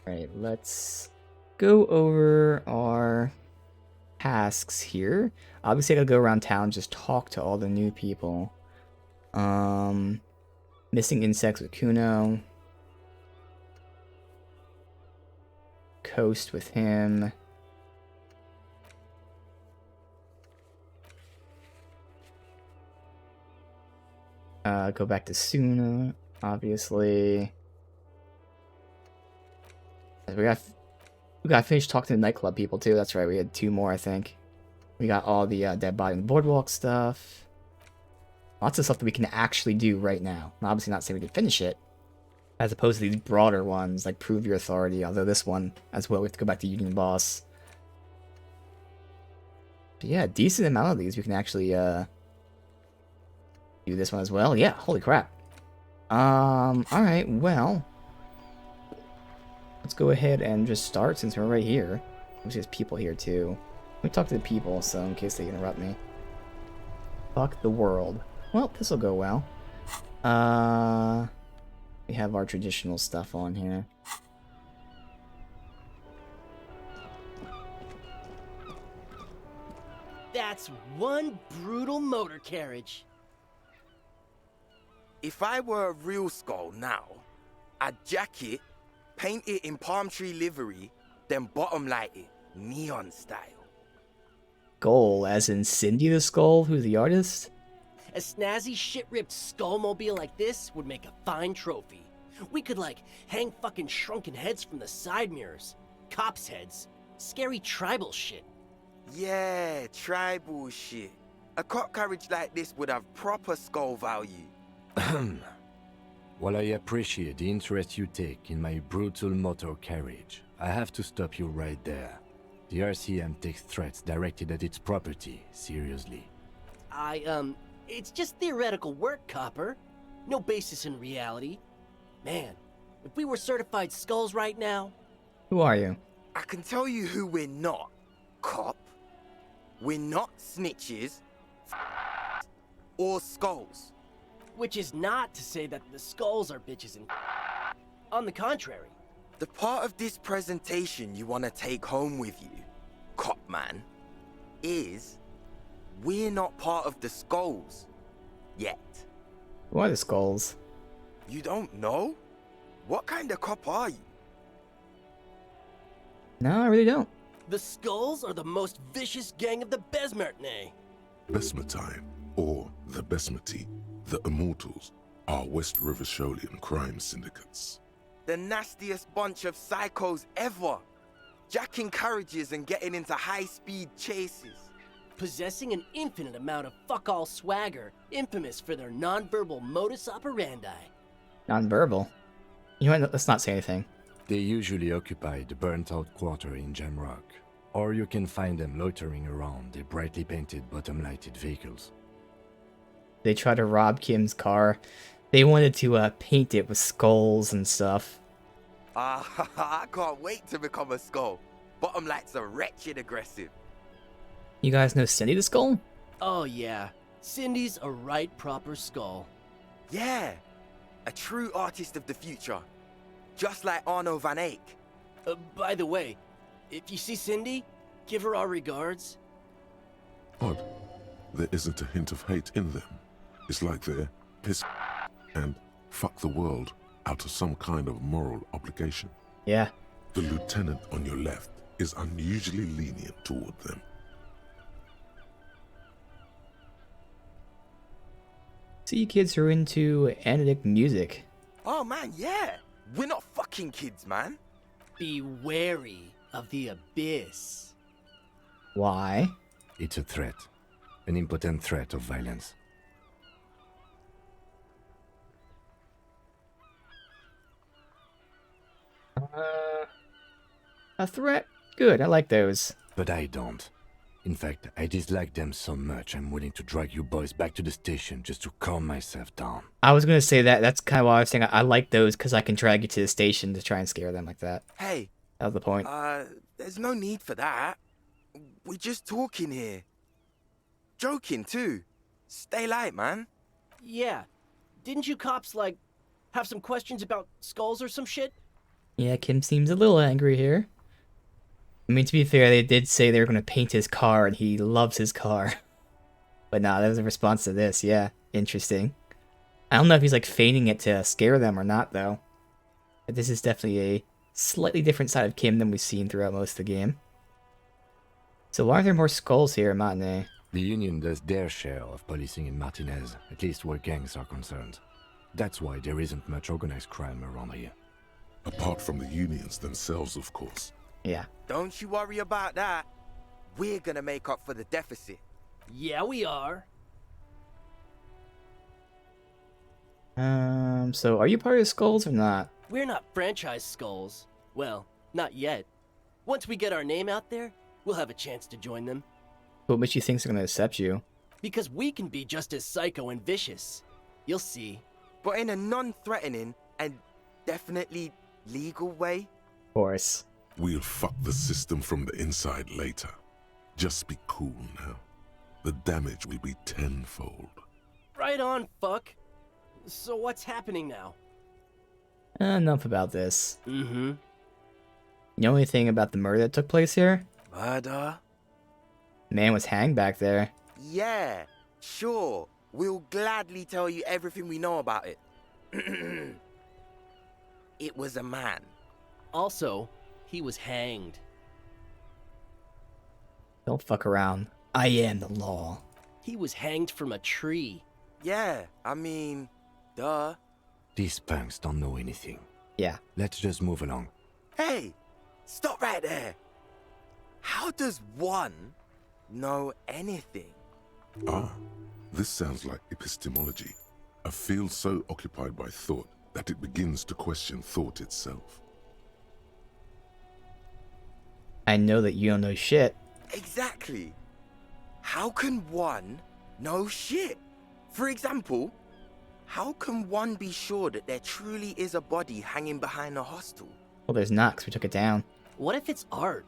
Alright, let's go over our tasks here. Obviously, I gotta go around town, just talk to all the new people. Missing insects with Kuno. Coast with him. Go back to Suna, obviously. We got to finish talking to the nightclub people too. That's right. We had 2 more, I think. We got all the dead body and boardwalk stuff. Lots of stuff that we can actually do right now. I'm obviously not saying we can finish it, as opposed to these broader ones like prove your authority. Although this one as well, we have to go back to Union Boss. But yeah, decent amount of these we can actually do this one as well. Yeah, holy crap. All right, well. Let's go ahead and just start since we're right here. There's people here too. Let me talk to the people, so in case they interrupt me. Fuck the world. Well, this'll go well. We have our traditional stuff on here. That's one brutal motor carriage. If I were a real skull now, I'd jack it, paint it in palm tree livery, then bottom light it, neon style. Skull, as in Cindy the Skull, who's the artist? A snazzy shit-ripped skullmobile like this would make a fine trophy. We could, like, hang fucking shrunken heads from the side mirrors. Cops' heads. Scary tribal shit. Yeah, tribal shit. A cop carriage like this would have proper skull value. While I appreciate the interest you take in my brutal motor carriage, I have to stop you right there. The RCM takes threats directed at its property seriously. It's just theoretical work, Copper. No basis in reality. Man, if we were certified skulls right now... Who are you? I can tell you who we're not, cop. We're not snitches or skulls. Which is not to say that the skulls are bitches and... On the contrary. The part of this presentation you want to take home with you, cop man, is we're not part of the skulls yet. Who are the Skulls? You don't know? What kind of cop are you? No, I really don't. The skulls are the most vicious gang of the Besmertne. Besmatine, or the Besmati, the Immortals, are West River Sholian crime syndicates. The nastiest bunch of psychos ever. Jacking carriages and getting into high-speed chases. Possessing an infinite amount of fuck-all swagger, infamous for their non-verbal modus operandi. Non-verbal. You know what? Let's not say anything. They usually occupy the burnt-out quarter in Jamrock, or you can find them loitering around their brightly painted bottom-lighted vehicles. They tried to rob Kim's car. They wanted to paint it with skulls and stuff. I can't wait to become a skull. Bottom lights are wretched aggressive. You guys know Cindy the Skull? Oh yeah, Cindy's a right proper skull. Yeah, a true artist of the future. Just like Arno van Eyck. By the way, if you see Cindy, give her our regards. Odd. There isn't a hint of hate in them. It's like they're piss and fuck the world out of some kind of moral obligation. Yeah. The lieutenant on your left is unusually lenient toward them. See, kids are into analytic music. Oh man, yeah. We're not fucking kids, man. Be wary of the abyss. Why? It's a threat. An impotent threat of violence. A threat? Good, I like those. But I don't. In fact, I dislike them so much I'm willing to drag you boys back to the station just to calm myself down. I was gonna say that. That's kind of why I was saying I like those, because I can drag you to the station to try and scare them like that. Hey, That was the point. there's no need for that. We're just talking here. Joking too. Stay light, man. Yeah, didn't you cops, like, have some questions about skulls or some shit? Yeah, Kim seems a little angry here. I mean, to be fair, they did say they were going to paint his car, and he loves his car. But nah, that was a response to this. Yeah, interesting. I don't know if he's like feigning it to scare them or not, though. But this is definitely a slightly different side of Kim than we've seen throughout most of the game. So why are there more skulls here in Matinee? The Union does their share of policing in Martinez, at least where gangs are concerned. That's why there isn't much organized crime around here. Apart from the unions themselves, of course. Yeah. Don't you worry about that. We're gonna make up for the deficit. Yeah, we are. So are you part of the skulls or not? We're not franchise skulls. Well, not yet. Once we get our name out there, we'll have a chance to join them. What makes you think they're gonna accept you? Because we can be just as psycho and vicious. You'll see. But in a non-threatening and definitely legal way. Of course. We'll fuck the system from the inside later. Just be cool now. The damage will be tenfold. Right on, fuck. So what's happening now? Enough about this. Mm-hmm. You know anything about the murder that took place here? Murder? Man was hanged back there. Yeah, sure. We'll gladly tell you everything we know about it. It was a man. Also, he was hanged. Don't fuck around. I am the law. He was hanged from a tree. Yeah, I mean, duh. These punks don't know anything. Yeah. Let's just move along. Hey, stop right there. How does one know anything? Ah, this sounds like epistemology. A field so occupied by thought that it begins to question thought itself. I know that you don't know shit. Exactly. How can one know shit? For example, how can one be sure that there truly is a body hanging behind a hostel? Well, there's not, 'cause we took it down. What if it's art?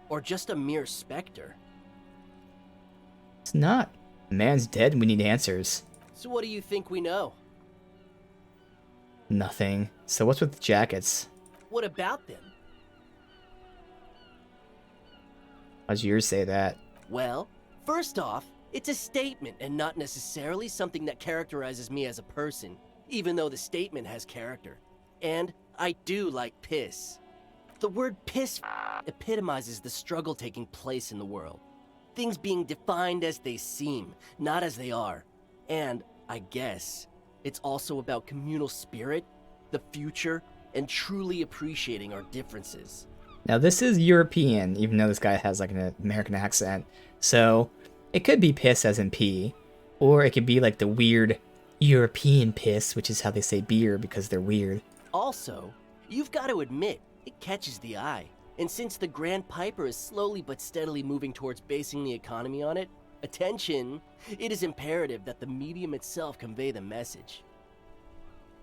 Or just a mere specter? It's not. The man's dead and we need answers. So what do you think we know? Nothing. So what's with the jackets? What about them? How'd yours say that? Well, first off, it's a statement and not necessarily something that characterizes me as a person, even though the statement has character. And I do like piss. The word piss epitomizes the struggle taking place in the world. Things being defined as they seem, not as they are. And, I guess, it's also about communal spirit, the future, and truly appreciating our differences. Now this is European, even though this guy has like an American accent. So it could be piss as in pee, or it could be like the weird European piss, which is how they say beer because they're weird. Also, you've got to admit, it catches the eye. And since the Grand Piper is slowly but steadily moving towards basing the economy on it, attention, it is imperative that the medium itself convey the message.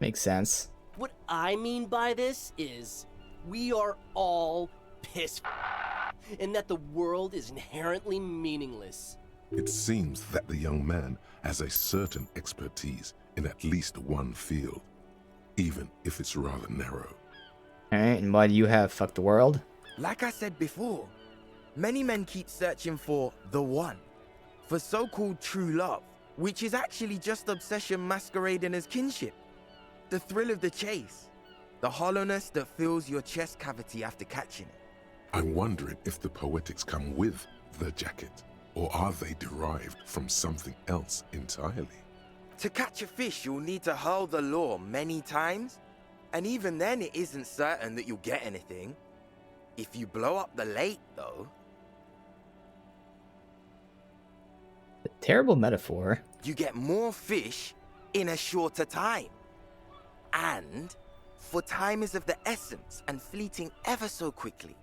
Makes sense. What I mean by this is, we are all piss and that the world is inherently meaningless. It seems that the young man has a certain expertise in at least one field, even if it's rather narrow. Alright, and why do you have fuck the world? Like I said before, many men keep searching for the one, for so-called true love, which is actually just obsession masquerading as kinship. The thrill of the chase, the hollowness that fills your chest cavity after catching it. I'm wondering if the poetics come with the jacket, or are they derived from something else entirely? To catch a fish, you'll need to hurl the lure many times, and even then it isn't certain that you'll get anything. If you blow up the lake, though, A terrible metaphor. you get more fish in a shorter time. And, for time is of the essence and fleeting ever so quickly,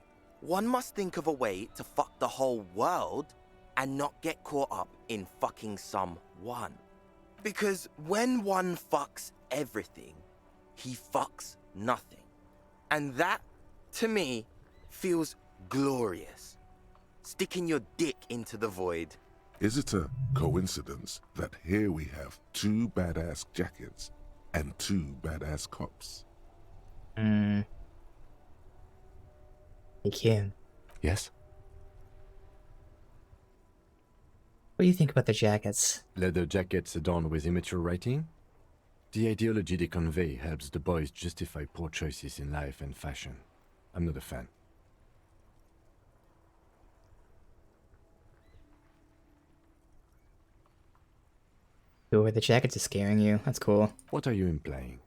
one must think of a way to fuck the whole world and not get caught up in fucking someone. Because when one fucks everything, he fucks nothing. And that, to me, feels glorious. Sticking your dick into the void. Is it a coincidence that here we have two badass jackets and two badass cops? Hey, Kim. Yes? What do you think about the jackets? Leather jackets adorned with immature writing? The ideology they convey helps the boys justify poor choices in life and fashion. I'm not a fan. Ooh, the jackets are scaring you. That's cool. What are you implying?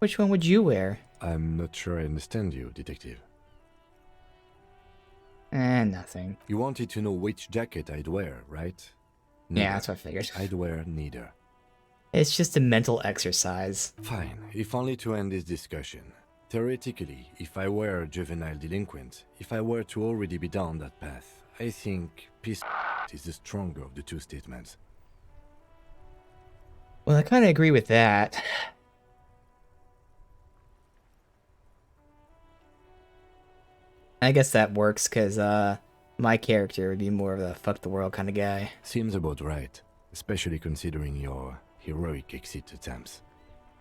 Which one would you wear? I'm not sure I understand you, detective. Nothing. You wanted to know which jacket I'd wear, right? Yeah, that's what I figured. I'd wear neither. It's just a mental exercise. Fine, if only to end this discussion. Theoretically, if I were a juvenile delinquent, if I were to already be down that path, I think peace is the stronger of the two statements. Well, I kind of agree with that. I guess that works because my character would be more of a fuck the world kind of guy. Seems about right, especially considering your heroic exit attempts.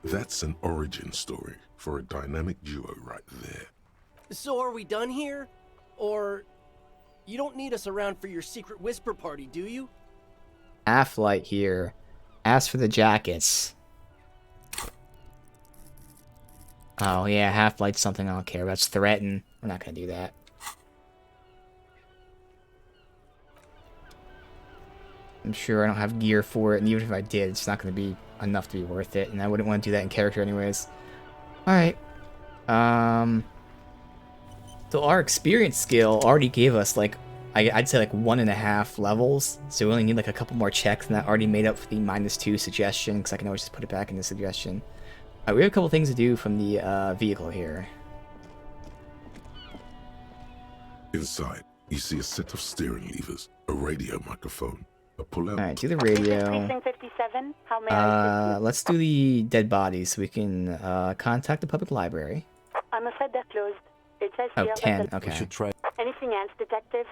That's an origin story for a dynamic duo right there. So are we done here? Or you don't need us around for your secret whisper party, do you? Half-Light here. Ask for the jackets. Oh yeah, Half-Light's something I don't care about. It's threaten. We're not gonna do that. I'm sure I don't have gear for it, and even if I did, it's not gonna be enough to be worth it, and I wouldn't want to do that in character anyways. Alright. So our experience skill already gave us, like, I'd say like 1.5 levels, so we only need like a couple more checks, and that already made up for the -2 suggestion, because I can always just put it back in the suggestion. We have a couple things to do from the vehicle here. Inside, you see a set of steering levers, a radio microphone, a pull-out. Alright, do the radio. Precinct 57. How may I assist Let's do the dead bodies so we can contact the public library. you? I'm afraid they're closed. It says Oh, here 10, that We okay. should try. Anything else, detective?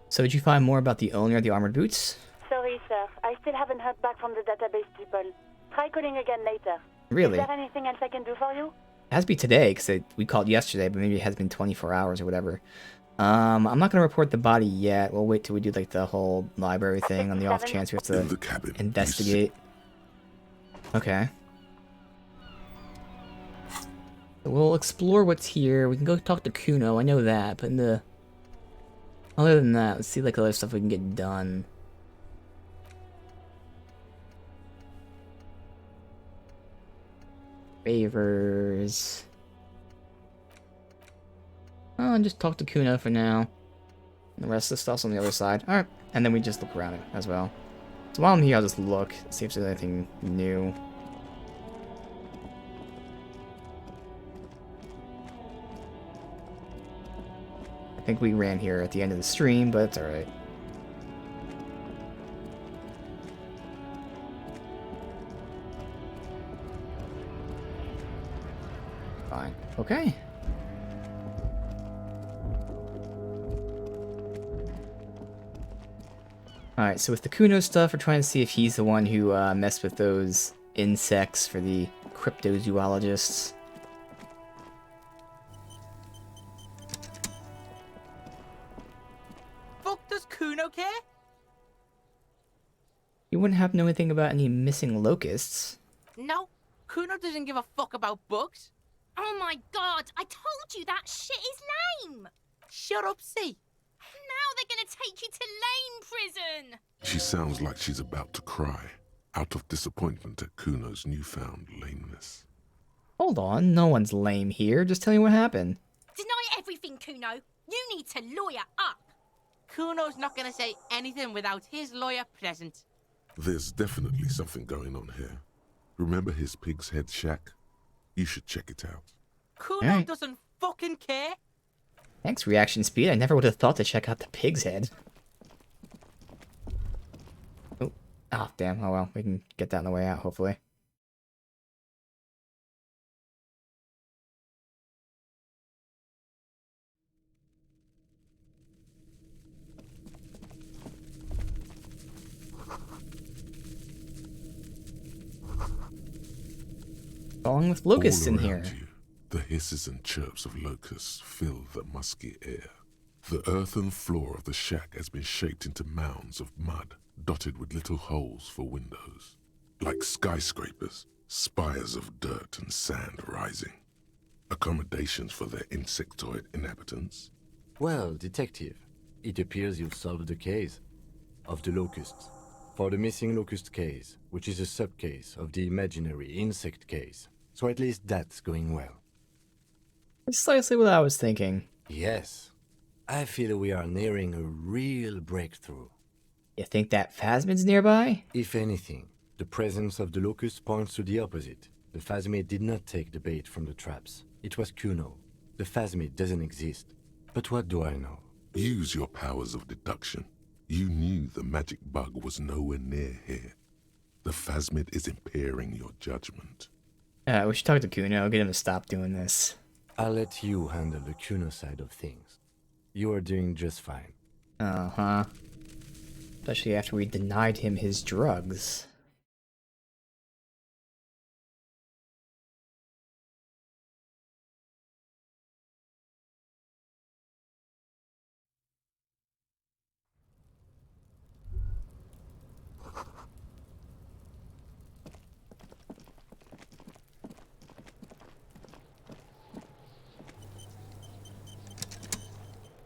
So did you find more about the owner of the armored boots? Sorry, sir. I still haven't heard back from the database people. Try calling again later. Really? Is there anything else I can do for you? It has to be today, because we called yesterday, but maybe it has been 24 hours or whatever. I'm not going to report the body yet. We'll wait till we do like the whole library thing on the off chance we have In the to cabin, you investigate. Okay. We'll explore what's here. We can go talk to Kuno, I know that, but in the... Other than that, let's see like other stuff we can get done. Favors. Oh, and just talk to Kuno for now. The rest of the stuff's on the other side. Alright, and then we just look around it as well. So while I'm here, I'll just look, see if there's anything new. I think we ran here at the end of the stream, but it's alright. Fine. Okay. Alright, so with the Kuno stuff, we're trying to see if he's the one who messed with those insects for the cryptozoologists. Fuck does Kuno care? You wouldn't happen to know anything about any missing locusts. No, Kuno doesn't give a fuck about bugs. Oh my god, I told you that shit is lame! Shut up, see. Now they're gonna take you to lame prison! She sounds like she's about to cry, out of disappointment at Kuno's newfound lameness. Hold on, no one's lame here. Just tell me what happened. Deny everything, Kuno. You need to lawyer up. Kuno's not gonna say anything without his lawyer present. There's definitely something going on here. Remember his pig's head shack? You should check it out. Kuno Alright. doesn't fucking care. Thanks, reaction speed. I never would have thought to check out the pig's head. Oh, ah, damn. Oh well, we can get that on the way out, hopefully. Along with All locusts in around here. you, the hisses and chirps of locusts fill the musky air. The earthen floor of the shack has been shaped into mounds of mud, dotted with little holes for windows. Like skyscrapers, spires of dirt and sand rising. Accommodations for their insectoid inhabitants. Well, detective, it appears you've solved the case of the locusts. For the missing locust case, which is a sub-case of the imaginary insect case. So at least that's going well. Precisely what I was thinking. Yes, I feel we are nearing a real breakthrough. You think that Phasmid's nearby? If anything, the presence of the locust points to the opposite. The Phasmid did not take the bait from the traps. It was Kuno. The Phasmid doesn't exist. But what do I know? Use your powers of deduction. You knew the magic bug was nowhere near here. The Phasmid is impairing your judgment. We should talk to Kuno, get him to stop doing this. I'll let you handle the Kuno side of things. You are doing just fine. Uh-huh. Especially after we denied him his drugs.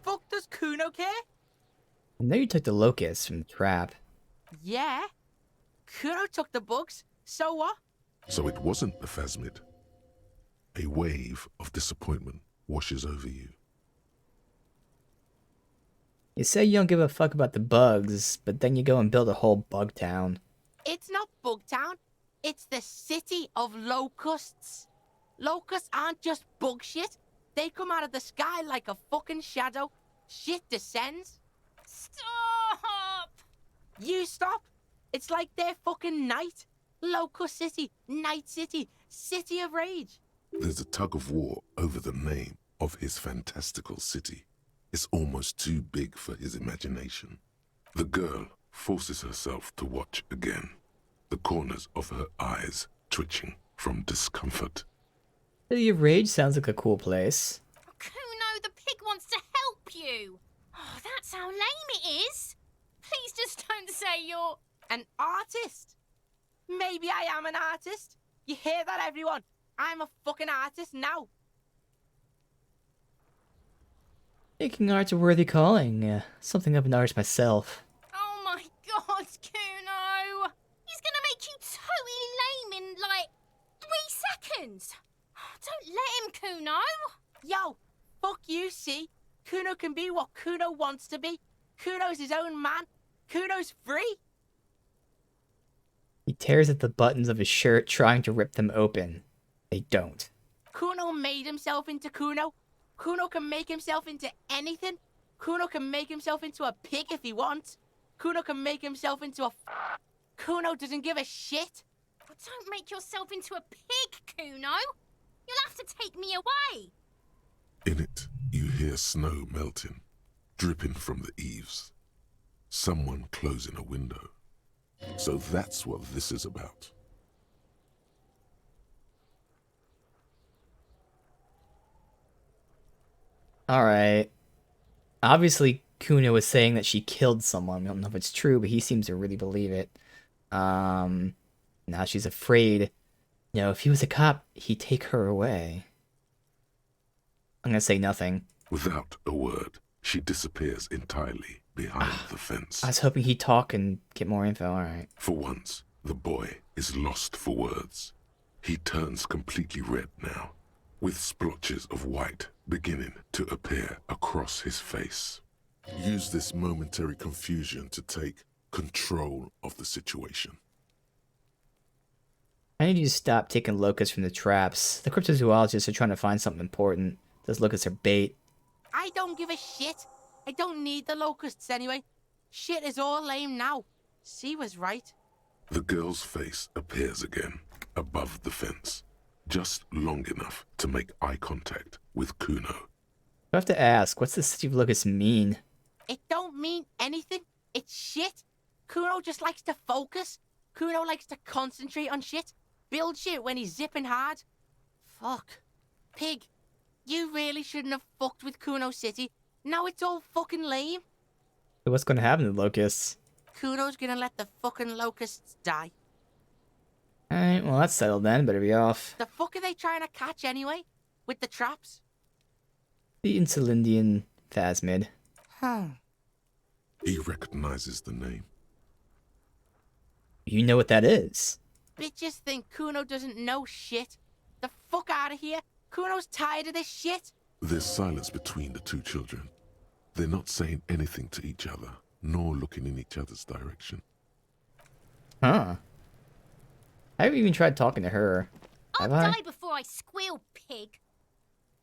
Fuck does Kuno care? I know you took the locusts from the trap. Yeah. Kuno took the bugs. So what? So it wasn't the Phasmid. A wave of disappointment washes over you. You say you don't give a fuck about the bugs, but then you go and build a whole bug town. It's not Bugtown. It's the city of locusts. Locusts aren't just bug shit. They come out of the sky like a fucking shadow. Shit descends. Stop! You stop. It's like their fucking night. Locust City, Night City, City of Rage. There's a tug of war over the name of his fantastical city. It's almost too big for his imagination. The girl forces herself to watch again, the corners of her eyes twitching from discomfort. City of Rage sounds like a cool place. Kuno, the pig wants to help you. Oh, that's how lame it is. Please just don't say you're... An artist. Maybe I am an artist. You hear that, everyone? I'm a fucking artist now. Making art's a worthy calling. Something I've noticed myself. Oh my god, Kuno! He's gonna make you totally lame in, like, 3 seconds. Don't let him, Kuno. Yo, fuck you, see? Kuno can be what Kuno wants to be. Kuno's his own man. Kuno's free. He tears at the buttons of his shirt, trying to rip them open. They don't. Kuno made himself into Kuno. Kuno can make himself into anything. Kuno can make himself into a pig if he wants. Kuno can make himself into a... Kuno doesn't give a shit. Oh, don't make yourself into a pig, Kuno. You'll have to take me away. In it, you hear snow melting, dripping from the eaves. Someone closing a window. So that's what this is about. Alright. Obviously, Kuno is saying that she killed someone. We don't know if it's true, but he seems to really believe it. Now she's afraid. You know, if he was a cop, he'd take her away. I'm gonna say nothing. Without a word, she disappears entirely behind the fence. I was hoping he'd talk and get more info, alright. For once, the boy is lost for words. He turns completely red now, with splotches of white beginning to appear across his face. Use this momentary confusion to take control of the situation. I need you to stop taking locusts from the traps. The cryptozoologists are trying to find something important. Those locusts are bait. I don't give a shit. I don't need the locusts anyway. Shit is all lame now. C was right. The girl's face appears again, above the fence, just long enough to make eye contact with Kuno. I have to ask, what's the City of Locusts mean? It don't mean anything. It's shit. Kuno just likes to focus. Kuno likes to concentrate on shit. build shit when he's zipping hard. Fuck. Pig, you really shouldn't have fucked with Kuno City. Now it's all fucking lame. So what's gonna happen to the locusts? Kuno's gonna let the fucking locusts die. Alright, well that's settled then. Better be off. The fuck are they trying to catch anyway? With the traps? The Insulindian Phasmid. He recognizes the name. You know what that is. Bitches think Kuno doesn't know shit. The fuck out of here. Kuno's tired of this shit. There's silence between the two children. They're not saying anything to each other, nor looking in each other's direction. Huh. I haven't even tried talking to her. I'll Have I? die before I squeal, pig.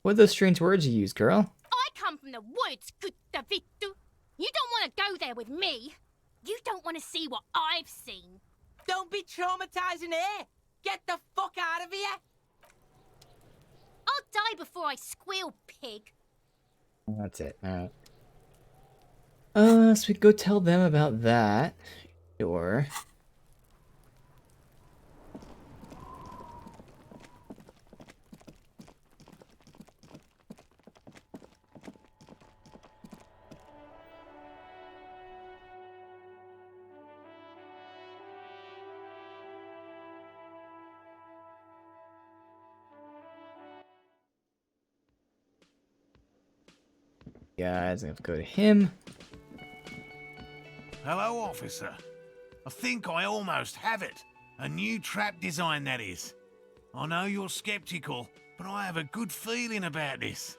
What are those strange words you use, girl? I come from the woods, Guttavitu. You don't want to go there with me. You don't want to see what I've seen. Don't be traumatizing her. Get the fuck out of here. I'll die before I squeal, pig. That's it. Alright. So we can go tell them about that. Sure. Guys, I have to go to him. Hello, officer. I think I almost have it. A new trap design, that is. I know you're skeptical, but I have a good feeling about this.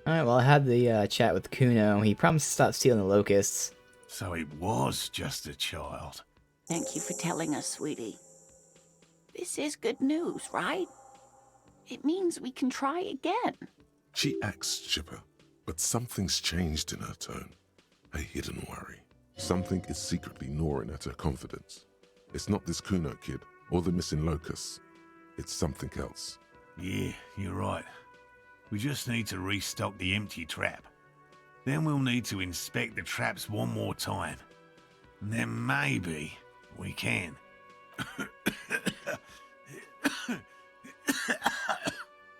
Alright, well I had the chat with Kuno. He promised to stop stealing the locusts. So it was just a child. Thank you for telling us, sweetie. This is good news, right? It means we can try again. She acts chipper, but something's changed in her tone. A hidden worry. Something is secretly gnawing at her confidence. It's not this Kuno kid or the missing locusts. It's something else. Yeah, you're right. We just need to restock the empty trap. Then we'll need to inspect the traps one more time. And then maybe we can.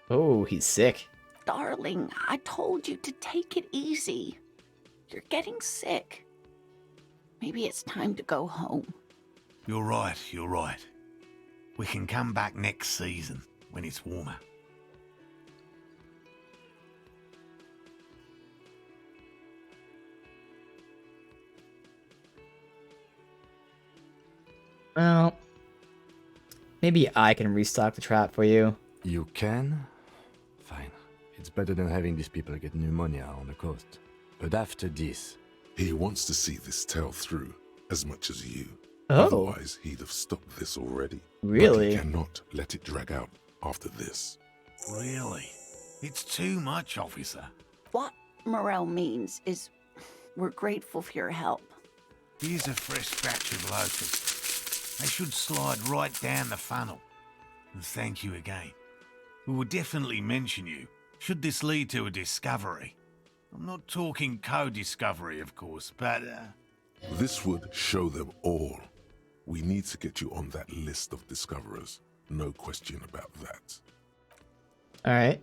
Oh, he's sick. Darling, I told you to take it easy. You're getting sick. Maybe it's time to go home. You're right, you're right. We can come back next season when it's warmer. Well, maybe I can restock the trap for you. You can? Fine. It's better than having these people get pneumonia on the coast. But after this... He wants to see this tale through as much as you. Oh. Otherwise, he'd have stopped this already. Really? But he cannot let it drag out after this. Really? It's too much, officer. What Morel means is we're grateful for your help. Here's a fresh batch of locusts. They should slide right down the funnel. And thank you again. We will definitely mention you, should this lead to a discovery. I'm not talking co-discovery, of course, but, This would show them all. We need to get you on that list of discoverers. No question about that. Alright.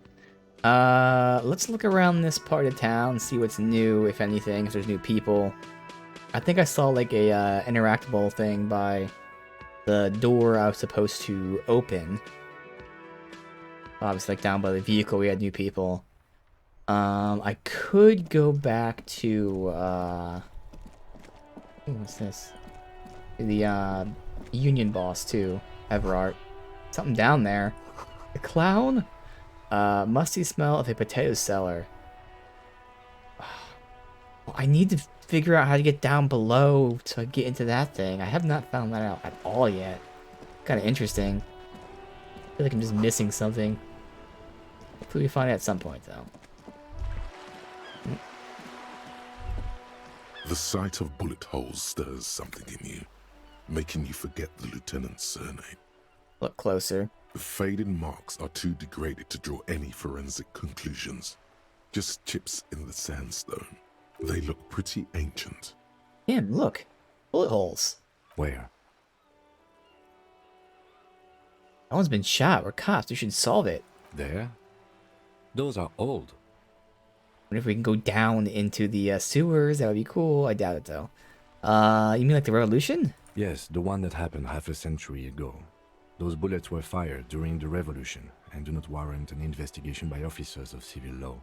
Let's look around this part of town, see what's new, if anything, if there's new people. I think I saw like a interactable thing by the door I was supposed to open. Obviously, like down by the vehicle, we had new people. I could go back to, what's this? The, union boss, too. Everard. Something down there. The clown? Musty smell of a potato cellar. Well, I need to figure out how to get down below to get into that thing. I have not found that out at all yet. Kind of interesting. I feel like I'm just missing something. Hopefully we find it at some point, though. The sight of bullet holes stirs something in you, making you forget the lieutenant's surname. Look closer. The faded marks are too degraded to draw any forensic conclusions. Just chips in the sandstone. They look pretty ancient. Damn, look. Bullet holes. Where? No one's been shot. We're cops. We should solve it. There? Those are old. What if we can go down into the sewers? That would be cool. I doubt it, though. You mean like the revolution? Yes, the one that happened half a century ago. Those bullets were fired during the revolution and do not warrant an investigation by officers of civil law.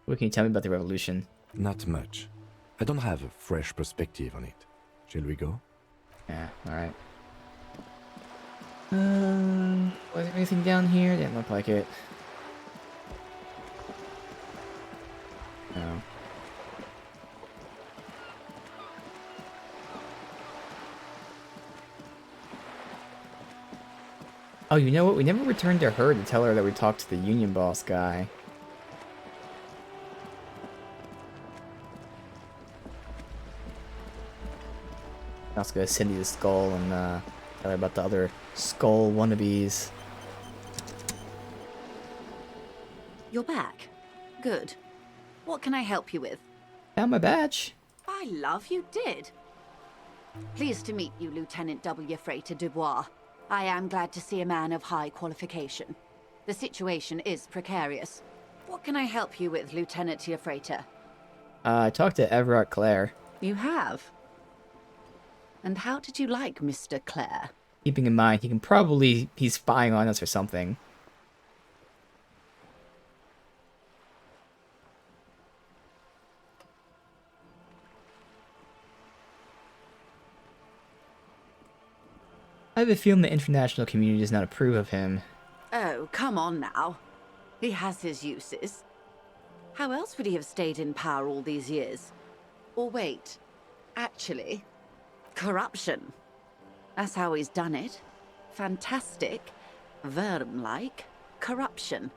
What can you tell me about the revolution? Not much. I don't have a fresh perspective on it. Shall we go? Yeah, alright. Was there anything down here? Didn't look like it. No. Oh, you know what? We never returned to her to tell her that we talked to the union boss guy. Let's go Cindy the Skull and tell her about the other skull wannabes. You're back. Good. What can I help you with? Found my badge. By love, you did. Pleased to meet you, Lieutenant W. Freighter Dubois. I am glad to see a man of high qualification. The situation is precarious. What can I help you with, Lieutenant Freighter? I talked to Everett Clare. You have? And how did you like Mr. Clare? Keeping in mind, he can probably be spying on us or something. I have a feeling the international community does not approve of him. Oh, come on now. He has his uses. How else would he have stayed in power all these years? Or wait, actually, corruption. That's how he's done it. Fantastic, Verm-like corruption,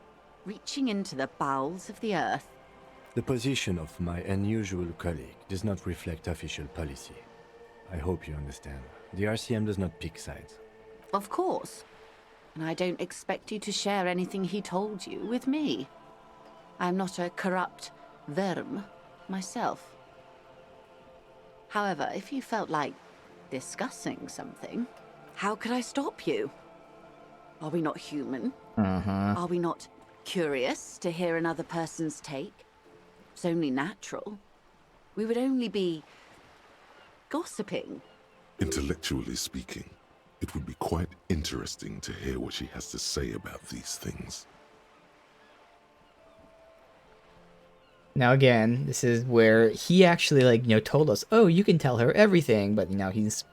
reaching into the bowels of the earth. The position of my unusual colleague does not reflect official policy. I hope you understand. The RCM does not pick sides. Of course. And I don't expect you to share anything he told you with me. I'm not a corrupt Verm myself. However, if you felt like discussing something, how could I stop you? Are we not human? Are we not curious to hear another person's take? It's only natural. We would only be gossiping. Intellectually speaking, it would be quite interesting to hear what she has to say about these things. Now again, this is where he actually, like, you know, told us, oh, you can tell her everything, but, you know, he's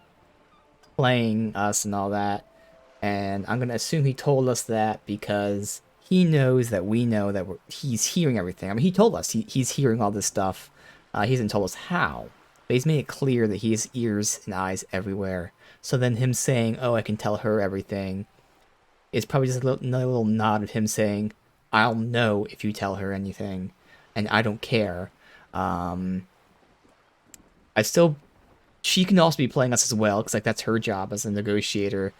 playing us and all that. And I'm gonna assume he told us that because he knows that we know that he's hearing everything. I mean, he told us he's hearing all this stuff. He hasn't told us how. But he's made it clear that he has ears and eyes everywhere. So then him saying, oh, I can tell her everything, is probably just another little nod of him saying, I'll know if you tell her anything, and I don't care. She can also be playing us as well, because, like, that's her job as a negotiator.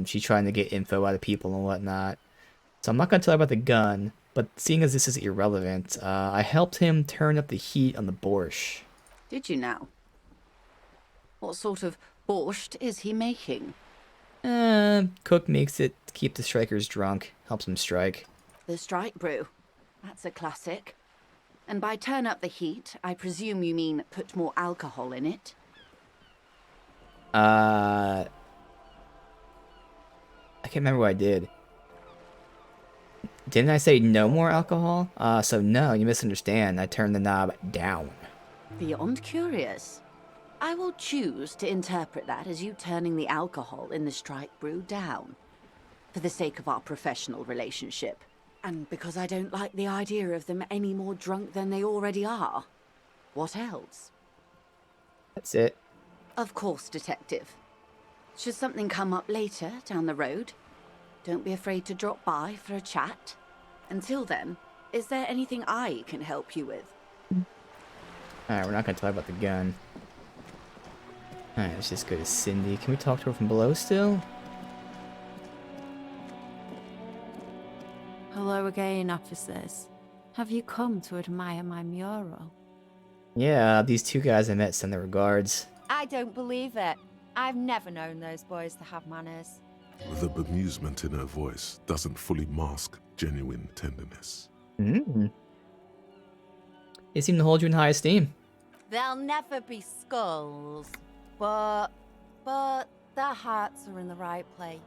She's trying to get info out of people and whatnot. So I'm not going to tell her about the gun, but seeing as this is irrelevant, I helped him turn up the heat on the borscht. Did you now? What sort of borscht is he making? Cook makes it to keep the strikers drunk. Helps them strike. The strike brew. That's a classic. And by turn up the heat, I presume you mean put more alcohol in it? I can't remember what I did. Didn't I say no more alcohol? So no, you misunderstand. I turned the knob down. Beyond curious. I will choose to interpret that as you turning the alcohol in the strike brew down. For the sake of our professional relationship. And because I don't like the idea of them any more drunk than they already are. What else? That's it. Of course, Detective. Should something come up later down the road, don't be afraid to drop by for a chat. Until then, is there anything I can help you with? Alright, we're not going to talk about the gun. Alright, let's just go to Cindy. Can we talk to her from below still? Hello again, officers. Have you come to admire my mural? Yeah, these two guys I met send their regards. I don't believe it. I've never known those boys to have manners. The bemusement in her voice doesn't fully mask genuine tenderness. Mm. They seem to hold you in high esteem. There'll never be skulls, but their hearts are in the right place.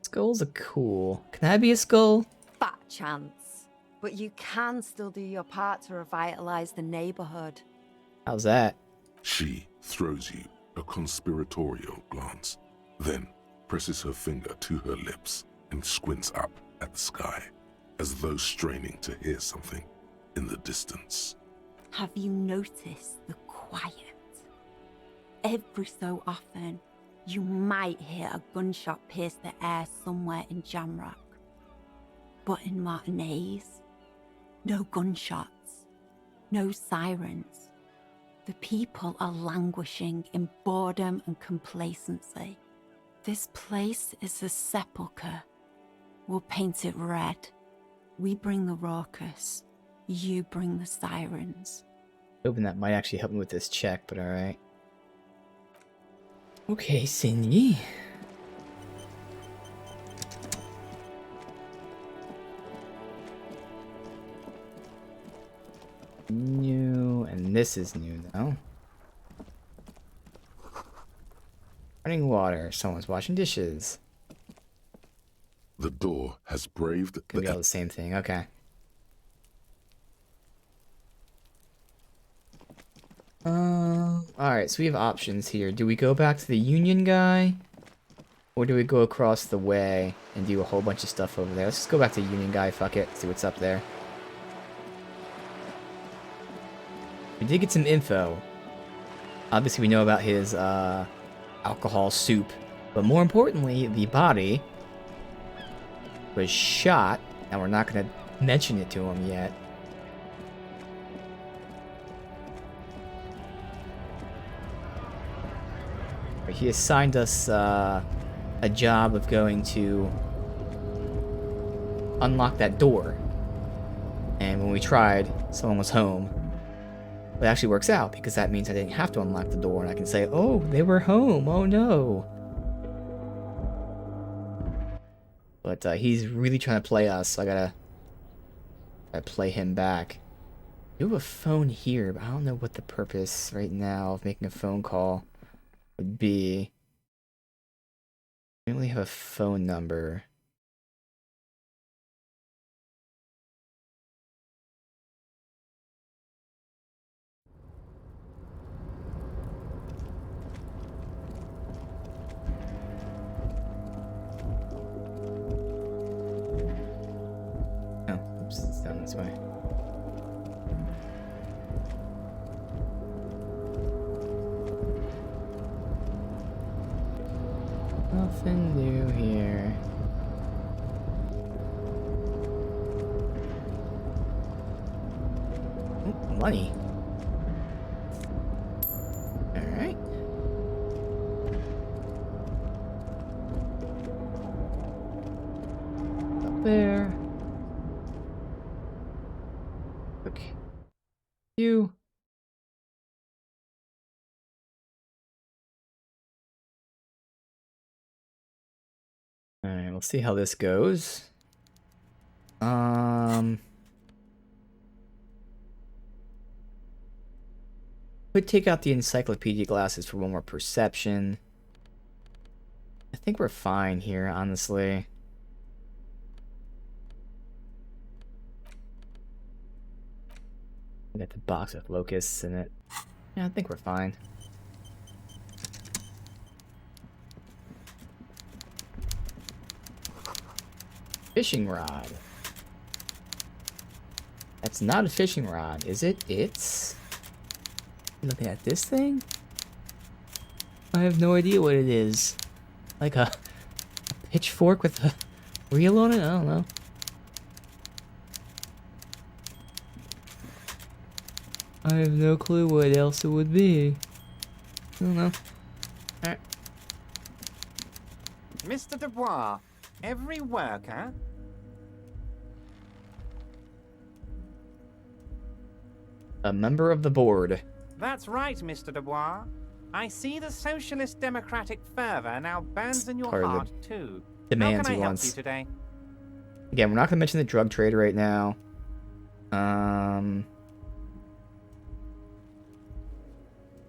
Skulls are cool. Can I be a skull? Fat chance. But you can still do your part to revitalize the neighborhood. How's that? She throws you a conspiratorial glance, then presses her finger to her lips and squints up at the sky, as though straining to hear something in the distance. Have you noticed the quiet? Every so often, you might hear a gunshot pierce the air somewhere in Jamrock. But in Martinez, no gunshots, no sirens. The people are languishing in boredom and complacency. This place is a sepulchre. We'll paint it red. We bring the raucous. You bring the sirens. Hoping that might actually help me with this check, but alright. Okay, Cindy. New, and this is new now. Running water. Someone's washing dishes. The door has braved Could be all the same thing. Okay. Alright, so we have options here. Do we go back to the Union guy? Or do we go across the way and do a whole bunch of stuff over there? Let's just go back to the Union guy. Fuck it. See what's up there. We did get some info. Obviously, we know about his alcohol soup. But more importantly, the body was shot. And we're not going to mention it to him yet. He assigned us a job of going to unlock that door. And when we tried, someone was home. But it actually works out, because that means I didn't have to unlock the door, and I can say, oh, they were home, oh no. But he's really trying to play us, so I gotta play him back. I do have a phone here, but I don't know what the purpose right now of making a phone call would be. I only have a phone number. Oh, oops, it's down this way. Nothing new here. Ooh, money. Alright. Up there. Okay. You. Alright, we'll see how this goes. Could take out the encyclopedia glasses for one more perception. I think we're fine here, honestly. We got the box with locusts in it. Yeah, I think we're fine. Fishing rod. That's not a fishing rod, is it? It's... Looking at this thing? I have no idea what it is. Like a pitchfork with a reel on it? I don't know. I have no clue what else it would be. I don't know. Alright. Mr. Dubois, every worker... A member of the board. That's right, Mr. Dubois. I see the socialist democratic fervor now burns in your Part of the heart, too. demands How he can I help wants. you today? Again, we're not going to mention the drug trade right now. I'm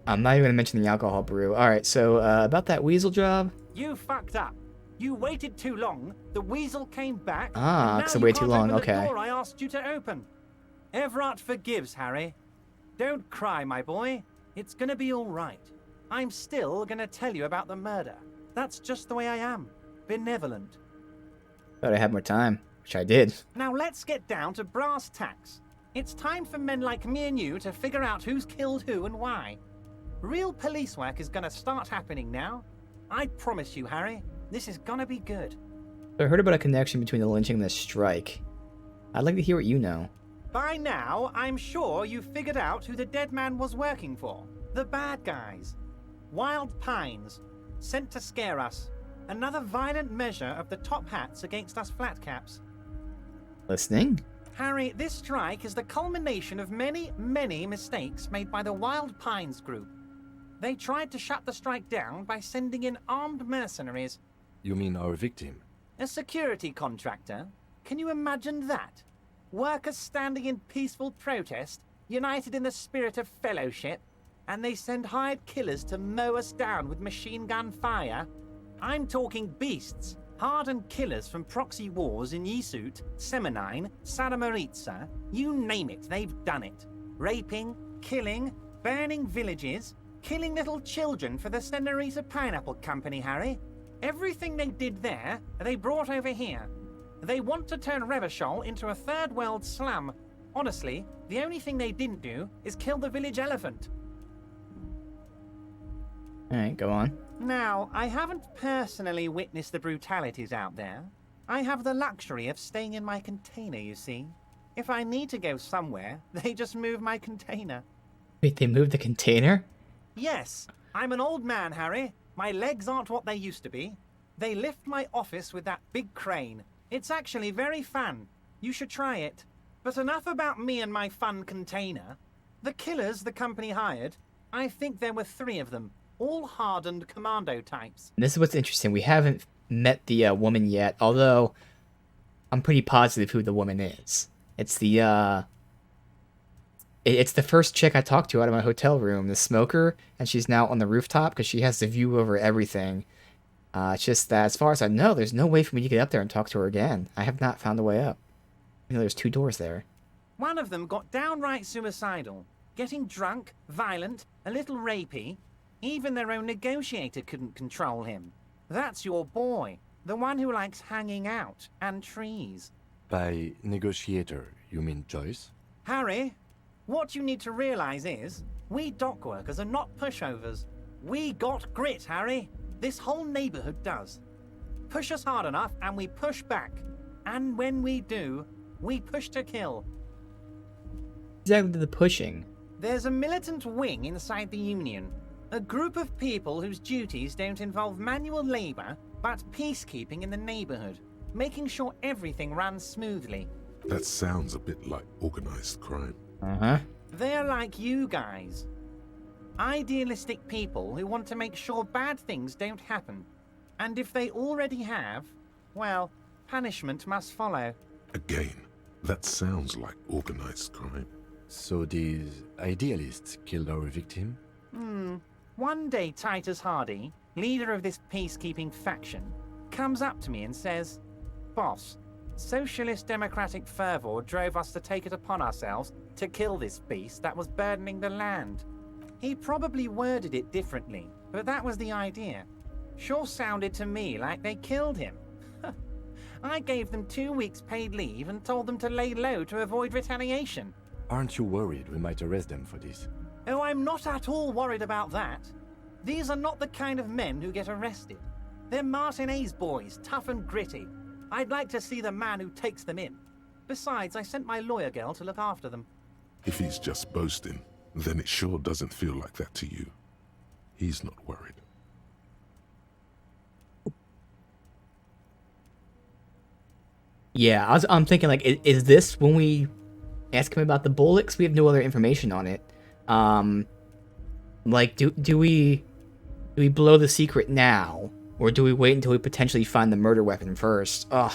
not even going to mention the alcohol brew. Alright, so about that weasel job. You fucked up. You waited too long, the weasel came back, Ah, and now 'cause I you waited too can't long, open okay. the door I asked you to open. Everard forgives, Harry. Don't cry, my boy. It's gonna be all right. I'm still gonna tell you about the murder. That's just the way I am. Benevolent. Thought I had more time, which I did. Now let's get down to brass tacks. It's time for men like me and you to figure out who's killed who and why. Real police work is gonna start happening now. I promise you, Harry, this is gonna be good. So I heard about a connection between the lynching and the strike. I'd like to hear what you know. By now, I'm sure you've figured out who the dead man was working for. The bad guys. Wild Pines. Sent to scare us. Another violent measure of the top hats against us flatcaps. Listening? Harry, this strike is the culmination of many, many mistakes made by the Wild Pines group. They tried to shut the strike down by sending in armed mercenaries. You mean our victim? A security contractor? Can you imagine that? Workers standing in peaceful protest, united in the spirit of fellowship, and they send hired killers to mow us down with machine gun fire? I'm talking beasts, hardened killers from proxy wars in Yisut, Semenine, Saramaritsa, you name it, they've done it. Raping, killing, burning villages, killing little children for the Senorita Pineapple Company, Harry. Everything they did there, they brought over here. They want to turn Revachol into a third world slum. Honestly, the only thing they didn't do is kill the village elephant. Alright, go on. Now, I haven't personally witnessed the brutalities out there. I have the luxury of staying in my container, you see. If I need to go somewhere, they just move my container. Wait, they moved the container? Yes, I'm an old man, Harry. My legs aren't what they used to be. They lift my office with that big crane. It's actually very fun. You should try it. But enough about me and my fun container. The killers the company hired, I think there were 3 of them, all hardened commando types. This is what's interesting. We haven't met the woman yet, although I'm pretty positive who the woman is. It's the it's the first chick I talked to out of my hotel room, the smoker, and she's now on the rooftop because she has the view over everything. It's just that, as far as I know, there's no way for me to get up there and talk to her again. I have not found a way up. You know, there's 2 doors there. One of them got downright suicidal, getting drunk, violent, a little rapey. Even their own negotiator couldn't control him. That's your boy, the one who likes hanging out and trees. By negotiator, you mean Joyce? Harry, what you need to realize is, we dock workers are not pushovers. We got grit, Harry. This whole neighborhood does. Push us hard enough and we push back. And when we do, we push to kill. Exactly the pushing. There's a militant wing inside the Union. A group of people whose duties don't involve manual labor, but peacekeeping in the neighborhood. Making sure everything runs smoothly. That sounds a bit like organized crime. Uh-huh. They're like you guys. Idealistic people who want to make sure bad things don't happen. And if they already have, well, punishment must follow. Again, that sounds like organized crime. So these idealists killed our victim? One day Titus Hardy, leader of this peacekeeping faction, comes up to me and says, "Boss, socialist democratic fervor drove us to take it upon ourselves to kill this beast that was burdening the land." He probably worded it differently, but that was the idea. Sure sounded to me like they killed him. I gave them 2 weeks paid leave and told them to lay low to avoid retaliation. Aren't you worried we might arrest them for this? Oh, I'm not at all worried about that. These are not the kind of men who get arrested. They're Martinez boys, tough and gritty. I'd like to see the man who takes them in. Besides, I sent my lawyer girl to look after them. If he's just boasting, then it sure doesn't feel like that to you. He's not worried. Yeah, I'm thinking, like, is this when we ask him about the bullets? We have no other information on it. Like, do we blow the secret now, or do we wait until we potentially find the murder weapon first? Ugh.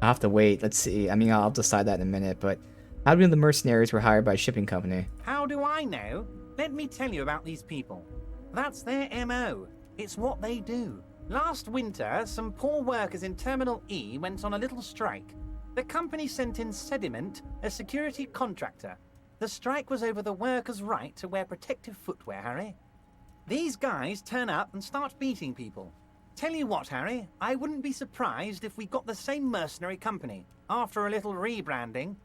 I'll have to wait. Let's see. I mean, I'll decide that in a minute, but how do we know the mercenaries were hired by a shipping company? How do I know? Let me tell you about these people. That's their MO. It's what they do. Last winter, some poor workers in Terminal E went on a little strike. The company sent in Sediment, a security contractor. The strike was over the workers' right to wear protective footwear, Harry. These guys turn up and start beating people. Tell you what, Harry, I wouldn't be surprised if we got the same mercenary company after a little rebranding.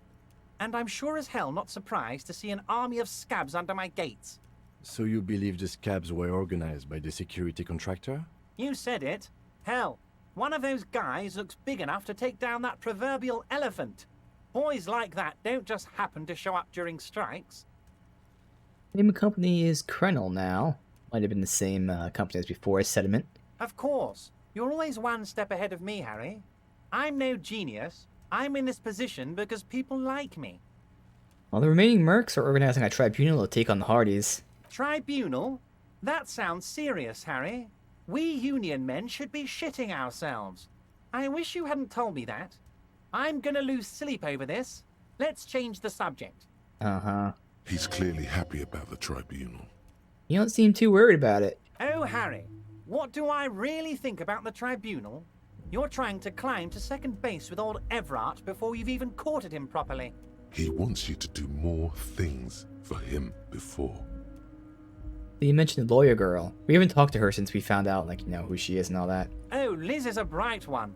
And I'm sure as hell not surprised to see an army of scabs under my gates. So you believe the scabs were organized by the security contractor? You said it. Hell, one of those guys looks big enough to take down that proverbial elephant. Boys like that don't just happen to show up during strikes. Name of company is Krenel now. Might have been the same company as before, Sediment. Of course. You're always one step ahead of me, Harry. I'm no genius. I'm in this position because people like me. Well, the remaining mercs are organizing a tribunal to take on the Hardys. Tribunal? That sounds serious, Harry. We Union men should be shitting ourselves. I wish you hadn't told me that. I'm gonna lose sleep over this. Let's change the subject. Uh-huh. He's clearly happy about the tribunal. You don't seem too worried about it. Oh, Harry, what do I really think about the tribunal? You're trying to climb to second base with old Everard before you've even courted him properly. He wants you to do more things for him before. You mentioned the lawyer girl. We haven't talked to her since we found out, like, you know, who she is and all that. Oh, Liz is a bright one.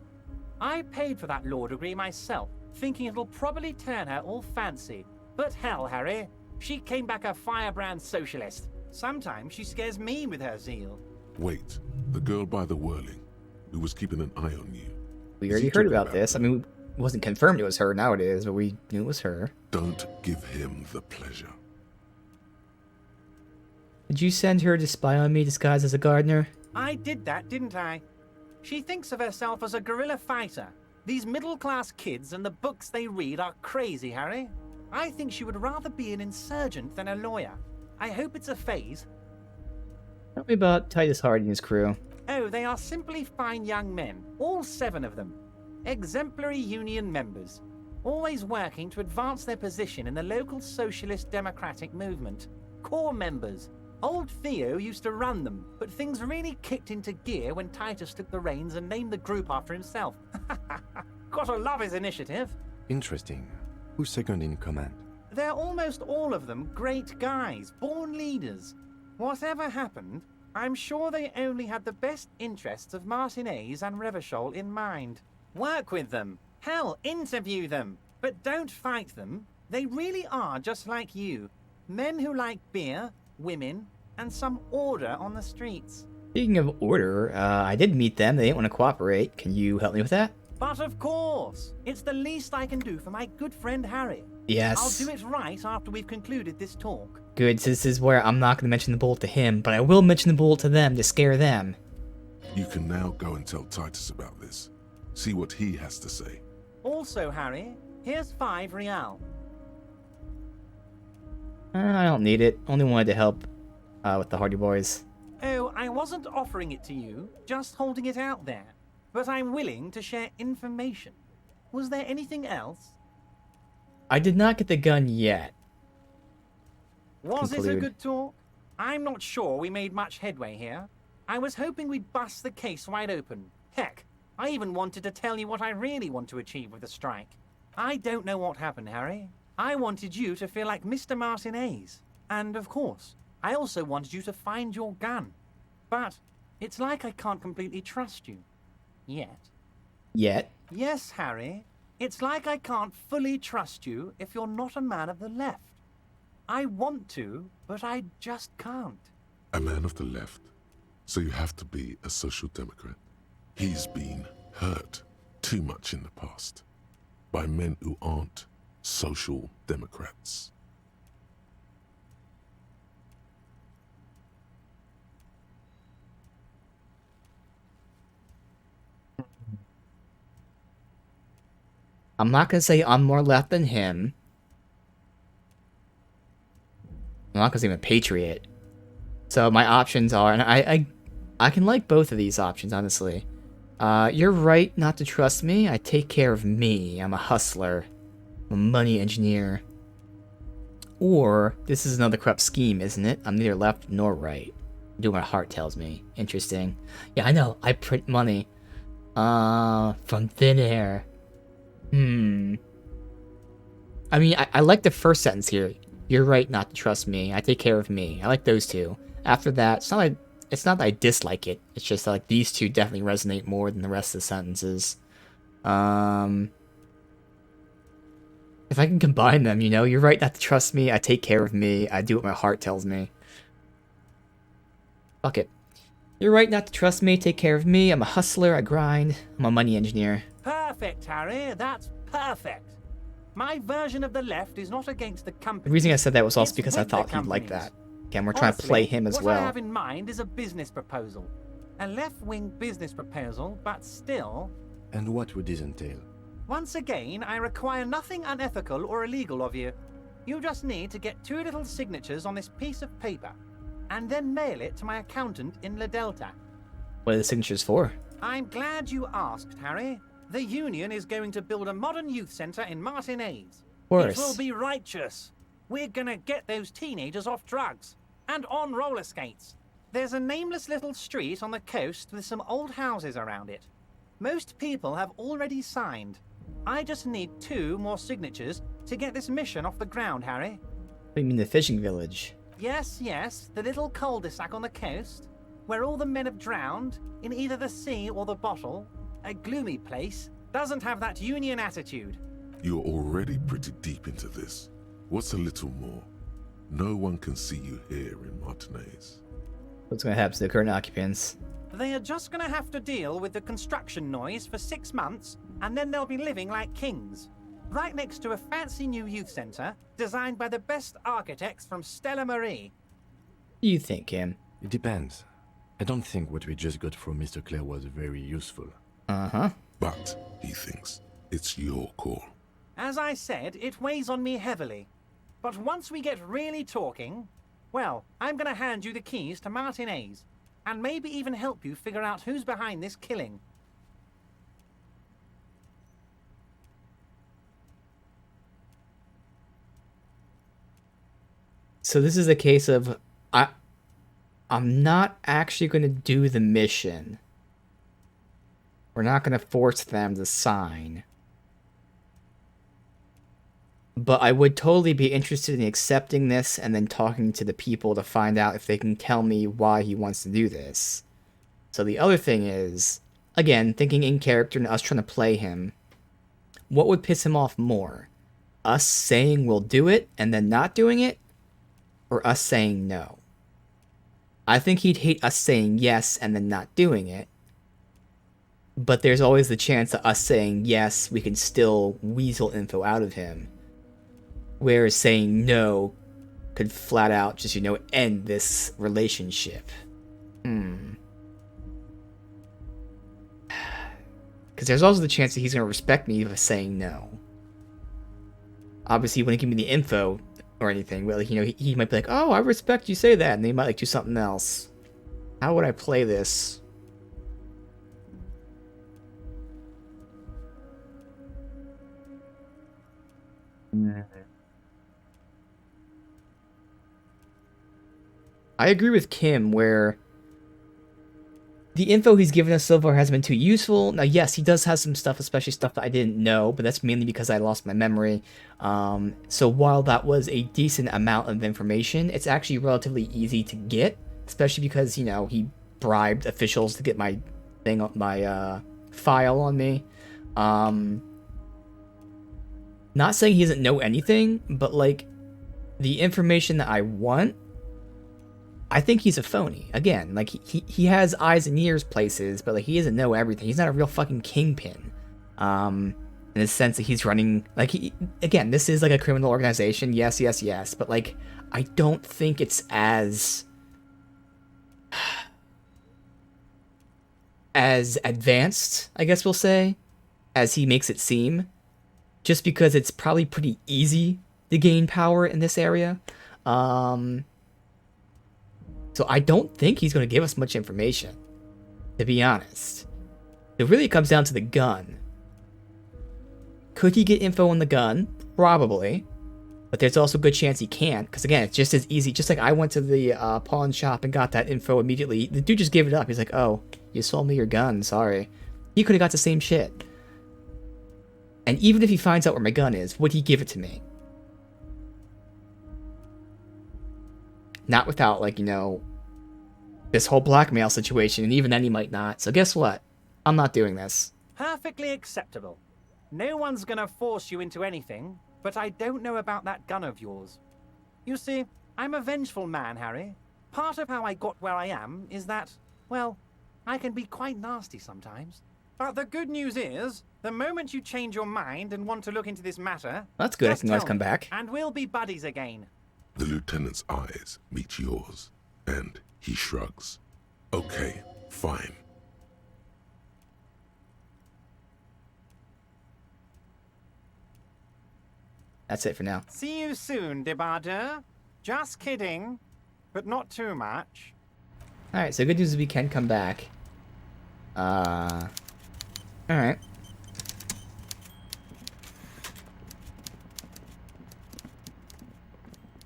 I paid for that law degree myself, thinking it'll probably turn her all fancy. But hell, Harry, she came back a firebrand socialist. Sometimes she scares me with her zeal. Wait, the girl by the whirling, who was keeping an eye on you. We already heard about this. I mean, it wasn't confirmed it was her, now it is, but we knew it was her. Don't give him the pleasure. Did you send her to spy on me disguised as a gardener? I did that, didn't I? She thinks of herself as a guerrilla fighter. These middle-class kids and the books they read are crazy, Harry. I think she would rather be an insurgent than a lawyer. I hope it's a phase. Tell me about Titus Hardy and his crew. Oh, they are simply fine young men, all 7 of them. Exemplary union members, always working to advance their position in the local socialist democratic movement. Core members. Old Theo used to run them, but things really kicked into gear when Titus took the reins and named the group after himself. Gotta love his initiative. Interesting. Who's second in command? They're almost all of them great guys, born leaders. Whatever happened, I'm sure they only had the best interests of Martinez and Revachol in mind. Work with them. Hell, interview them. But don't fight them. They really are just like you. Men who like beer, women, and some order on the streets. Speaking of order, I did meet them. They didn't want to cooperate. Can you help me with that? But of course, it's the least I can do for my good friend Harry. Yes. I'll do it right after we've concluded this talk. Good, so this is where I'm not going to mention the bullet to him, but I will mention the bullet to them to scare them. You can now go and tell Titus about this. See what he has to say. Also, Harry, here's 5 real. I don't need it. Only wanted to help with the Hardy Boys. Oh, I wasn't offering it to you, just holding it out there. But I'm willing to share information. Was there anything else? I did not get the gun yet. Was it a good talk? I'm not sure we made much headway here. I was hoping we'd bust the case wide open. Heck, I even wanted to tell you what I really want to achieve with the strike. I don't know what happened, Harry. I wanted you to feel like Mr. Martinez. And of course, I also wanted you to find your gun. But it's like I can't completely trust you. Yet. Yet? Yes, Harry. It's like I can't fully trust you if you're not a man of the left. I want to, but I just can't. A man of the left? So you have to be a social democrat? He's been hurt too much in the past by men who aren't social democrats. I'm not going to say I'm more left than him. I'm not going to say I'm a patriot. So my options are, and I can like both of these options, honestly. You're right not to trust me. I take care of me. I'm a hustler. I'm a money engineer. Or, this is another corrupt scheme, isn't it? I'm neither left nor right. Do what my heart tells me. Interesting. Yeah, I know. I print money. From thin air. I mean, I like the first sentence here. You're right not to trust me. I take care of me. I like those two. After that, it's not that I dislike it. It's just like these two definitely resonate more than the rest of the sentences. If I can combine them, you know, you're right not to trust me. I take care of me. I do what my heart tells me. Fuck it. You're right not to trust me. Take care of me. I'm a hustler. I grind. I'm a money engineer. Perfect, Harry. That's perfect. My version of the left is not against the company. The reason I said that was also It's because I with the thought he'd like companies. that. Again, we're trying to play him as what well. I have in mind is a business proposal. A left-wing business proposal, but still... And what would this entail? Once again, I require nothing unethical or illegal of you. You just need to get 2 little signatures on this piece of paper, and then mail it to my accountant in La Delta. What are the signatures for? I'm glad you asked, Harry. The Union is going to build a modern youth centre in Martinez. Of course. It will be righteous. We're gonna get those teenagers off drugs and on roller skates. There's a nameless little street on the coast with some old houses around it. Most people have already signed. I just need 2 more signatures to get this mission off the ground, Harry. What do you mean the fishing village? Yes, the little cul-de-sac on the coast, where all the men have drowned, in either the sea or the bottle. A gloomy place, doesn't have that Union attitude. You're already pretty deep into this. What's a little more? No one can see you here in Martinez. What's going to happen to the current occupants? They are just gonna have to deal with the construction noise for 6 months, and then they'll be living like kings. Right next to a fancy new youth centre, designed by the best architects from Stella Marie. What do you think, Kim? It depends. I don't think what we just got from Mr. Clare was very useful. Uh-huh. But, he thinks, it's your call. As I said, it weighs on me heavily. But once we get really talking, well, I'm gonna hand you the keys to Martinez, and maybe even help you figure out who's behind this killing. So this is a case of I'm not actually going to do the mission. We're not going to force them to sign. But I would totally be interested in accepting this and then talking to the people to find out if they can tell me why he wants to do this. So the other thing is, again, thinking in character and us trying to play him, what would piss him off more? Us saying we'll do it and then not doing it? Or us saying no? I think he'd hate us saying yes and then not doing it. But there's always the chance that us saying yes, we can still weasel info out of him. Whereas saying no could flat out just, you know, end this relationship. Because there's also the chance that he's going to respect me for saying no. Obviously, he wouldn't give me the info or anything, but, like, you know, he might be like, oh, I respect you say that, and they might, like, do something else. How would I play this? I agree with Kim, where the info he's given us so far has been too useful. Now, yes, he does have some stuff, especially stuff that I didn't know, but that's mainly because I lost my memory. So while that was a decent amount of information, it's actually relatively easy to get, especially because, you know, he bribed officials to get my thing, my file on me. Not saying he doesn't know anything, but, like, the information that I want, I think he's a phony. Again, like, he has eyes and ears places, but, like, he doesn't know everything. He's not a real fucking kingpin. In the sense that he's running, like, again, this is, like, a criminal organization. Yes, but, like, I don't think it's as advanced, I guess we'll say, as he makes it seem. Just because it's probably pretty easy to gain power in this area. So So I don't think he's going to give us much information, to be honest. It really comes down to the gun. Could he get info on the gun? Probably. But there's also a good chance he can't, because again, it's just as easy. Just like I went to the pawn shop and got that info immediately. The dude just gave it up. He's like, oh, you sold me your gun, sorry. He could have got the same shit. And even if he finds out where my gun is, would he give it to me? Not without, like, you know, this whole blackmail situation, and even then he might not. So guess what? I'm not doing this. Perfectly acceptable. No one's gonna force you into anything, but I don't know about that gun of yours. You see, I'm a vengeful man, Harry. Part of how I got where I am is that, well, I can be quite nasty sometimes. But the good news is, the moment you change your mind and want to look into this matter... That's good, I just can always tell come me, back. And we'll be buddies again. The lieutenant's eyes meet yours, and he shrugs. Okay, fine. That's it for now. See you soon, Debardeur. Just kidding, but not too much. Alright, so good news is we can come back. Alright.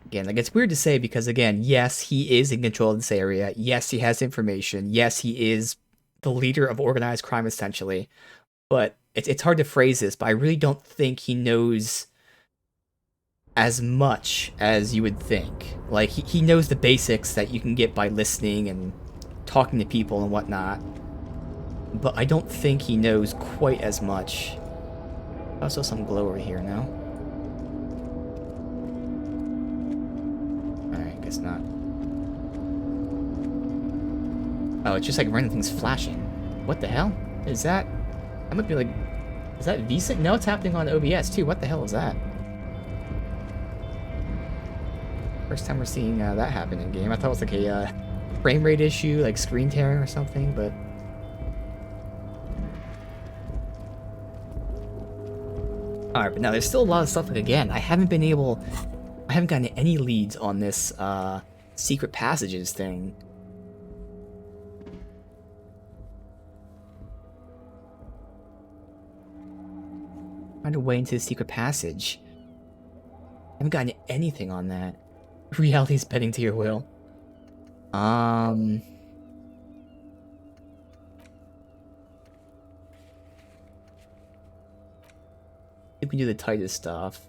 Again, like, it's weird to say because, again, yes, he is in control of this area. Yes, he has information. Yes, he is the leader of organized crime, essentially. But it's hard to phrase this, but I really don't think he knows as much as you would think. Like, he knows the basics that you can get by listening and talking to people and whatnot. But I don't think he knows quite as much. I saw some glow over here now. Alright, guess not. Oh, it's just like random things flashing. What the hell? Is that... That might be like... Is that VSync? No, it's happening on OBS too. What the hell is that? First time we're seeing that happen in game. I thought it was like a frame rate issue, like screen tearing or something, but... Alright, but now there's still a lot of stuff, like, again, I haven't gotten any leads on this, secret passages thing. Find a way into the secret passage. I haven't gotten anything on that. Reality's bending to your will. We can do the tightest stuff.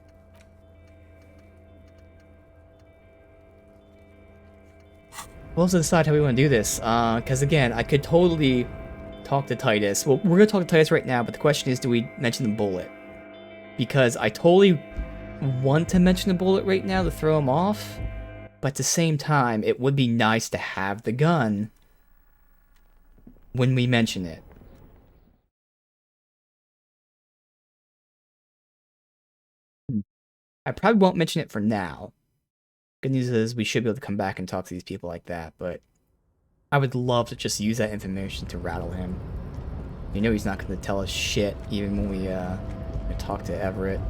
We'll also decide how we want to do this, because again, I could totally talk to Titus. Well, we're going to talk to Titus right now, but the question is, do we mention the bullet? Because I totally want to mention the bullet right now to throw him off, but at the same time, it would be nice to have the gun when we mention it. I probably won't mention it for now. Good news is we should be able to come back and talk to these people like that, but I would love to just use that information to rattle him. You know he's not going to tell us shit even when we talk to Everett.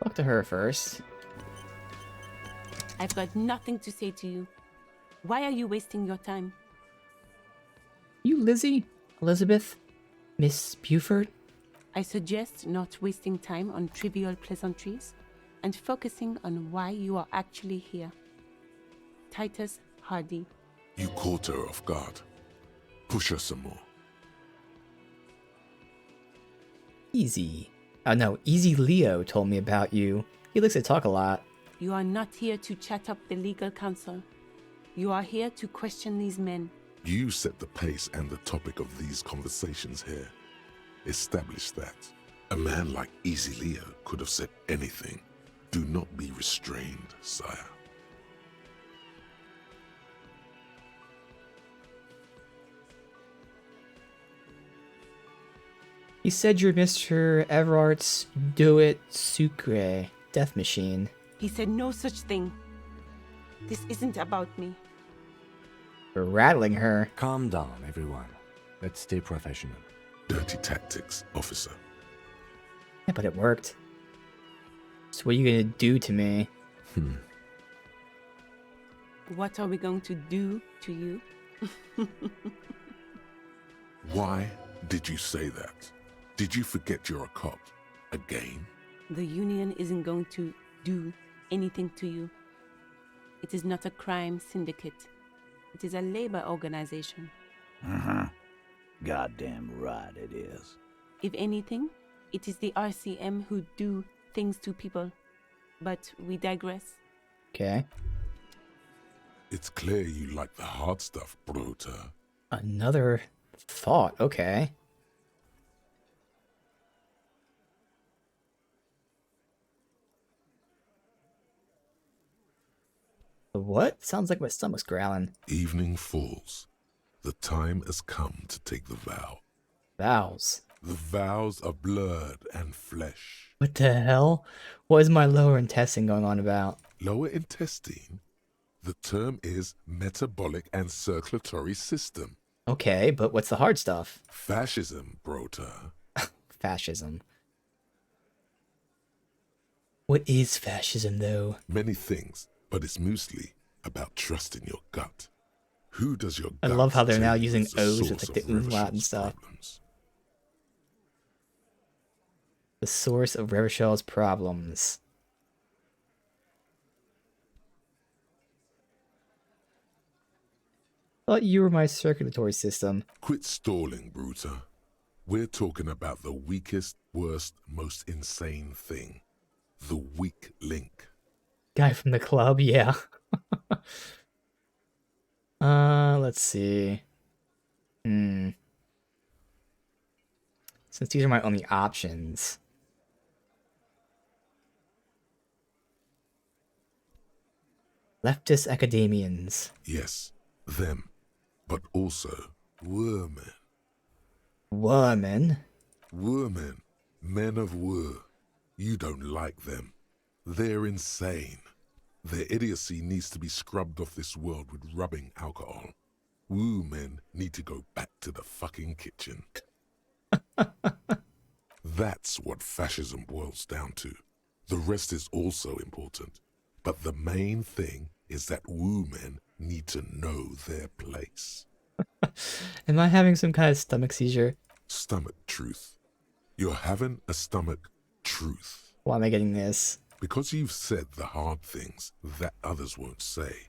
Talk to her first. I've got nothing to say to you. Why are you wasting your time? You Lizzie? Elizabeth? Miss Buford? I suggest not wasting time on trivial pleasantries and focusing on why you are actually here. Titus Hardy. You caught her off guard. Push her some more. Easy. Oh no, Easy Leo told me about you. He likes to talk a lot. You are not here to chat up the legal counsel. You are here to question these men. You set the pace and the topic of these conversations here. Establish that. A man like Easy Leo could have said anything. Do not be restrained, sire. You said you're Mr. Everart's Do-It Sucre death machine. He said no such thing. This isn't about me. We're rattling her. Calm down, everyone. Let's stay professional. Dirty tactics, officer. Yeah, but it worked. So what are you gonna do to me? What are we going to do to you? Why did you say that? Did you forget you're a cop? Again? The union isn't going to do anything to you. It is not a crime syndicate. It is a labor organization. Goddamn right it is. If anything, it is the RCM who do things to people. But we digress. Okay. It's clear you like the hard stuff, Brota. Another thought. Okay. What? Sounds like my stomach's growling. Evening falls. The time has come to take the vow. Vows. The vows of blood and flesh. What the hell? What is my lower intestine going on about? Lower intestine? The term is metabolic and circulatory system. Okay, but what's the hard stuff? Fascism, Brota. Fascism. What is fascism, though? Many things, but it's mostly about trusting your gut. Who does your I gut love how they're tell now you using is the O's source with like of the umlaut and Revishal's stuff. problems? The source of Revishal's problems. Thought you were my circulatory system. Quit stalling, Bruta. We're talking about the weakest, worst, most insane thing. The weak link. Guy from the club, yeah. Let's see. Since these are my only options. Leftist academians. Yes, them. But also, women. Women? Women. Men of war. You don't like them. They're insane. Their idiocy needs to be scrubbed off this world with rubbing alcohol. Woo men need to go back to the fucking kitchen. That's what fascism boils down to. The rest is also important. But the main thing is that woo men need to know their place. Am I having some kind of stomach seizure? Stomach truth. You're having a stomach truth. Why am I getting this? Because you've said the hard things that others won't say.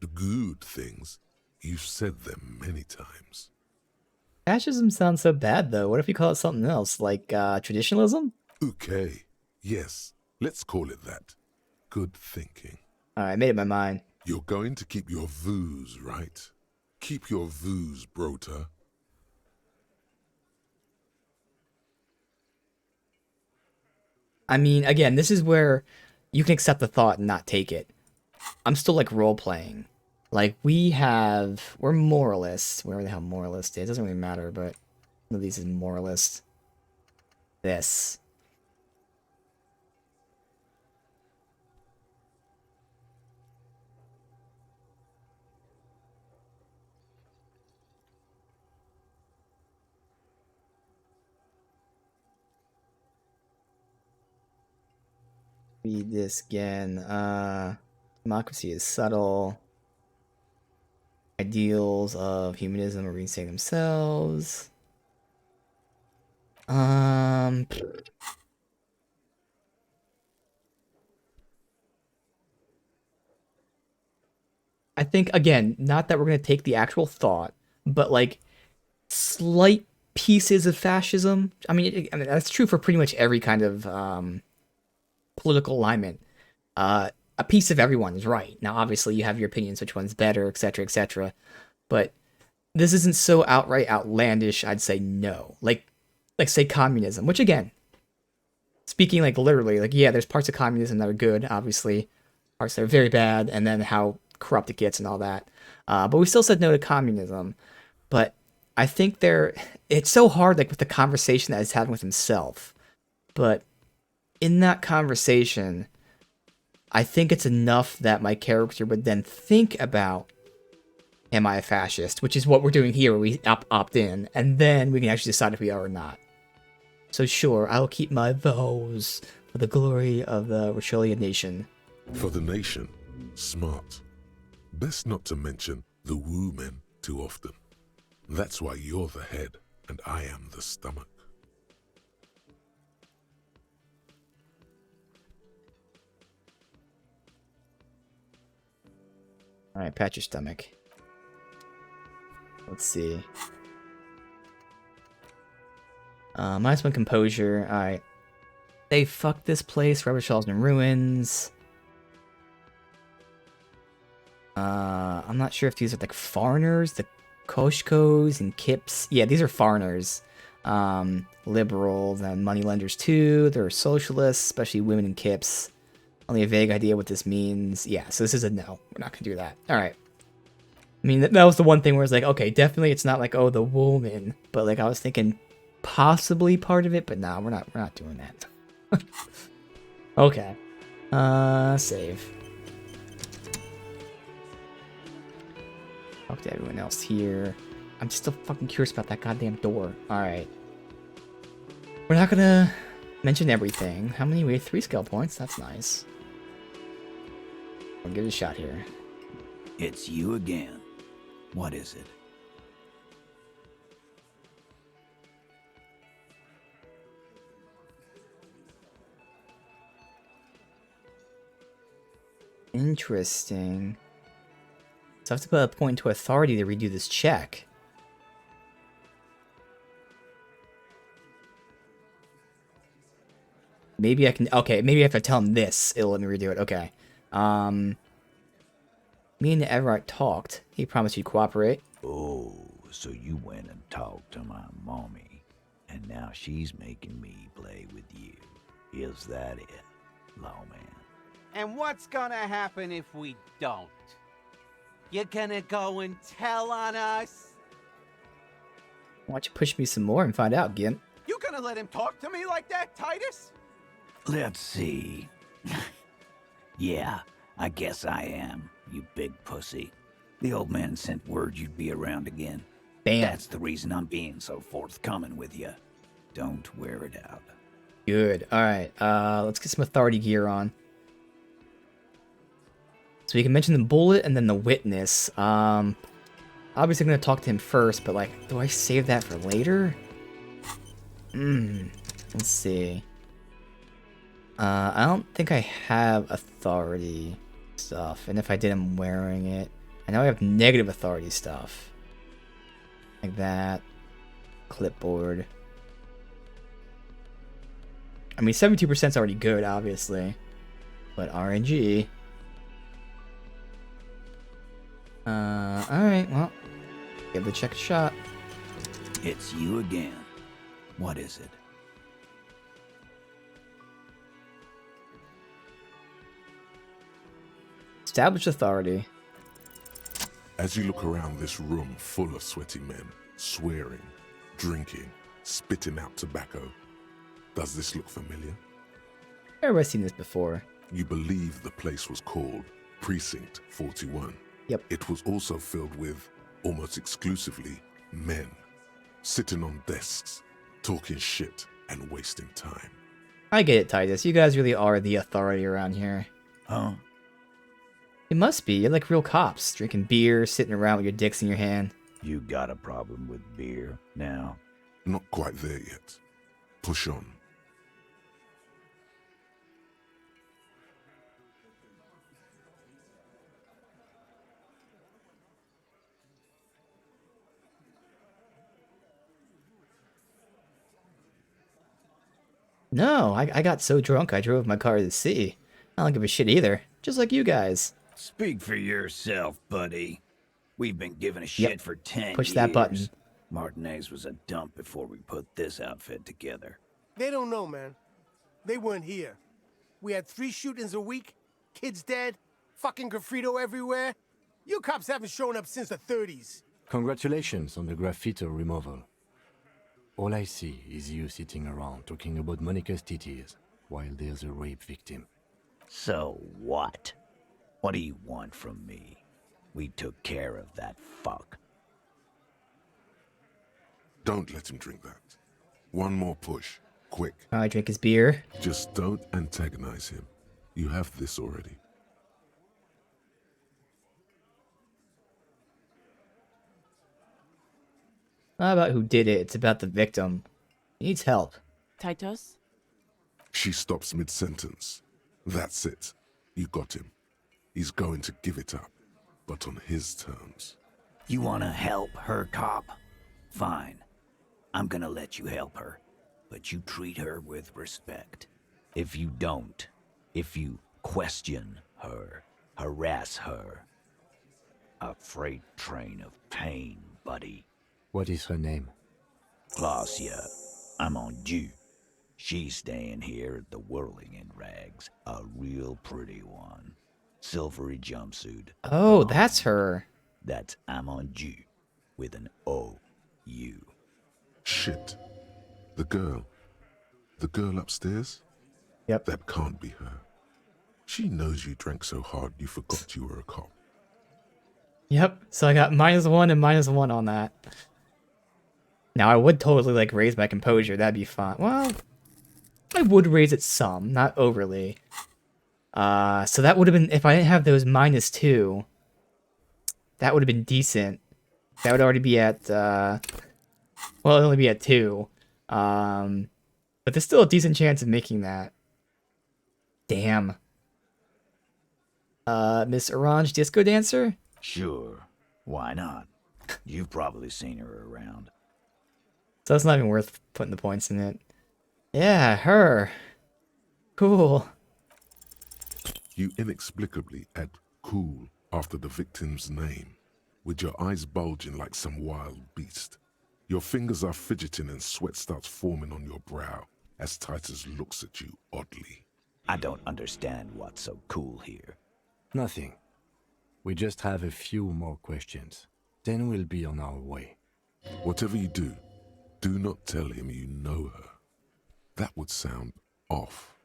The good things, you've said them many times. Fascism sounds so bad, though. What if we call it something else, like traditionalism? Okay, yes, let's call it that. Good thinking. Alright, I made up my mind. You're going to keep your views, right? Keep your views, Brota. I mean, again, this is where you can accept the thought and not take it. I'm still, like, role-playing. Like, we're moralists. Where the hell moralist is? It doesn't really matter, but one of these is moralist. This. Read this again. Democracy is subtle. Ideals of humanism are reinstate themselves. I think, again, not that we're going to take the actual thought, but, like, slight pieces of fascism. I mean, that's true for pretty much every kind of political alignment. A piece of everyone is right. Now, obviously, you have your opinions, which one's better, etc., etc. But this isn't so outright outlandish, I'd say no. Like say, communism, which, again, speaking, like, literally, like, yeah, there's parts of communism that are good, obviously. Parts that are very bad, and then how corrupt it gets and all that. But we still said no to communism. But I think it's so hard, like, with the conversation that he's having with himself. But in that conversation, I think it's enough that my character would then think about, am I a fascist? Which is what we're doing here, where we opt in, and then we can actually decide if we are or not. So sure, I'll keep my vows for the glory of the Rochelian nation. For the nation, smart. Best not to mention the woo men too often. That's why you're the head, and I am the stomach. Alright, pat your stomach. Let's see. -1 composure. Alright. They fucked this place. Rubber shells in ruins. I'm not sure if these are like foreigners, the Koshkos and Kips. Yeah, these are foreigners. Liberals and moneylenders too. They're socialists, especially women and Kips. Only a vague idea what this means. Yeah, so this is a no. We're not gonna do that. Alright. I mean, that was the one thing where it's like, okay, definitely it's not like, oh, the woman. But like, I was thinking possibly part of it, but nah, we're not doing that. Okay. Save. Talk to everyone else here. I'm still fucking curious about that goddamn door. Alright. We're not gonna mention everything. How many? We have 3 skill points. That's nice. We'll give it a shot here. It's you again. What is it? Interesting. So I have to put a point into authority to redo this check. Maybe I can... Okay, maybe I have to tell him this. It'll let me redo it. Okay. Me and Everett talked. He promised he'd cooperate. Oh, so you went and talked to my mommy, and now she's making me play with you. Is that it, lawman? And what's gonna happen if we don't? You're gonna go and tell on us? Why don't you push me some more and find out, Gimp? You gonna let him talk to me like that, Titus? Let's see. Yeah, I guess I am, you big pussy. The old man sent word you'd be around again. Bam. That's the reason I'm being so forthcoming with you. Don't wear it out. Good. Alright, let's get some authority gear on. So we can mention the bullet and then the witness. Obviously I'm gonna talk to him first, but like, do I save that for later? Let's see. I don't think I have authority stuff, and if I did, I'm wearing it. I know I have negative authority stuff. Like that. Clipboard. I mean, 72% is already good, obviously. But RNG. Alright, well. Give the check a shot. It's you again. What is it? Establish authority. As you look around this room full of sweaty men, swearing, drinking, spitting out tobacco, does this look familiar? Everybody's seen this before. You believe the place was called Precinct 41. Yep. It was also filled with, almost exclusively, men, sitting on desks, talking shit and wasting time. I get it, Titus. You guys really are the authority around here. Huh? It must be. You're like real cops, drinking beer, sitting around with your dicks in your hand. You got a problem with beer now? Not quite there yet. Push on. No, I got so drunk I drove my car to the city. I don't give a shit either. Just like you guys. Speak for yourself, buddy. We've been giving a shit for 10 Push years. that button. Martinez was a dump before we put this outfit together. They don't know, man. They weren't here. We had 3 shootings a week, kids dead, fucking graffito everywhere. You cops haven't shown up since the 30s. Congratulations on the graffiti removal. All I see is you sitting around talking about Monica's titties while there's a rape victim. So what? What do you want from me? We took care of that fuck. Don't let him drink that. One more push. Quick. I drink his beer. Just don't antagonize him. You have this already. Not about who did it, it's about the victim. He needs help. Titus? She stops mid-sentence. That's it. You got him. He's going to give it up, but on his terms. You wanna help her, cop? Fine. I'm gonna let you help her, but you treat her with respect. If you don't, if you question her, harass her, a freight train of pain, buddy. What is her name? Glacia. I'm on due. She's staying here at the Whirling in Rags, a real pretty one. Silvery jumpsuit. Oh, that's her. That's Amonju, with an O-U. Shit. The girl upstairs? Yep. That can't be her. She knows you drank so hard you forgot you were a cop. Yep, so I got -1 and -1 on that. Now I would totally like raise my composure, that'd be fun. Well, I would raise it some, not overly. So that would have been, if I didn't have those -2, that would have been decent. That would already be at, well, it'd only be at 2. But there's still a decent chance of making that. Damn. Miss Orange Disco Dancer? Sure. Why not? You've probably seen her around. So it's not even worth putting the points in it. Yeah, her. Cool. You inexplicably add cool after the victim's name, with your eyes bulging like some wild beast. Your fingers are fidgeting and sweat starts forming on your brow as Titus looks at you oddly. I don't understand what's so cool here. Nothing. We just have a few more questions. Then we'll be on our way. Whatever you do, do not tell him you know her. That would sound off.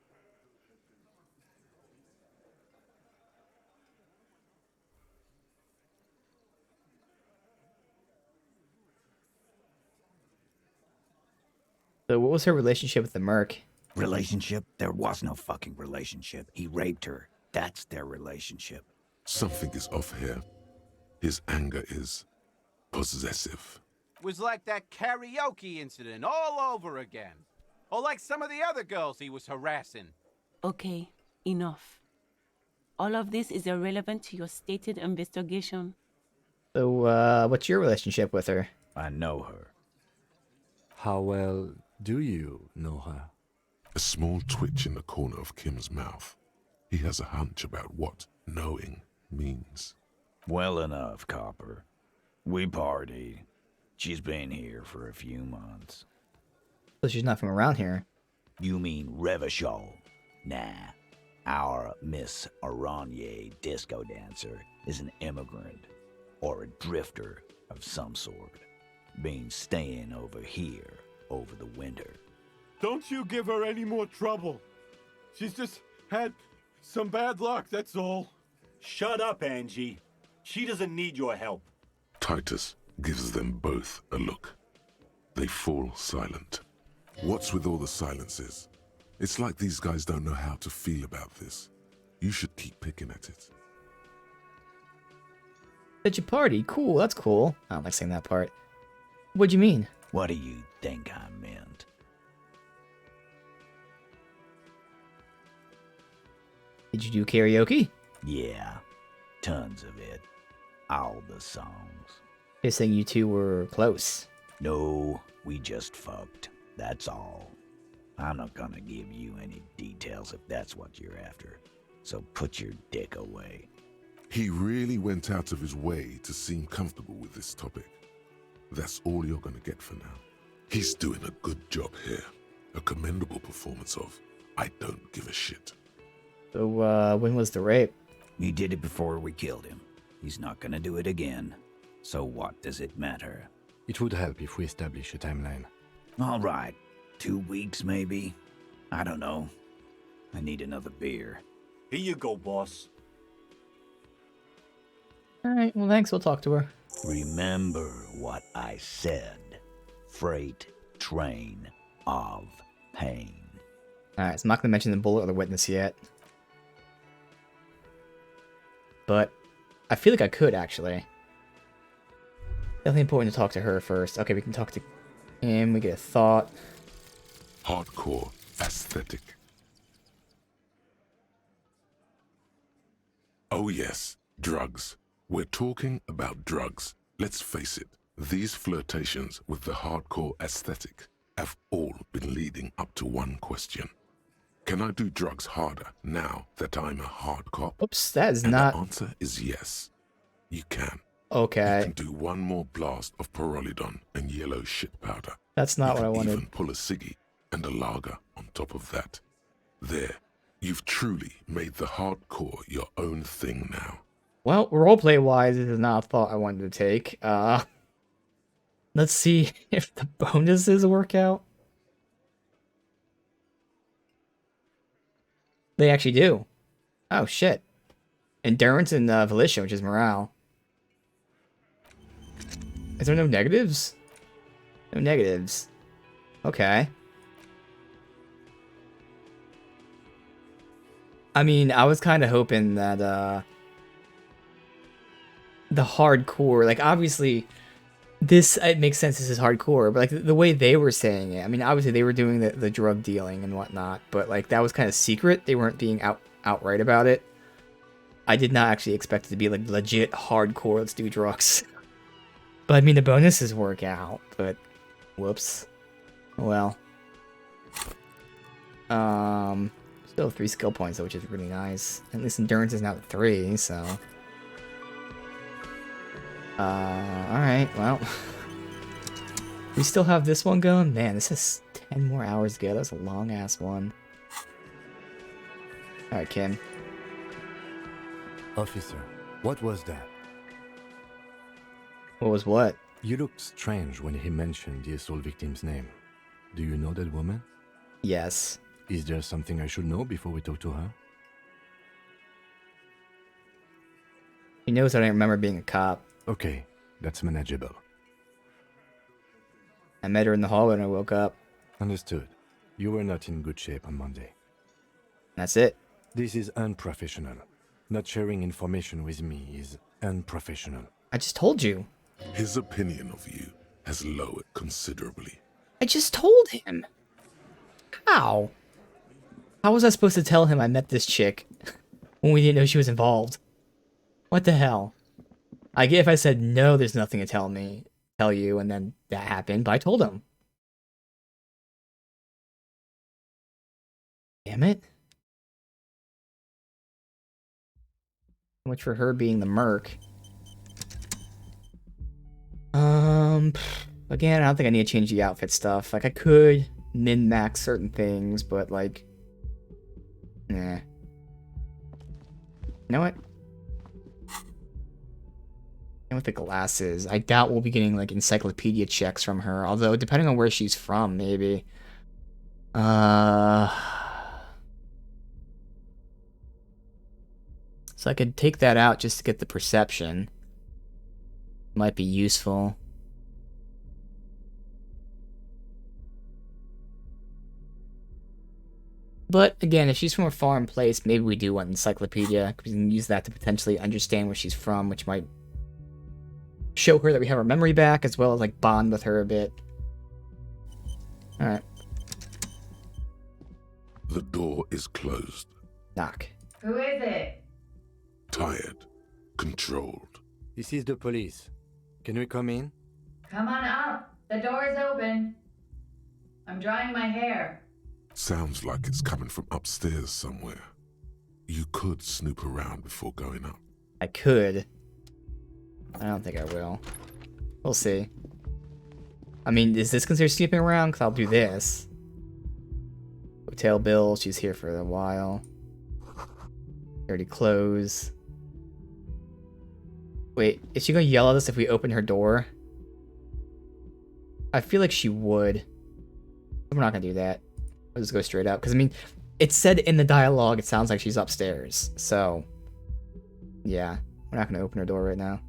So what was her relationship with the Merc? Relationship? There was no fucking relationship. He raped her. That's their relationship. Something is off here. His anger is possessive. Was like that karaoke incident all over again. Or like some of the other girls he was harassing. Okay, enough. All of this is irrelevant to your stated investigation. So, what's your relationship with her? I know her. How well do you know her? A small twitch in the corner of Kim's mouth. He has a hunch about what knowing means. Well enough, Copper. We partied. She's been here for a few months. So she's not from around here. You mean Revachol? Nah. Our Miss Aranye disco dancer is an immigrant, or a drifter of some sort. Been staying over here over the winter. Don't you give her any more trouble. She's just had some bad luck, that's all. Shut up, Angie. She doesn't need your help. Titus gives them both a look. They fall silent. What's with all the silences? It's like these guys don't know how to feel about this. You should keep picking at it. Did you party? Cool, that's cool. I don't like saying that part. What'd you mean? What do you think I meant? Did you do karaoke? Yeah, tons of it. All the songs. You're saying you two were close. No, we just fucked. That's all. I'm not gonna give you any details if that's what you're after. So put your dick away. He really went out of his way to seem comfortable with this topic. That's all you're gonna get for now. He's doing a good job here. A commendable performance of I don't give a shit. So, when was the rape? He did it before we killed him. He's not gonna do it again. So what does it matter? It would help if we establish a timeline. All right. 2 weeks, maybe? I don't know. I need another beer. Here you go, boss. Alright, well thanks, we'll talk to her. Remember what I said. Freight train of pain. Alright, so I'm not going to mention the bullet or the witness yet. But I feel like I could, actually. Definitely important to talk to her first. Okay, we can talk to him, we get a thought. Hardcore aesthetic. Oh yes, drugs. We're talking about drugs. Let's face it, these flirtations with the hardcore aesthetic have all been leading up to one question. Can I do drugs harder now that I'm a hard cop? Oops, that is and not... the answer is yes. You can. Okay. You can do one more blast of Pyrrolidon and yellow shit powder. That's not what I wanted. You can even pull a ciggy and a lager on top of that. There, you've truly made the hardcore your own thing now. Well, roleplay-wise, this is not a thought I wanted to take. Let's see if the bonuses work out. They actually do. Oh, shit. Endurance and Volition, which is morale. Is there no negatives? No negatives. Okay. I mean, I was kind of hoping that, the hardcore, like, obviously, this, it makes sense this is hardcore, but, like, the way they were saying it, I mean, obviously they were doing the drug dealing and whatnot, but, like, that was kind of secret. They weren't being outright about it. I did not actually expect it to be, like, legit hardcore, let's do drugs. But, I mean, the bonuses work out, but, whoops. Well. Still 3 skill points, though, which is really nice. At least endurance is now 3, so... alright, well. We still have this one going? Man, this is 10 more hours to go. That's a long-ass one. Alright, Kim. Officer, what was that? What was what? You looked strange when he mentioned the assault victim's name. Do you know that woman? Yes. Is there something I should know before we talk to her? He knows I don't remember being a cop. Okay, that's manageable. I met her in the hall when I woke up. Understood. You were not in good shape on Monday. That's it. This is unprofessional. Not sharing information with me is unprofessional. I just told you. His opinion of you has lowered considerably. I just told him. How? How was I supposed to tell him I met this chick when we didn't know she was involved? What the hell? I get if I said, no, there's nothing to tell you, and then that happened, but I told him. Damn it. So much for her being the merc. Again, I don't think I need to change the outfit stuff. Like, I could min-max certain things, but, like... Nah. You know what? And with the glasses, I doubt we'll be getting, like, encyclopedia checks from her. Although, depending on where she's from, maybe. So I could take that out just to get the perception. Might be useful. But again, if she's from a foreign place, maybe we do want encyclopedia. We can use that to potentially understand where she's from, which might show her that we have her memory back, as well as like bond with her a bit. Alright. The door is closed. Knock. Who is it? Tired. Controlled. This is the police. Can we come in? Come on up. The door is open. I'm drying my hair. Sounds like it's coming from upstairs somewhere. You could snoop around before going up. I could. I don't think I will. We'll see. I mean, is this considered snooping around? Because I'll do this. Hotel bill, she's here for a while. Dirty clothes. Wait, is she gonna yell at us if we open her door? I feel like she would. We're not gonna do that. We'll just go straight up. Because, I mean, it said in the dialogue it sounds like she's upstairs. So, yeah. We're not gonna open her door right now.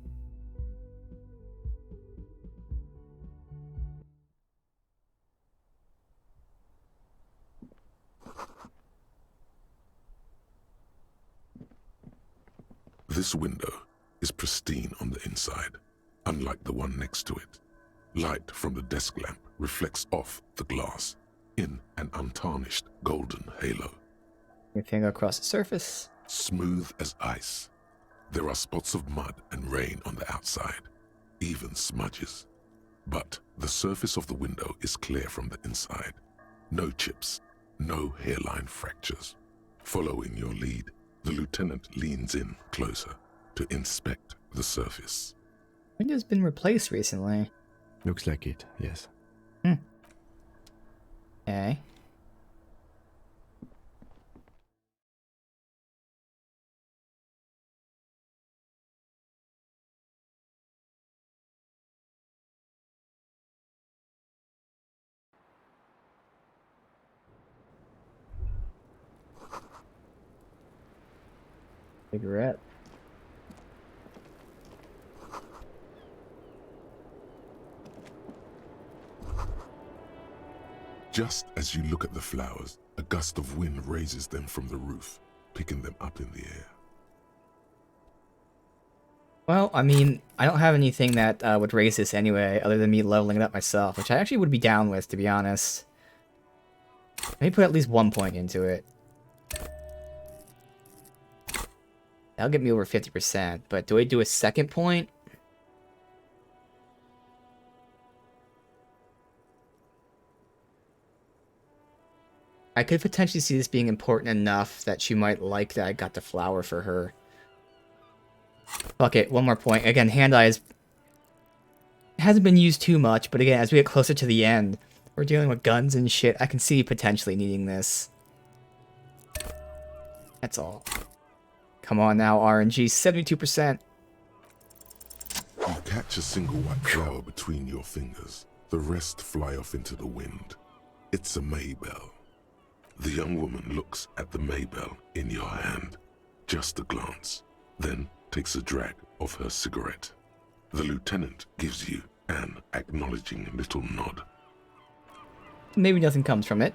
This window is pristine on the inside, unlike the one next to it. Light from the desk lamp reflects off the glass in an untarnished golden halo. Your finger across the surface. Smooth as ice. There are spots of mud and rain on the outside, even smudges. But the surface of the window is clear from the inside. No chips, no hairline fractures. Following your lead, the lieutenant leans in closer to inspect the surface. Window's been replaced recently. Looks like it, yes. Okay. Cigarette. Just as you look at the flowers, a gust of wind raises them from the roof, picking them up in the air. Well, I mean, I don't have anything that would raise this anyway, other than me leveling it up myself, which I actually would be down with, to be honest. Let me put at least 1 point into it. That'll get me over 50%, but do I do a second point? I could potentially see this being important enough that she might like that I got the flower for her. Fuck it, 1 more point. Again, hand-eye hasn't been used too much, but again, as we get closer to the end, we're dealing with guns and shit. I can see potentially needing this. That's all. Come on now, RNG, 72%. You catch a single white flower between your fingers. The rest fly off into the wind. It's a Maybell. The young woman looks at the Maybell in your hand. Just a glance, then takes a drag of her cigarette. The lieutenant gives you an acknowledging little nod. Maybe nothing comes from it,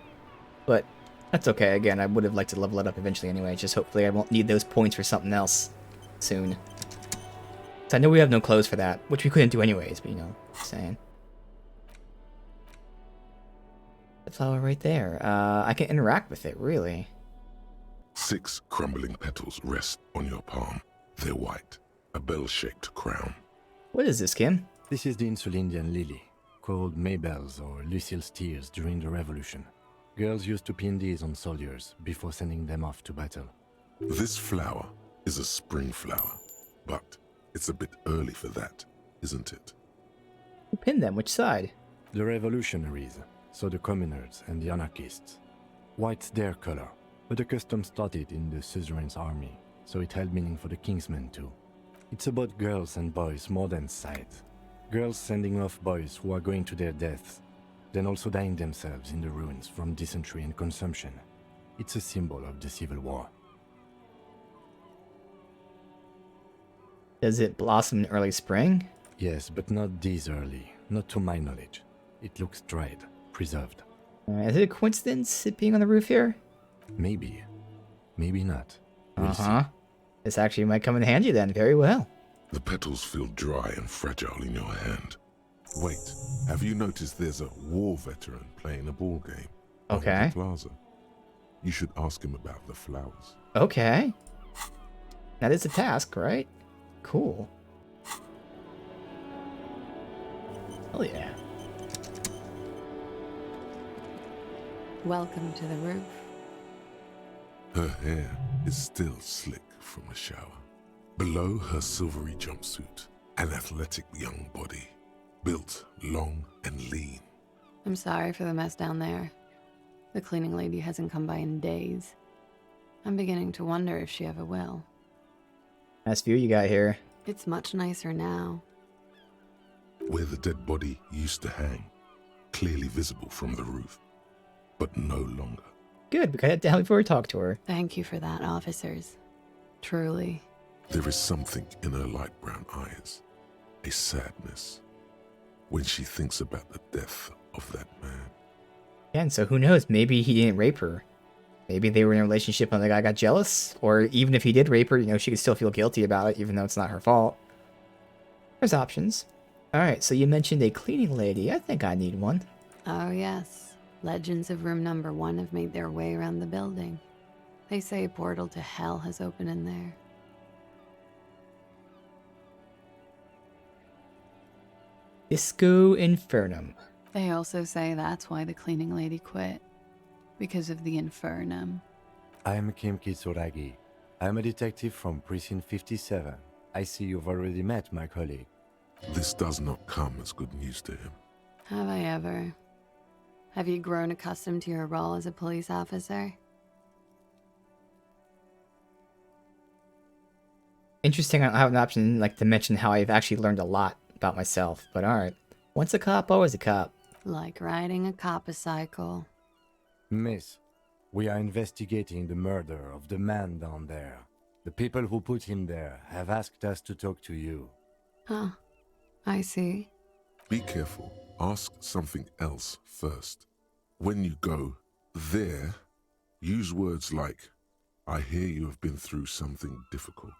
but that's okay. Again, I would have liked to level it up eventually anyway, just hopefully I won't need those points for something else soon. So I know we have no clothes for that, which we couldn't do anyways, but you know, just saying. The flower right there. I can interact with it, really. 6 crumbling petals rest on your palm. They're white, a bell-shaped crown. What is this, Kim? This is the Insulindian lily, called Maybells or Lucille's tears during the Revolution. Girls used to pin these on soldiers before sending them off to battle. This flower is a spring flower, but it's a bit early for that, isn't it? Who pinned them? Which side? The revolutionaries, so the communards and the anarchists. White's their color, but the custom started in the suzerain's army, so it held meaning for the kingsmen too. It's about girls and boys more than sight. Girls sending off boys who are going to their deaths, then also dying themselves in the ruins from dysentery and consumption. It's a symbol of the Civil War. Does it blossom in early spring? Yes, but not this early. Not to my knowledge. It looks dried, preserved. Is it a coincidence, it being on the roof here? Maybe. Maybe not. We'll see. This actually might come in handy then, very well. The petals feel dry and fragile in your hand. Wait, have you noticed there's a war veteran playing a ball game? Okay. On the plaza? You should ask him about the flowers. Okay. That is a task, right? Cool. Oh yeah. Welcome to the roof. Her hair is still slick from a shower. Below her silvery jumpsuit, an athletic young body, built long and lean. I'm sorry for the mess down there. The cleaning lady hasn't come by in days. I'm beginning to wonder if she ever will. Nice view you got here. It's much nicer now. Where the dead body used to hang, clearly visible from the roof, but no longer. Good, we got it down before we talk to her. Thank you for that, officers. Truly. There is something in her light brown eyes, a sadness, when she thinks about the death of that man. Yeah, and so who knows, maybe he didn't rape her. Maybe they were in a relationship and the guy got jealous, or even if he did rape her, you know, she could still feel guilty about it, even though it's not her fault. There's options. Alright, so you mentioned a cleaning lady. I think I need one. Oh, yes. Legends of room number 1 have made their way around the building. They say a portal to hell has opened in there. Disco Infernum. They also say that's why the cleaning lady quit. Because of the infernum. I am Kim Kitsuragi. I am a detective from Precinct 57. I see you've already met my colleague. This does not come as good news to him. Have I ever? Have you grown accustomed to your role as a police officer? Interesting, I don't have an option like to mention how I've actually learned a lot about myself, but alright. Once a cop, always a cop. Like riding a cop-a-cycle. Miss, we are investigating the murder of the man down there. The people who put him there have asked us to talk to you. Huh. I see. Be careful. Ask something else first. When you go there, use words like, I hear you have been through something difficult.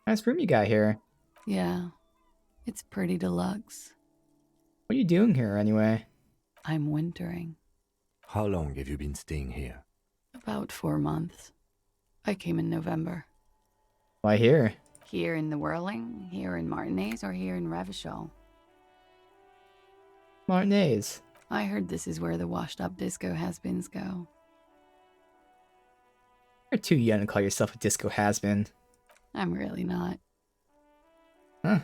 Nice room you got here. Yeah. It's pretty deluxe. What are you doing here, anyway? I'm wintering. How long have you been staying here? About 4 months. I came in November. Why here? Here in the Whirling, here in Martinez, or here in Revachol. Martinez. I heard this is where the washed-up disco has-beens go. You're too young to call yourself a disco has-been. I'm really not. Huh.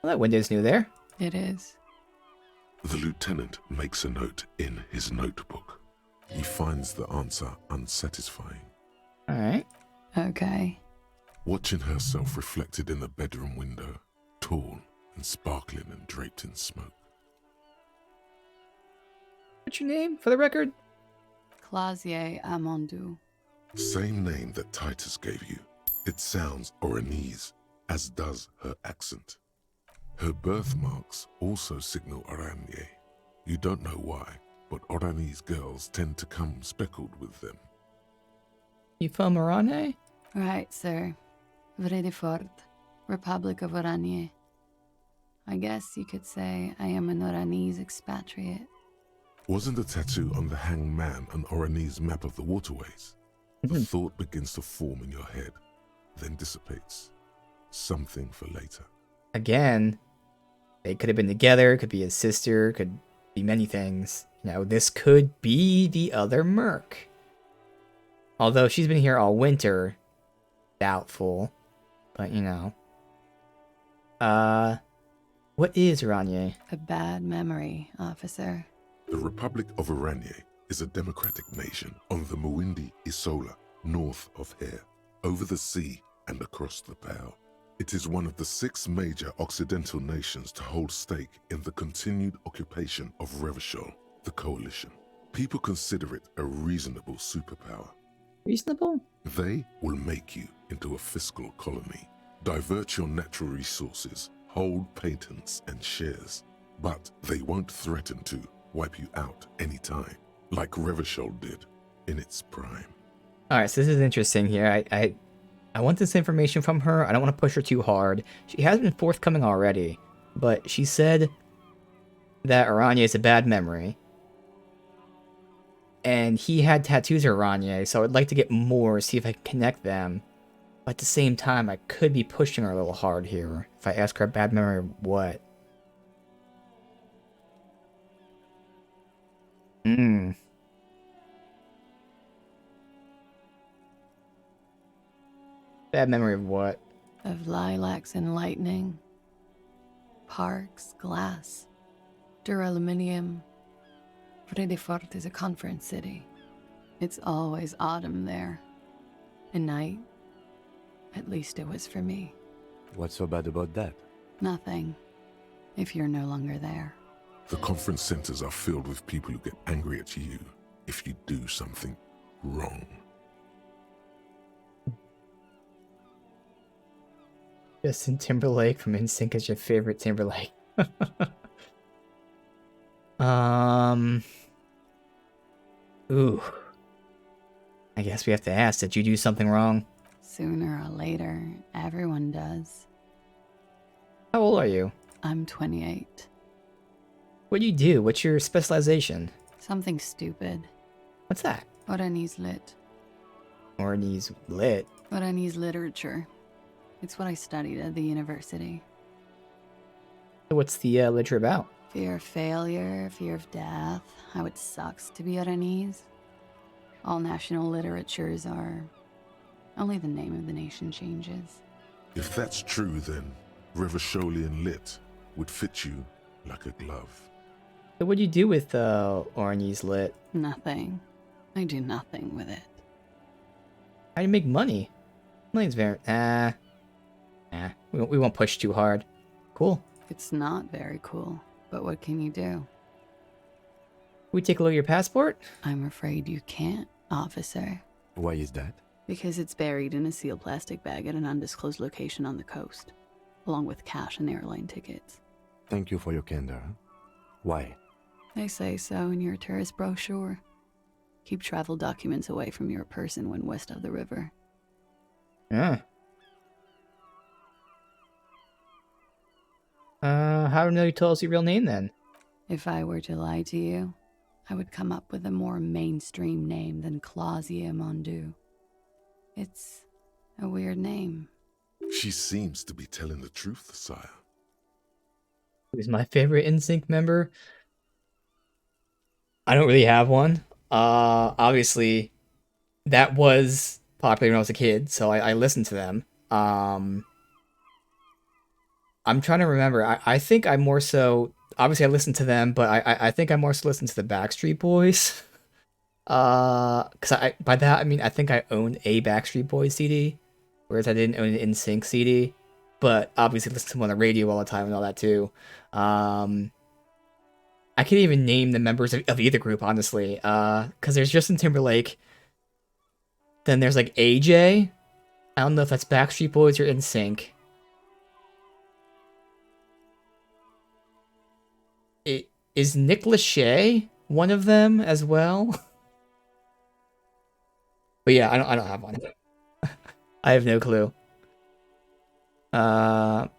Well, that window's new there. It is. The lieutenant makes a note in his notebook. He finds the answer unsatisfying. Alright. Okay. Watching herself reflected in the bedroom window, tall and sparkling and draped in smoke. What's your name, for the record? Clausier Amandou. Same name that Titus gave you. It sounds Oranese, as does her accent. Her birthmarks also signal Oranje. You don't know why, but Oranese girls tend to come speckled with them. You from Oranje? Right, sir. Vredefort, Republic of Oranje. I guess you could say I am an Oranese expatriate. Wasn't the tattoo on the hanged man an Oranese map of the waterways? The thought begins to form in your head, then dissipates. Something for later. Again, they could have been together, could be his sister, could be many things. You know, this could be the other Merc. Although she's been here all winter, doubtful. But, you know. What is Oranje? A bad memory, officer. The Republic of Oranje is a democratic nation on the Muindi Isola, north of here, over the sea and across the Pale. It is one of the 6 major Occidental nations to hold stake in the continued occupation of Revachol, the coalition. People consider it a reasonable superpower. Reasonable? They will make you into a fiscal colony, divert your natural resources, hold patents and shares, but they won't threaten to wipe you out anytime, like Revachol did in its prime. Alright, so this is interesting here. I want this information from her. I don't want to push her too hard. She has been forthcoming already, but she said that Oranje is a bad memory. And he had tattoos of Oranje, so I'd like to get more, see if I can connect them. But at the same time, I could be pushing her a little hard here. If I ask her a bad memory of what? Bad memory of what? Of lilacs and lightning. Parks, glass, duraluminium. Vredefort is a conference city. It's always autumn there. A night. At least it was for me. What's so bad about that? Nothing. If you're no longer there. The conference centers are filled with people who get angry at you if you do something wrong. Justin Timberlake from NSYNC is your favorite Timberlake. Ooh. I guess we have to ask, did you do something wrong? Sooner or later, everyone does. How old are you? I'm 28. What do you do? What's your specialization? Something stupid. What's that? Oranese lit. Oranese lit? Oranese literature. It's what I studied at the university. What's the literature about? Fear of failure, fear of death, how it sucks to be Oranese. All national literatures are... Only the name of the nation changes. If that's true, then Revacholian lit would fit you like a glove. So what do you do with Oranese lit? Nothing. I do nothing with it. How do you make money? Money's very... we won't push too hard. Cool. It's not very cool, but what can you do? We take a look at your passport? I'm afraid you can't, officer. Why is that? Because it's buried in a sealed plastic bag at an undisclosed location on the coast, along with cash and airline tickets. Thank you for your candor. Why? They say so in your tourist brochure. Keep travel documents away from your person when west of the river. Yeah. How do you tell us your real name then? If I were to lie to you, I would come up with a more mainstream name than Clausia Mondu. It's a weird name. She seems to be telling the truth, sire. Who's my favorite NSYNC member? I don't really have one. Obviously, that was popular when I was a kid, so I listened to them. I'm trying to remember. I think I more so... Obviously, I listened to them, but I think I more so listened to the Backstreet Boys. Because by that, I mean, I think I owned a Backstreet Boys CD, whereas I didn't own an NSYNC CD. But obviously, listened to them on the radio all the time and all that, too. I can't even name the members of either group, honestly. Because there's Justin Timberlake. Then there's, like, AJ. I don't know if that's Backstreet Boys or NSYNC. Is Nick Lachey one of them as well? But yeah, I don't have one. I have no clue. Alright,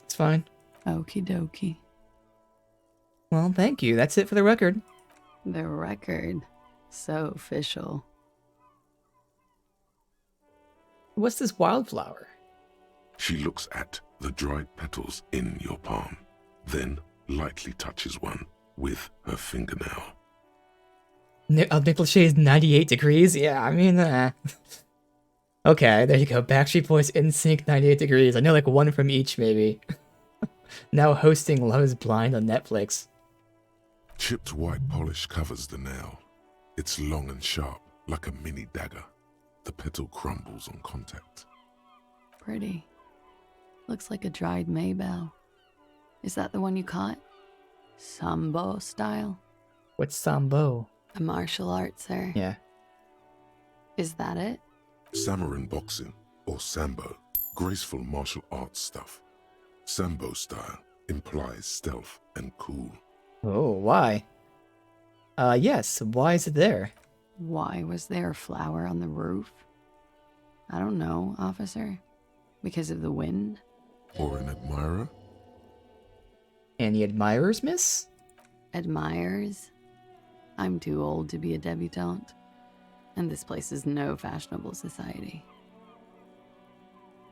it's fine. Okie dokie. Well, thank you. That's it for the record. The record. So official. What's this wildflower? She looks at the dried petals in your palm, then lightly touches one with her fingernail. Nick Lachey is 98 degrees? Yeah, I mean, Okay, there you go. Backstreet Boys, NSYNC, 98 degrees. I know like one from each, maybe. Now hosting Love is Blind on Netflix. Chipped white polish covers the nail. It's long and sharp, like a mini dagger. The petal crumbles on contact. Pretty. Looks like a dried maybell. Is that the one you caught? Sambo style? What's Sambo? A martial art, sir. Yeah. Is that it? Samurai boxing, or Sambo, graceful martial arts stuff. Sambo style implies stealth and cool. Oh, why? Yes, why is it there? Why was there a flower on the roof? I don't know, officer. Because of the wind? Or an admirer? Any admirers, miss? Admirers? I'm too old to be a debutante. And this place is no fashionable society.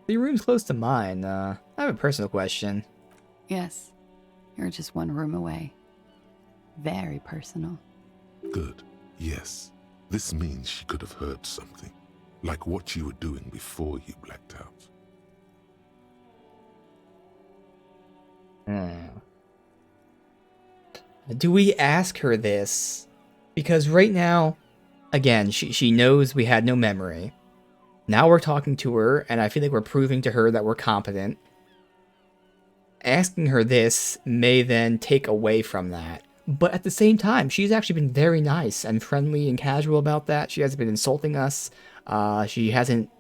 Your room's close to mine. I have a personal question. Yes, you're just one room away. Very personal. Good, yes. This means she could have heard something. Like what you were doing before you blacked out. Do we ask her this? Because right now, again, she knows we had no memory. Now we're talking to her, and I feel like we're proving to her that we're competent. Asking her this may then take away from that. But at the same time, she's actually been very nice and friendly and casual about that. She hasn't been insulting us. She hasn't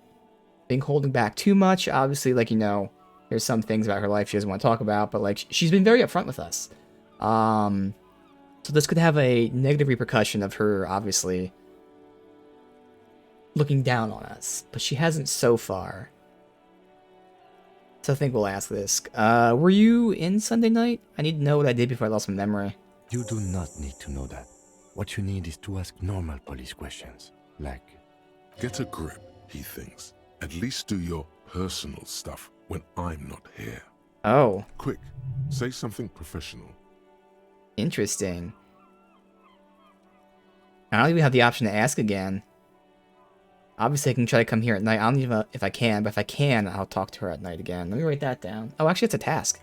been holding back too much. Obviously, like, you know, there's some things about her life she doesn't want to talk about, but, like, she's been very upfront with us. So this could have a negative repercussion of her, obviously, looking down on us. But she hasn't so far. So I think we'll ask this. Were you in Sunday night? I need to know what I did before I lost my memory. You do not need to know that. What you need is to ask normal police questions, like... Get a grip, he thinks. At least do your personal stuff when I'm not here. Oh. Quick, say something professional. Interesting. I don't even have the option to ask again. Obviously, I can try to come here at night. I don't even know if I can, but if I can, I'll talk to her at night again. Let me write that down. Oh, actually, it's a task.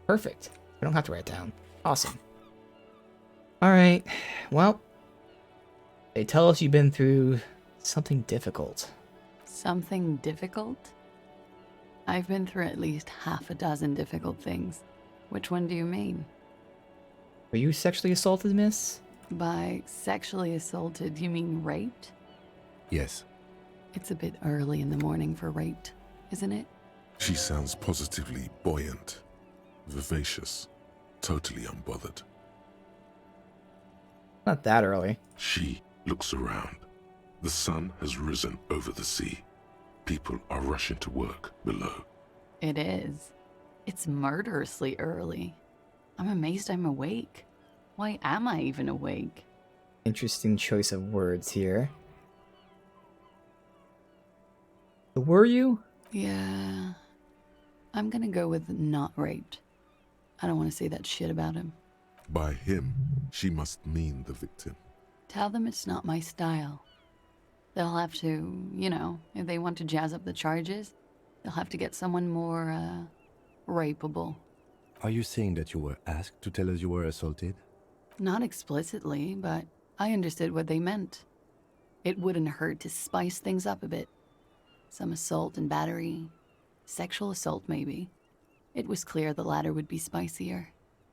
Perfect. I don't have to write it down. Awesome. Alright. Well, they tell us you've been through something difficult. Something difficult? I've been through at least half a dozen difficult things. Which one do you mean? Were you sexually assaulted, miss? By sexually assaulted, you mean raped? Yes. It's a bit early in the morning for raped, isn't it? She sounds positively buoyant, vivacious, totally unbothered. Not that early. She looks around. The sun has risen over the sea. People are rushing to work below. It is. It's murderously early. I'm amazed I'm awake. Why am I even awake? Interesting choice of words here. Were you? Yeah. I'm gonna go with not raped. I don't want to say that shit about him. By him, she must mean the victim. Tell them it's not my style. They'll have to, you know, if they want to jazz up the charges, they'll have to get someone more, rapeable. Are you saying that you were asked to tell us you were assaulted? Not explicitly, but I understood what they meant. It wouldn't hurt to spice things up a bit. Some assault and battery. Sexual assault, maybe. It was clear the latter would be spicier.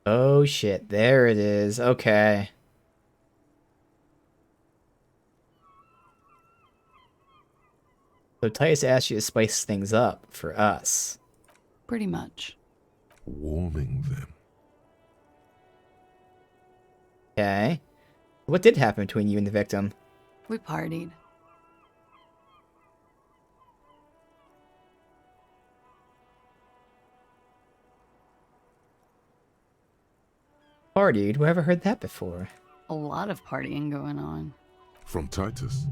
Oh shit, there it is. Okay. So Titus asked you to spice things up for us. Pretty much. Warming them. Okay. What did happen between you and the victim? We partied. Partied? Whoever heard that before? A lot of partying going on. From Titus.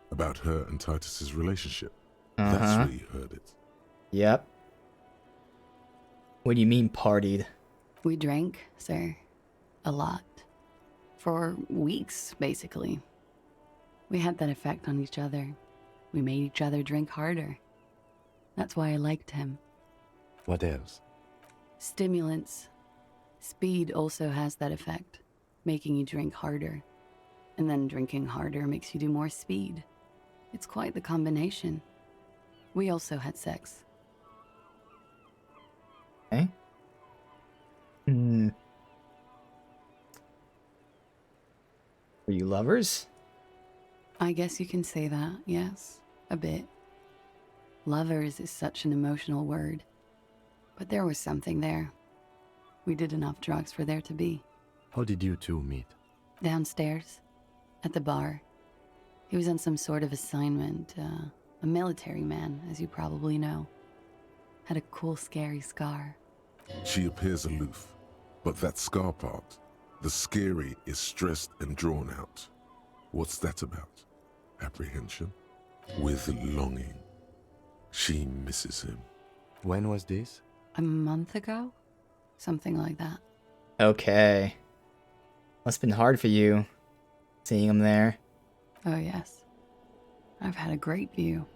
About her and Titus's relationship. That's where you heard it. Yep. What do you mean, partied? We drank, sir. A lot. For weeks, basically. We had that effect on each other. We made each other drink harder. That's why I liked him. What else? Stimulants. Speed also has that effect, making you drink harder. And then drinking harder makes you do more speed. It's quite the combination. We also had sex. Okay. Were you lovers? I guess you can say that, yes. A bit. Lovers is such an emotional word. But there was something there. We did enough drugs for there to be. How did you two meet? Downstairs. At the bar. He was on some sort of assignment. A military man, as you probably know. Had a cool, scary scar. She appears aloof. But that scar part, the scary, is stressed and drawn out. What's that about? Apprehension? With longing. She misses him. When was this? A month ago? Something like that. Okay. Must've been hard for you, seeing him there. Oh, yes. I've had a great view.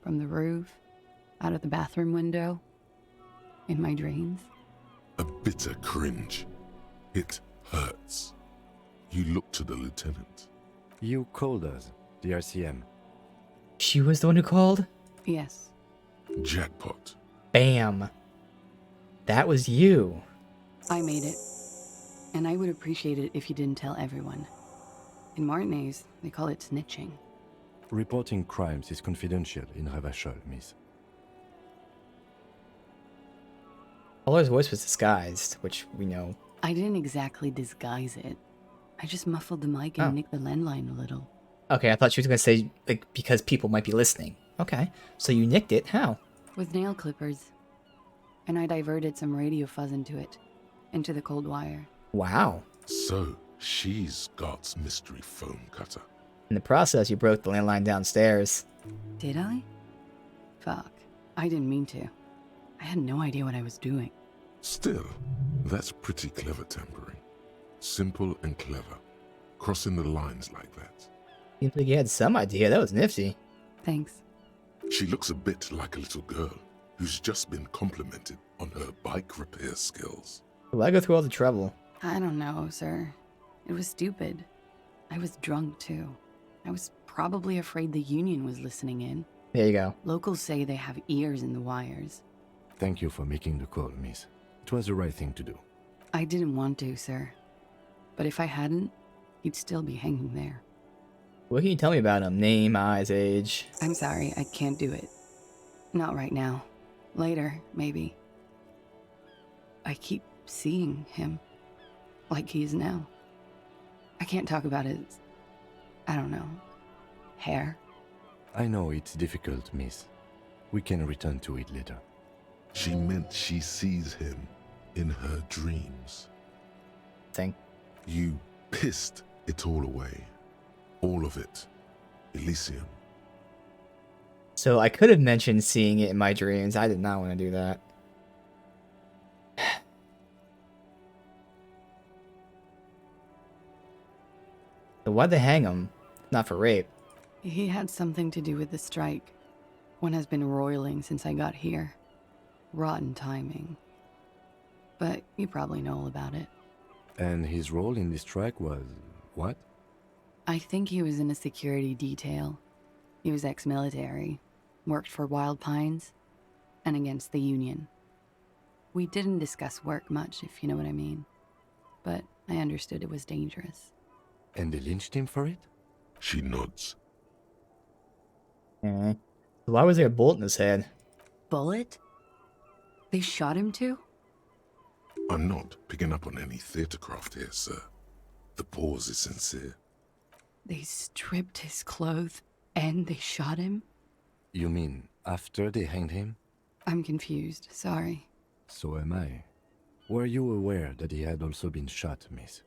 From the roof, out of the bathroom window, in my dreams. A bitter cringe. It hurts. You look to the lieutenant. You called us, the RCM. She was the one who called? Yes. Jackpot. Bam. That was you. I made it. And I would appreciate it if you didn't tell everyone. In Martinez, they call it snitching. Reporting crimes is confidential in Ravachol, miss. Holler's voice was disguised, which we know. I didn't exactly disguise it. I just muffled the mic and nicked the landline a little. Okay, I thought she was going to say, like, because people might be listening. Okay, so you nicked it. How? With nail clippers. And I diverted some radio fuzz into the cold wire. Wow. So, she's God's mystery phone cutter. In the process, you broke the landline downstairs. Did I? Fuck. I didn't mean to. I had no idea what I was doing. Still, that's pretty clever tampering. Simple and clever. Crossing the lines like that. Seems like you had some idea. That was nifty. Thanks. She looks a bit like a little girl who's just been complimented on her bike repair skills. Why go through all the trouble? I don't know, sir. It was stupid. I was drunk, too. I was probably afraid the union was listening in. There you go. Locals say they have ears in the wires. Thank you for making the call, miss. It was the right thing to do. I didn't want to, sir. But if I hadn't, he'd still be hanging there. What can you tell me about him? Name, eyes, age? I'm sorry, I can't do it. Not right now. Later, maybe. I keep seeing him. Like he is now. I can't talk about his... I don't know. Hair. I know it's difficult, miss. We can return to it later. She meant she sees him in her dreams. Thing. You pissed it all away. All of it. Elysium. So I could have mentioned seeing it in my dreams. I did not want to do that. So why'd they hang him? Not for rape. He had something to do with the strike. One has been roiling since I got here. Rotten timing. But you probably know all about it. And his role in this strike was... what? I think he was in a security detail. He was ex-military, worked for Wild Pines, and against the Union. We didn't discuss work much, if you know what I mean. But I understood it was dangerous. And they lynched him for it? She nods. Why was there a bullet in his head? Bullet? They shot him too? I'm not picking up on any theatre craft here, sir. The pause is sincere. They stripped his clothes and they shot him? You mean after they hanged him? I'm confused, sorry. So am I. Were you aware that he had also been shot, miss?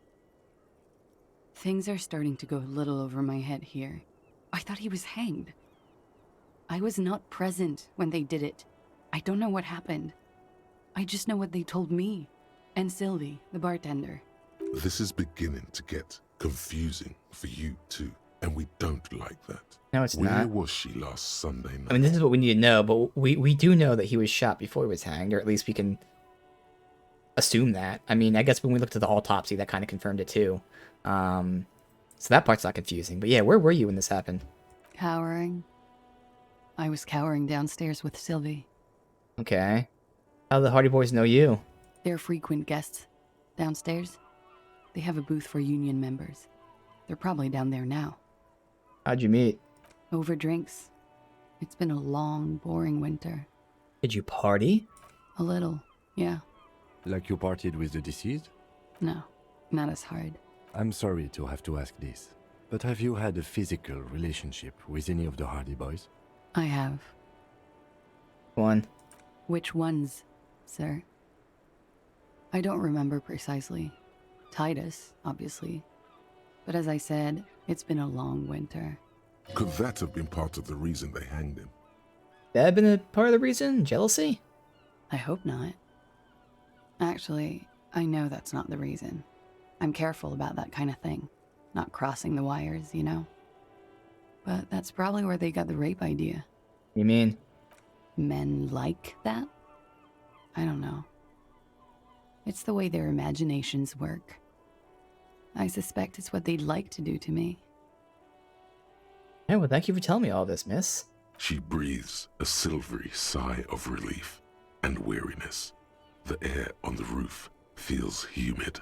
Things are starting to go a little over my head here. I thought he was hanged. I was not present when they did it. I don't know what happened. I just know what they told me. And Sylvie, the bartender. This is beginning to get confusing for you too, and we don't like that. No, it's Where not. was she last Sunday night? I mean, this is what we need to know, but we do know that he was shot before he was hanged, or at least we can assume that. I mean, I guess when we looked at the autopsy, that kind of confirmed it too. So that part's not confusing. But yeah, where were you when this happened? Cowering. I was cowering downstairs with Sylvie. Okay. How do the Hardy Boys know you? They're frequent guests. Downstairs, they have a booth for union members. They're probably down there now. How'd you meet? Over drinks. It's been a long, boring winter. Did you party? A little, yeah. Like you partied with the deceased? No, not as hard. I'm sorry to have to ask this, but have you had a physical relationship with any of the Hardy Boys? I have. One. Which ones, sir? I don't remember precisely. Titus, obviously. But as I said, it's been a long winter. Could that have been part of the reason they hanged him? That have been a part of the reason? Jealousy? I hope not. Actually, I know that's not the reason. I'm careful about that kind of thing. Not crossing the wires, you know? But that's probably where they got the rape idea. You mean? Men like that? I don't know. It's the way their imaginations work. I suspect it's what they'd like to do to me. Hey, well, thank you for telling me all this, miss. She breathes a silvery sigh of relief and weariness. The air on the roof feels humid.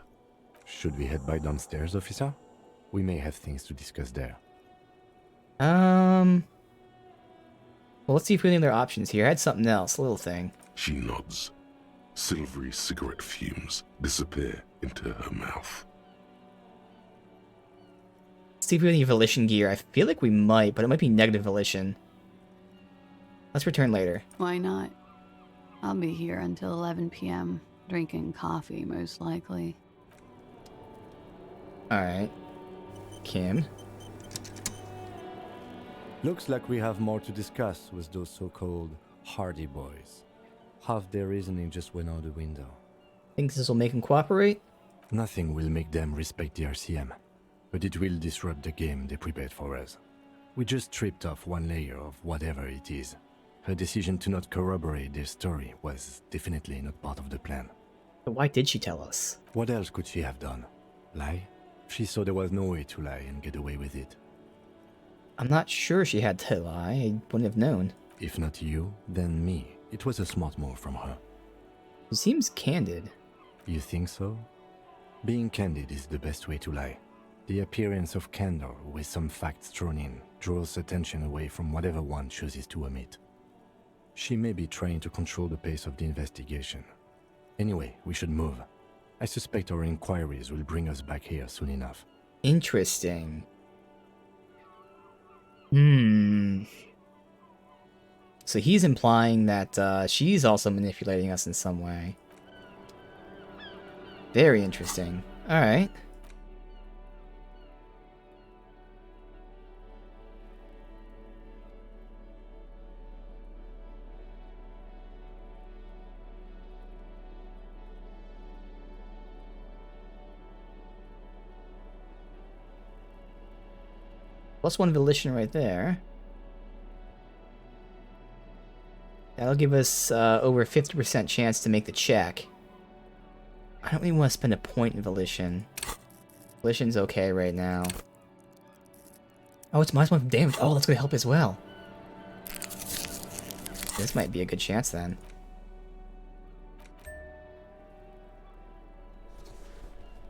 Should we head back downstairs, officer? We may have things to discuss there. Well, let's see if we have any other options here. I had something else, a little thing. She nods. Silvery cigarette fumes disappear into her mouth. Let's see if we have any volition gear. I feel like we might, but it might be negative volition. Let's return later. Why not? I'll be here until 11 p.m. drinking coffee, most likely. Alright. Kim. Looks like we have more to discuss with those so-called Hardy boys. Half their reasoning just went out the window. Think this will make them cooperate? Nothing will make them respect the RCM, but it will disrupt the game they prepared for us. We just stripped off one layer of whatever it is. Her decision to not corroborate their story was definitely not part of the plan. But why did she tell us? What else could she have done? Lie? She saw there was no way to lie and get away with it. I'm not sure she had to lie. I wouldn't have known. If not you, then me. It was a smart move from her. She seems candid. You think so? Being candid is the best way to lie. The appearance of candor with some facts thrown in draws attention away from whatever one chooses to omit. She may be trying to control the pace of the investigation. Anyway, we should move. I suspect our inquiries will bring us back here soon enough. Interesting. So he's implying that she's also manipulating us in some way. Very interesting. Alright. +1 volition right there. That'll give us over a 50% chance to make the check. I don't even want to spend a point in volition. Volition's okay right now. Oh, it's -1 damage. Oh, that's going to help as well. This might be a good chance then.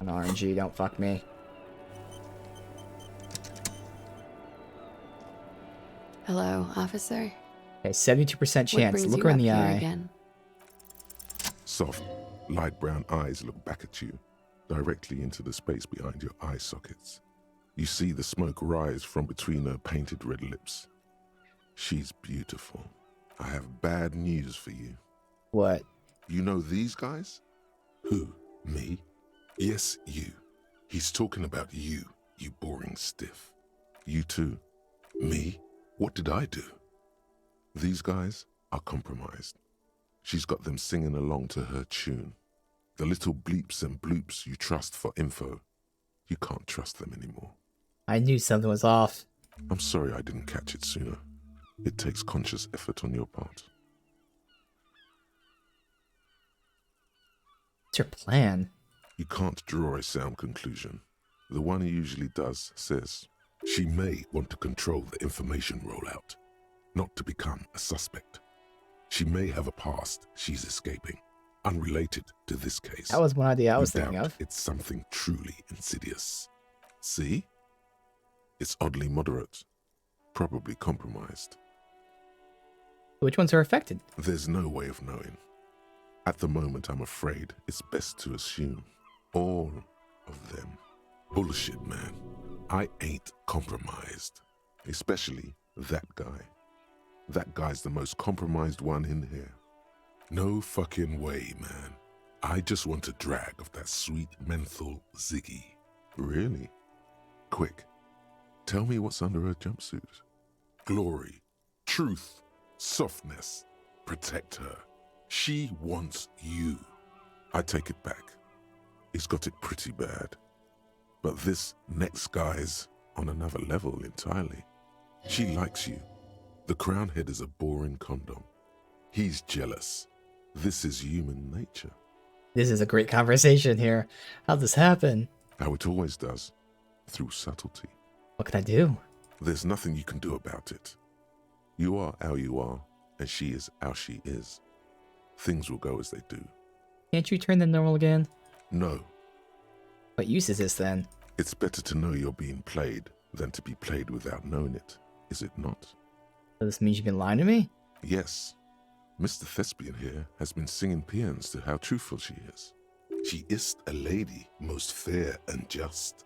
An RNG, don't fuck me. Hello, officer. Okay, 72% chance. Look her in the eye. Again? Soft, light brown eyes look back at you, directly into the space behind your eye sockets. You see the smoke rise from between her painted red lips. She's beautiful. I have bad news for you. What? You know these guys? Who? Me? Yes, you. He's talking about you, you boring stiff. You too. Me? What did I do? These guys are compromised. She's got them singing along to her tune. The little bleeps and bloops you trust for info, you can't trust them anymore. I knew something was off. I'm sorry I didn't catch it sooner. It takes conscious effort on your part. What's your plan? You can't draw a sound conclusion. The one who usually does says, she may want to control the information rollout, not to become a suspect. She may have a past she's escaping, unrelated to this case. That was one idea I was Without thinking of. It's something truly insidious. See? It's oddly moderate, probably compromised. Which ones are affected? There's no way of knowing. At the moment, I'm afraid it's best to assume all of them. Bullshit, man. I ain't compromised. Especially that guy. That guy's the most compromised one in here. No fucking way, man. I just want a drag of that sweet menthol Ziggy. Really? Quick. Tell me what's under her jumpsuit. Glory. Truth. Softness. Protect her. She wants you. I take it back. He's got it pretty bad. But this next guy's on another level entirely. She likes you. The crown head is a boring condom. He's jealous. This is human nature. This is a great conversation here. How'd this happen? How it always does. Through subtlety. What can I do? There's nothing you can do about it. You are how you are, and she is how she is. Things will go as they do. Can't you turn them normal again? No. What use is this then? It's better to know you're being played than to be played without knowing it, is it not? So this means you've been lying to me? Yes. Mr. Thespian here has been singing paeans to how truthful she is. She is a lady, most fair and just.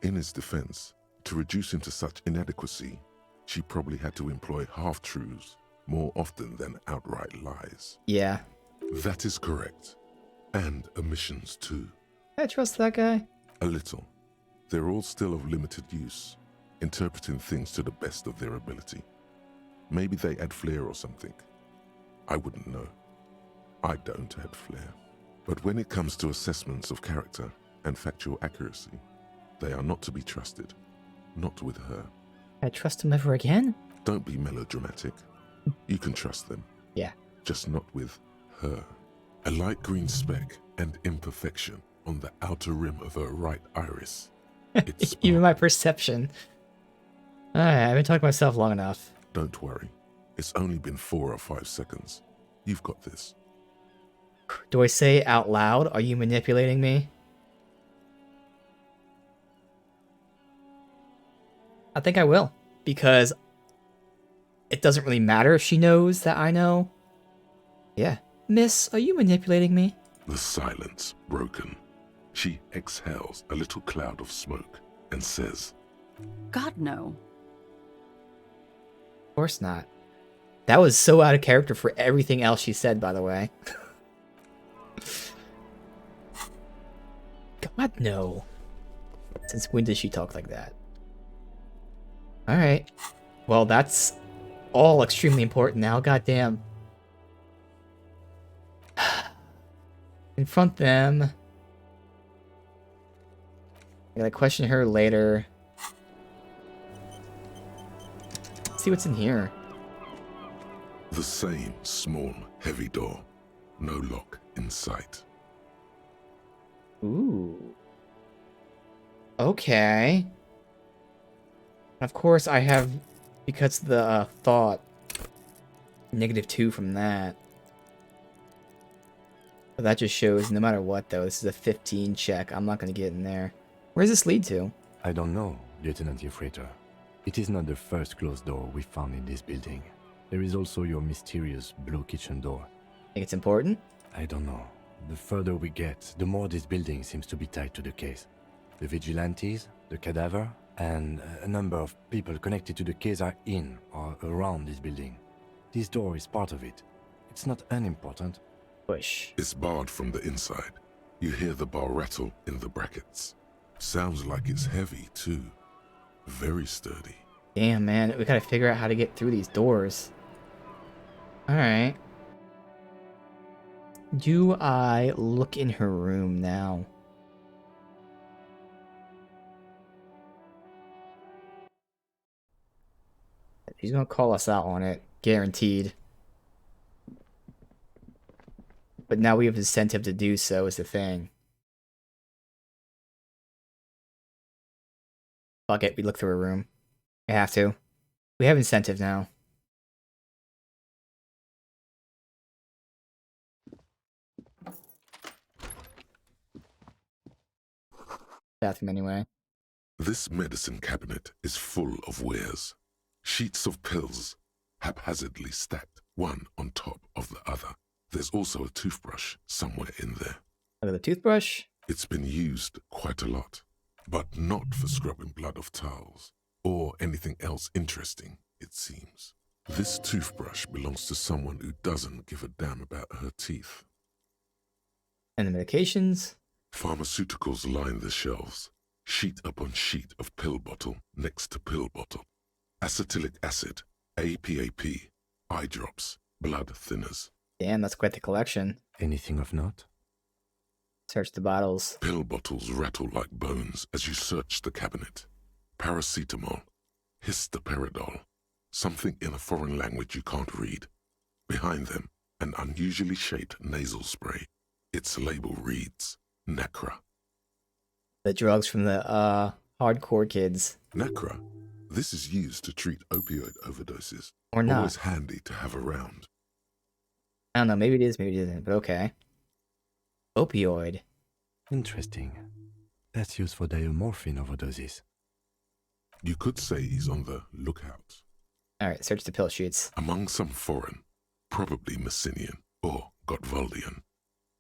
In his defense, to reduce him to such inadequacy, she probably had to employ half-truths more often than outright lies. Yeah. That is correct. And omissions too. I trust that guy. A little. They're all still of limited use, interpreting things to the best of their ability. Maybe they add flair or something. I wouldn't know. I don't add flair. But when it comes to assessments of character and factual accuracy, they are not to be trusted. Not with her. I trust him ever again? Don't be melodramatic. You can trust them. Yeah. Just not with her. A light green speck and imperfection on the outer rim of her right iris. It's even my perception. Alright, I've been talking to myself long enough. Don't worry. It's only been 4 or 5 seconds. You've got this. Do I say it out loud? Are you manipulating me? I think I will. Because it doesn't really matter if she knows that I know. Yeah. Miss, are you manipulating me? The silence broken. She exhales a little cloud of smoke and says, God, no. Of course not. That was so out of character for everything else she said, by the way. God, no. Since when did she talk like that? Alright. Well, that's all extremely important now, goddamn. Confront them. I gotta question her later. Let's see what's in here. the same small, heavy door. No lock in sight. Ooh. Okay. Of course, I have, because the thought, -2 from that. But that just shows, no matter what, though, this is a 15 check. I'm not going to get in there. Where does this lead to? I don't know, Lieutenant Yefreiter. It is not the first closed door we found in this building. There is also your mysterious blue kitchen door. Think it's important? I don't know. The further we get, the more this building seems to be tied to the case. The vigilantes, the cadaver, and a number of people connected to the case are in or around this building. This door is part of it. It's not unimportant. Push. It's barred from the inside. You hear the bar rattle in the brackets. Sounds like it's heavy, too. Very sturdy. Damn, man. We gotta figure out how to get through these doors. Alright. Do I look in her room now? She's gonna call us out on it. Guaranteed. But now we have incentive to do so is the thing. Fuck it, we look through her room. I have to. We have incentive now. Bathroom anyway. This medicine cabinet is full of wares. Sheets of pills, haphazardly stacked, one on top of the other. There's also a toothbrush somewhere in there. Look at the toothbrush. It's been used quite a lot, but not for scrubbing blood off towels, or anything else interesting, it seems. This toothbrush belongs to someone who doesn't give a damn about her teeth. And the medications? Pharmaceuticals line the shelves, sheet upon sheet of pill bottle next to pill bottle. Acetylic acid, APAP, eye drops, blood thinners. Damn, that's quite the collection. Anything of note? Search the bottles. Pill bottles rattle like bones as you search the cabinet. Paracetamol, histoperidol, something in a foreign language you can't read. Behind them, an unusually shaped nasal spray. Its label reads, Nacra. The drugs from the, hardcore kids. Nacra, This is used to treat opioid overdoses. Or not. Always handy to have around. I don't know, maybe it is, maybe it isn't, but okay. Opioid. Interesting. That's used for diamorphine overdoses. You could say he's on the lookout. Alright, search the pill sheets. Among some foreign, probably Messinian or Gottwaldian,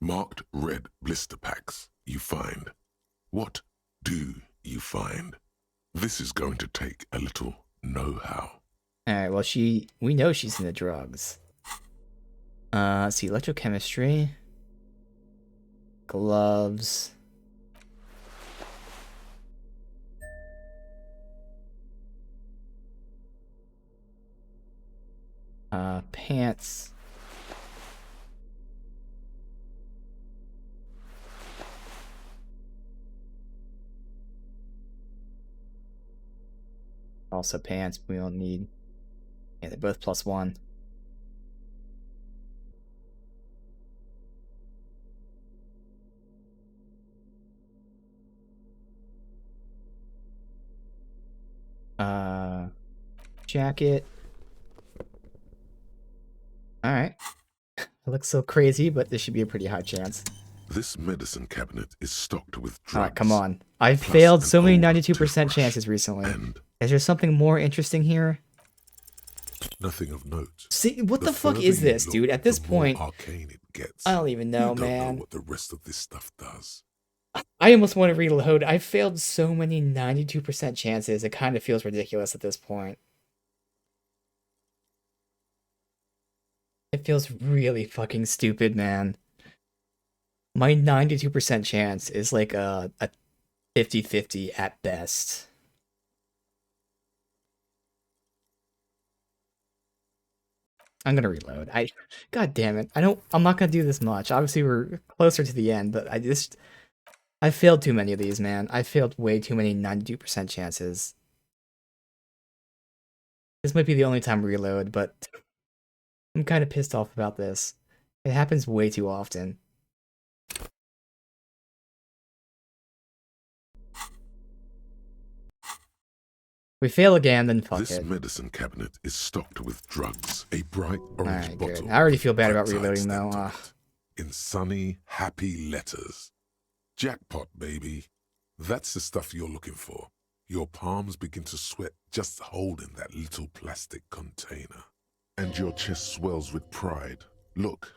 marked red blister packs you find. What do you find? This is going to take a little know-how. Alright, well we know she's into drugs. Let's see, electrochemistry. Gloves. Pants. Also pants, we don't need. Yeah, they're both +1. Jacket. Alright. It looks so crazy, but this should be a pretty high chance. This medicine cabinet is stocked with drugs. Alright, come on. I've failed so many 92% chances recently. Is there something more interesting here? Nothing of note. See, what the fuck is this, dude? At this point, arcane it gets. I don't even know, you don't man. know what the rest of this stuff does. I almost want to reload. I've failed so many 92% chances, it kind of feels ridiculous at this point. It feels really fucking stupid, man. My 92% chance is like a 50-50 at best. I'm gonna reload. God damn it. I'm not gonna do this much. Obviously we're closer to the end, but I failed too many of these, man. I failed way too many 92% chances. This might be the only time I reload, but I'm kind of pissed off about this. It happens way too often. We fail again, then fuck This it. medicine cabinet is stocked with drugs. A bright orange Alright, bottle. good. I already feel bad about peptide reloading stamped though. on it, in sunny, happy letters. Jackpot, baby. That's the stuff you're looking for. Your palms begin to sweat just holding that little plastic container. And your chest swells with pride. Look,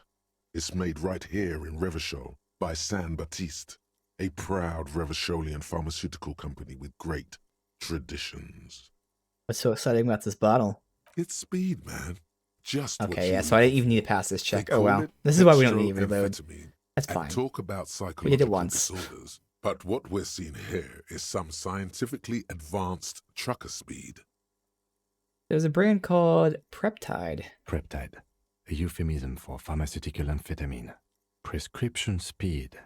it's made right here in Revachol by San Baptiste, a proud Revacholian pharmaceutical company with great traditions. What's so exciting about this bottle? It's speed, man. Just what Okay, you yeah, so I didn't even need to pass this They check. Oh call well. it This is why we don't need to reload. dextroamphetamine That's and fine. talk about We did it psychological once. disorders. But what we're seeing here is some scientifically advanced trucker speed. There's a brand called Preptide. Preptide, a euphemism for pharmaceutical amphetamine. Prescription speed.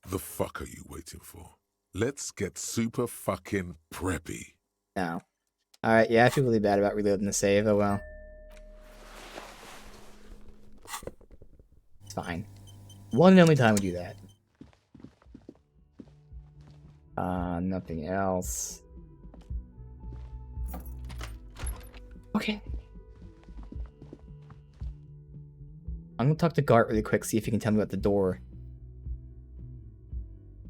The fuck are you waiting for? Let's get super fucking preppy. No. Alright, yeah, I feel really bad about reloading the save. Oh well. It's fine. One and only time we do that. Nothing else. Okay. I'm gonna talk to Gart really quick, see if he can tell me about the door.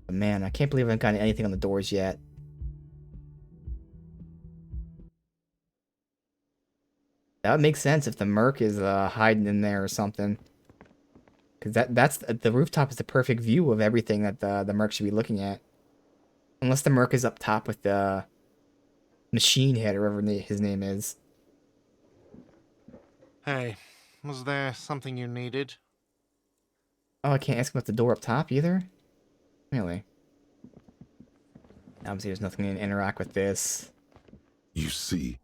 But man, I can't believe I haven't gotten anything on the doors yet. That would make sense if the Merc is hiding in there or something. Because that's the rooftop is the perfect view of everything that the Merc should be looking at. Unless the Merc is up top with the Machine Head, or whatever his name is. Hey, was there something you needed? Oh, I can't ask him about the door up top either? Really? Obviously there's nothing to interact with this. You see,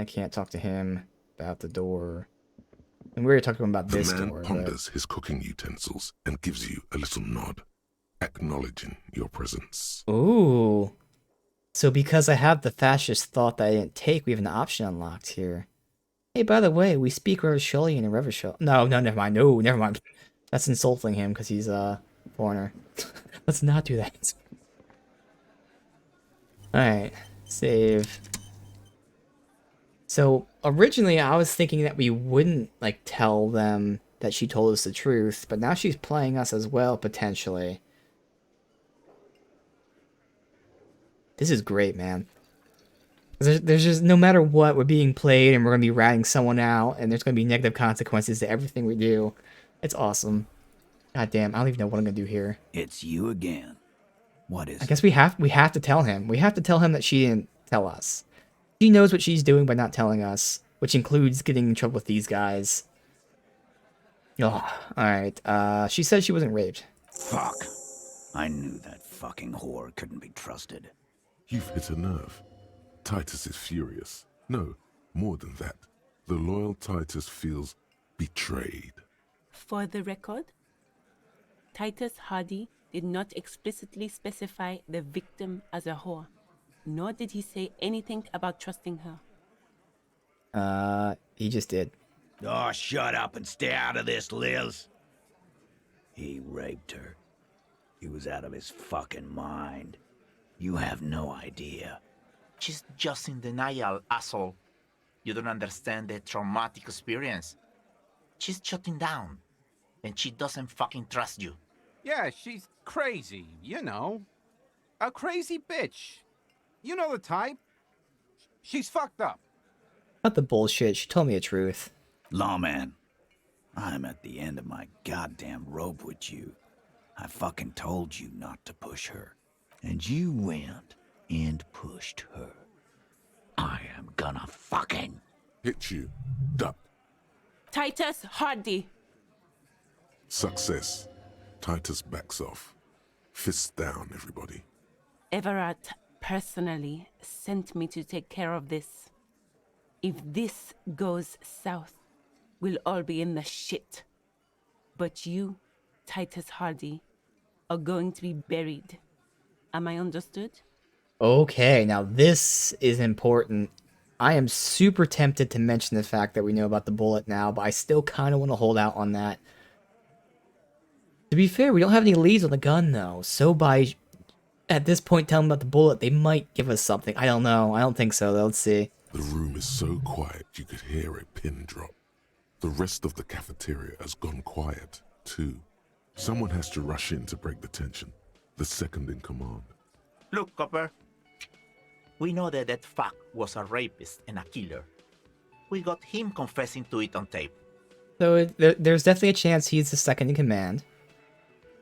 I can't talk to him about the door. And we already talked to him about the this man door. ponders his cooking utensils and gives you a little nod, acknowledging your presence. Ooh. So because I have the fascist thought that I didn't take, we have an option unlocked here. Hey, by the way, we speak Revacholian and Revachol. No, never mind. No, never mind. That's insulting him because he's a foreigner. Let's not do that. Alright. Save. So originally I was thinking that we wouldn't like tell them that she told us the truth, but now she's playing us as well, potentially. This is great, man. There's just, no matter what, we're being played and we're going to be ratting someone out, and there's going to be negative consequences to everything we do. It's awesome. God damn, I don't even know what I'm going to do here. It's you again. What is I guess we have to tell him. We have to tell him that she didn't tell us. She knows what she's doing by not telling us, which includes getting in trouble with these guys. Oh, alright. She said she wasn't raped. Fuck. I knew that fucking whore couldn't be trusted. You've hit a nerve. Titus is furious. No, more than that. The loyal Titus feels betrayed. For the record, Titus Hardy did not explicitly specify the victim as a whore, nor did he say anything about trusting her. He just did. Oh, shut up and stay out of this, Liz. He raped her. He was out of his fucking mind. You have no idea. She's just in denial, asshole. You don't understand the traumatic experience. She's shutting down, and she doesn't fucking trust you. Yeah, she's crazy, you know. A crazy bitch. You know the type. She's fucked up. Not the bullshit. She told me the truth. Lawman, I'm at the end of my goddamn rope with you. I fucking told you not to push her. And you went and pushed her. I am gonna fucking hit you. Duck. Titus Hardy. Success. Titus backs off. Fists down, everybody. Everett personally sent me to take care of this. If this goes south, we'll all be in the shit. But you, Titus Hardy, are going to be buried. Am I understood? Okay, now this is important. I am super tempted to mention the fact that we know about the bullet now, but I still kind of want to hold out on that. To be fair, we don't have any leads on the gun, though, so by, at this point, telling them about the bullet, they might give us something. I don't know. I don't think so, though. Let's see. The room is so quiet you could hear a pin drop. The rest of the cafeteria has gone quiet, too. Someone has to rush in to break the tension. The second in command. Look, Copper. We know that that fuck was a rapist and a killer. We got him confessing to it on tape. So there's definitely a chance he's the second in command.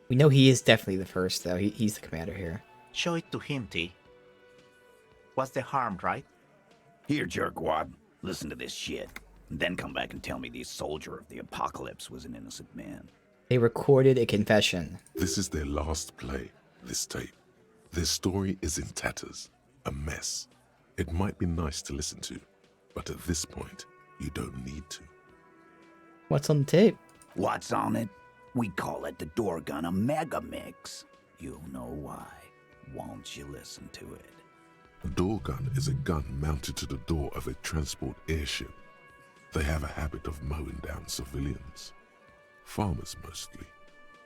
We know he is definitely the first, though. He's the commander here. Show it to him, T. What's the harm, right? Here, jerkwad. Listen to this shit. And then come back and tell me the soldier of the apocalypse was an innocent man. They recorded a confession. This is their last play, this tape. Their story is in tatters. A mess. It might be nice to listen to, but at this point, you don't need to. What's on the tape? What's on it? We call it the door gun a mega mix. You'll know why, won't you listen to it? A door gun is a gun mounted to the door of a transport airship. They have a habit of mowing down civilians. Farmers mostly.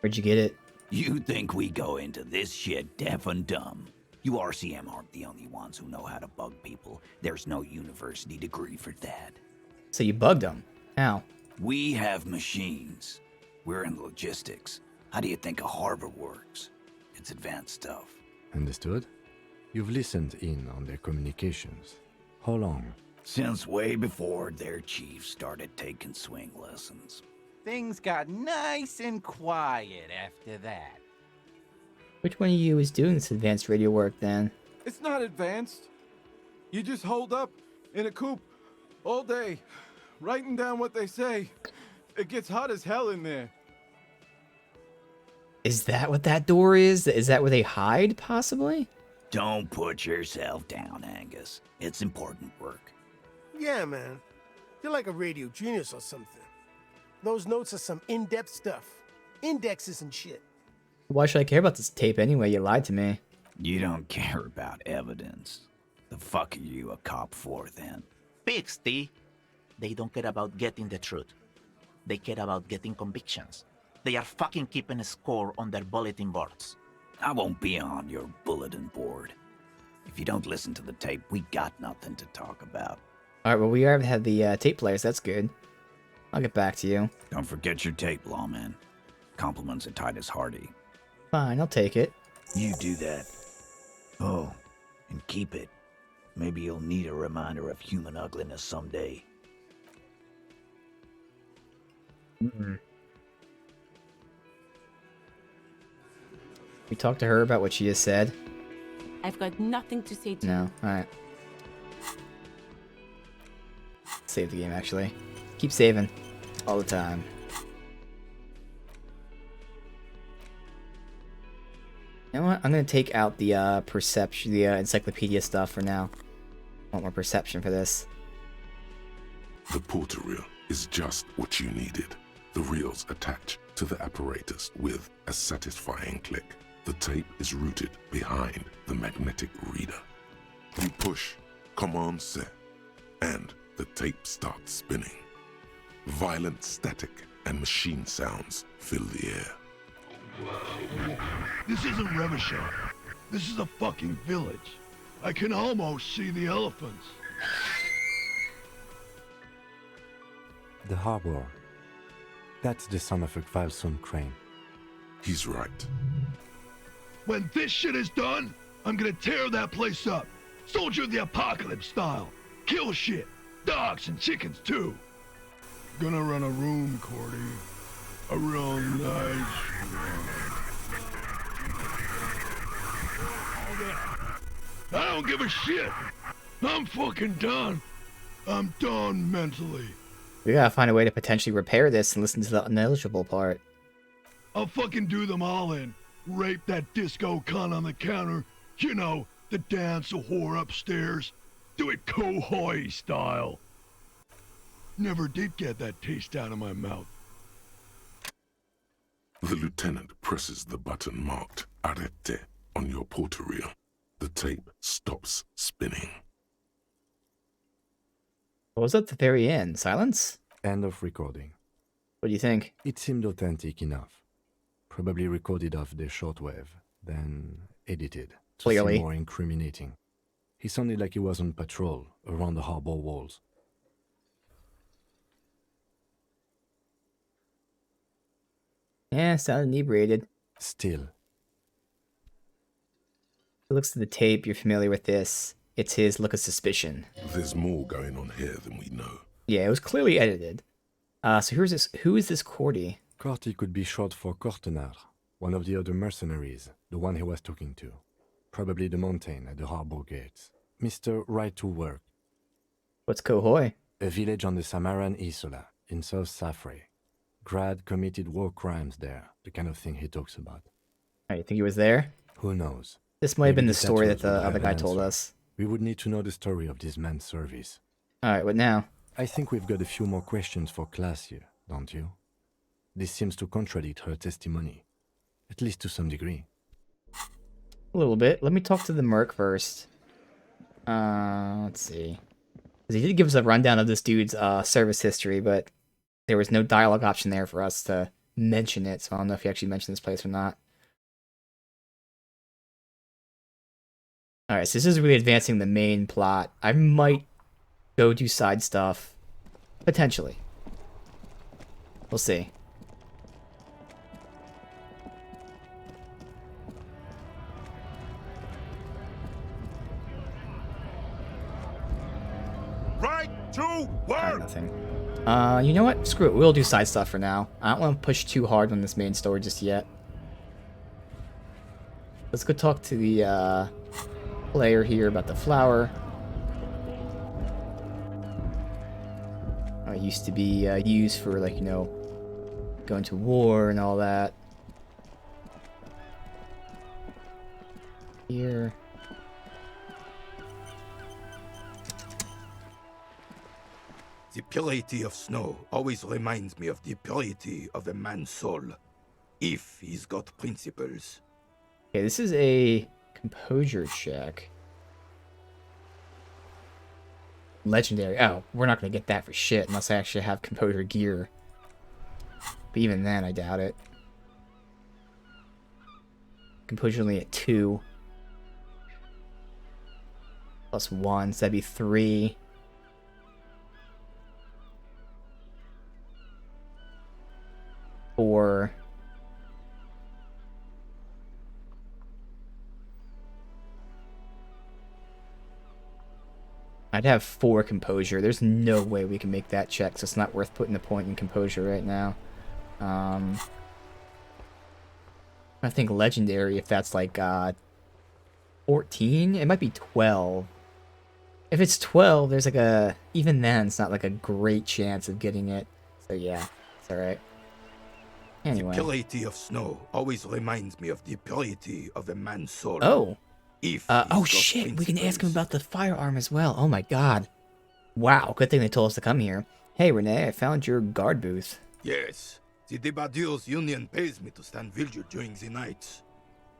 Where'd you get it? You think we go into this shit deaf and dumb? You RCM aren't the only ones who know how to bug people. There's no university degree for that. So you bugged them. How? We have machines. We're in logistics. How do you think a harbor works? It's advanced stuff. Understood? You've listened in on their communications. How long? Since way before their chief started taking swing lessons. Things got nice and quiet after that. Which one of you is doing this advanced radio work, then? It's not advanced. You just hold up in a coop all day, writing down what they say. It gets hot as hell in there. Is that what that door is? Is that where they hide, possibly? Don't put yourself down, Angus. It's important work. Yeah, man. You're like a radio genius or something. Those notes are some in-depth stuff. Indexes and shit. Why should I care about this tape anyway? You lied to me. You don't care about evidence. The fuck are you a cop for, then? Pigs, T. They don't care about getting the truth. They care about getting convictions. They are fucking keeping a score on their bulletin boards. I won't be on your bulletin board. If you don't listen to the tape, we got nothing to talk about. Alright, well, we already had the tape players. That's good. I'll get back to you. Don't forget your tape, lawman. Compliments of Titus Hardy. Fine, I'll take it. You do that. Oh, and keep it. Maybe you'll need a reminder of human ugliness someday. We talked to her about what she just said. I've got nothing to say to you. No, alright. Save the game, actually. Keep saving. All the time. You know what? I'm gonna take out the perception, the encyclopedia stuff for now. I want more perception for this. The porter reel is just what you needed. The reels attach to the apparatus with a satisfying click. The tape is routed behind the magnetic reader. You push Command Set, and the tape starts spinning. Violent static and machine sounds fill the air. This isn't Revachol. This is a fucking village. I can almost see the elephants. The harbor. That's the son of a Valson crane. He's right. When this shit is done, I'm gonna tear that place up. Soldier of the Apocalypse style. Kill shit. Dogs and chickens too. Gonna run a room, Cordy. A real nice I don't give a shit. I'm fucking done. I'm done mentally. We gotta find a way to potentially repair this and listen to the ineligible part. I'll fucking do them all in. Rape that disco cunt on the counter. You know, the dance a whore upstairs. Do it Kohoi style. Never did get that taste out of my mouth. The lieutenant presses the button marked Arrete on your porter reel. The tape stops spinning. What was at the very end? Silence? End of recording. What do you think? It seemed authentic enough. Probably recorded off the shortwave, then edited to Clearly. seem more incriminating. He sounded like he was on patrol around the harbor walls. Yeah, sounded inebriated. Still. Looks at the tape, you're familiar with this. It's his look of suspicion. There's more going on here than we know. Yeah, it was clearly edited. So here's this. Who is this Cordy? Corty could be short for Cortenard, one of the other mercenaries, the one he was talking to. Probably the mountain at the harbor gates. Mr. Right to Work. What's Kohoi? A village on the Samaran Isola, in South Safre. Grad committed war crimes there, the kind of thing he talks about. You think he was there? Who knows? This might have Maybe been the story that detectives the will other have guy an told answer. us. We would need to know the story of this man's service. Alright, what now? I think we've got a few more questions for class here, don't you? This seems to contradict her testimony, at least to some degree. A little bit. Let me talk to the merc first. Let's see. 'Cause he did give us a rundown of this dude's service history, but there was no dialogue option there for us to mention it, so I don't know if he actually mentioned this place or not. Alright, so this is really advancing the main plot. I might go do side stuff. Potentially. We'll see. Right to work! Nothing. You know what? Screw it. We'll do side stuff for now. I don't want to push too hard on this main story just yet. Let's go talk to the player here about the flower. It used to be used for, like, you know, going to war and all that. Here. The purity of snow always reminds me of the purity of a man's soul, if he's got principles. Okay, this is a composure check. Legendary. Oh, we're not going to get that for shit unless I actually have composure gear. But even then, I doubt it. Composure only at 2. Plus 1, so that'd be 3. for... I'd have 4 composure. There's no way we can make that check, so it's not worth putting a point in composure right now. I think legendary, if that's like 14, it might be 12. If it's 12, there's like a... Even then, it's not like a great chance of getting it. So yeah, it's alright. Anyway. The purity of snow always reminds me of the purity of a man's soul. Oh. If oh shit, we can ask him about the firearm as well. Oh my god. Wow, good thing they told us to come here. Hey Renee, I found your guard booth. Yes, the Debardeurs Union pays me to stand vigil during the night.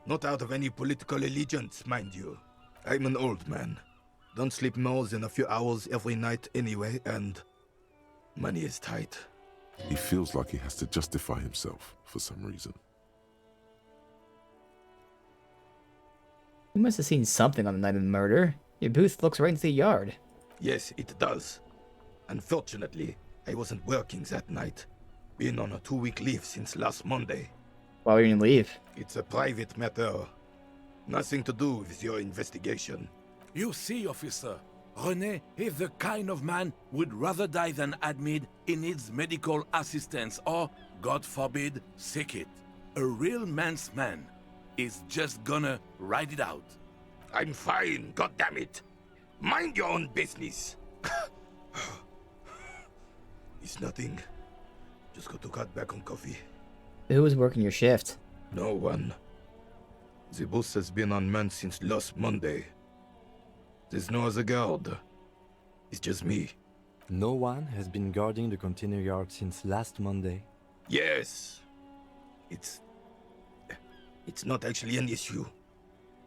Not out of any political allegiance, mind you. I'm an old man. Don't sleep more than a few hours every night anyway, and money is tight. He feels like he has to justify himself for some reason. You must have seen something on the night of the murder. Your booth looks right into the yard. Yes, it does. Unfortunately, I wasn't working that night. Been on a 2-week leave since last Monday. Why were you on leave? It's a private matter. Nothing to do with your investigation. You see, officer, René is the kind of man would rather die than admit he needs medical assistance or, God forbid, sick it. A real man's man is just gonna ride it out. I'm fine, goddammit. Mind your own business. It's nothing. Just got to cut back on coffee. Who was working your shift? No one. The bus has been unmanned since last Monday. There's no other guard. It's just me. No one has been guarding the container yard since last Monday. Yes. It's not actually an issue.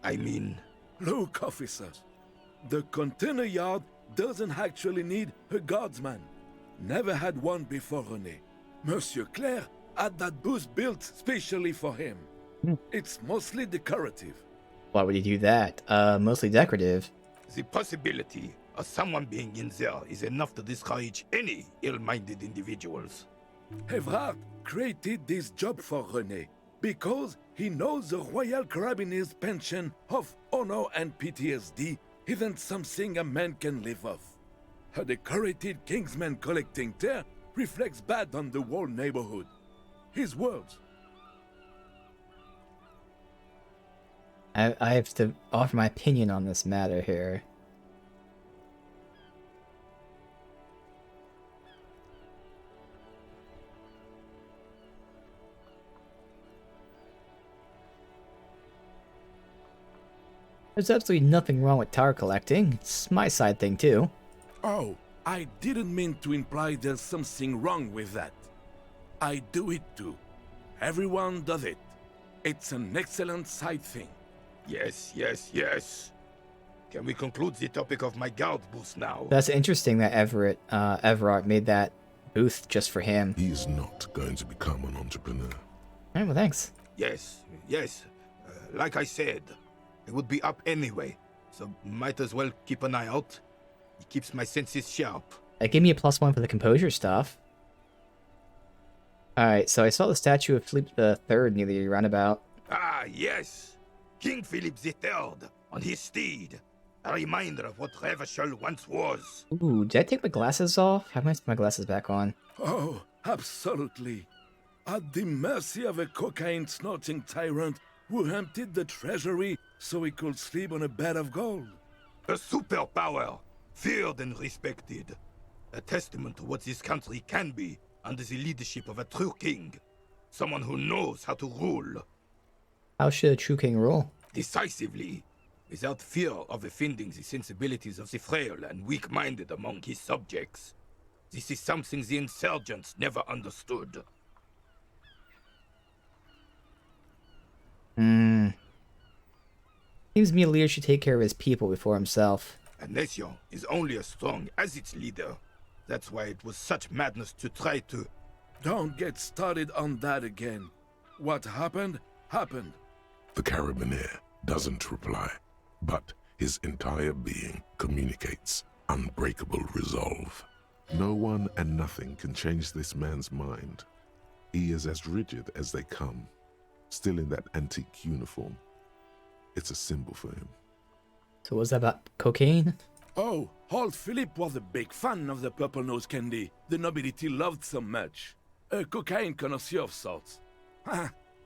I mean... Look, officers. The container yard doesn't actually need a guardsman. Never had one before René. Monsieur Claire had that booth built specially for him. It's mostly decorative. Why would he do that? Mostly decorative. The possibility of someone being in there is enough to discourage any ill-minded individuals. Evrard created this job for René because he knows the Royal Carabiniers' pension of honor and PTSD isn't something a man can live off. A decorated Kingsman collecting tear reflects bad on the whole neighborhood. His words. I have to offer my opinion on this matter here. There's absolutely nothing wrong with tower collecting. It's my side thing too. Oh, I didn't mean to imply there's something wrong with that. I do it too. Everyone does it. It's an excellent side thing. Yes, yes, yes. Can we conclude the topic of my guard booth now? That's interesting that Everard made that booth just for him. He is not going to become an entrepreneur. Alright, well thanks. Yes, yes. Like I said, I would be up anyway, so might as well keep an eye out. It keeps my senses sharp. Give me a +1 for the composure stuff. Alright, so I saw the statue of Philip III near the roundabout. Ah, yes. King Philip III on his steed. A reminder of what Revachol once was. Ooh, did I take my glasses off? How can I put my glasses back on? Oh, absolutely. At the mercy of a cocaine-snorting tyrant who emptied the treasury so he could sleep on a bed of gold. A superpower, feared and respected. A testament to what this country can be under the leadership of a true king. Someone who knows how to rule. How should a true king rule? Decisively, without fear of offending the sensibilities of the frail and weak-minded among his subjects. This is something the insurgents never understood. Seems to me a leader should take care of his people before himself. A nation is only as strong as its leader. That's why it was such madness to try to... Don't get started on that again. What happened, happened. The Carabinier doesn't reply, but his entire being communicates unbreakable resolve. No one and nothing can change this man's mind. He is as rigid as they come, still in that antique uniform. It's a symbol for him. So what's that about cocaine? Oh, old Philip was a big fan of the purple nose candy the nobility loved so much. A cocaine connoisseur of sorts.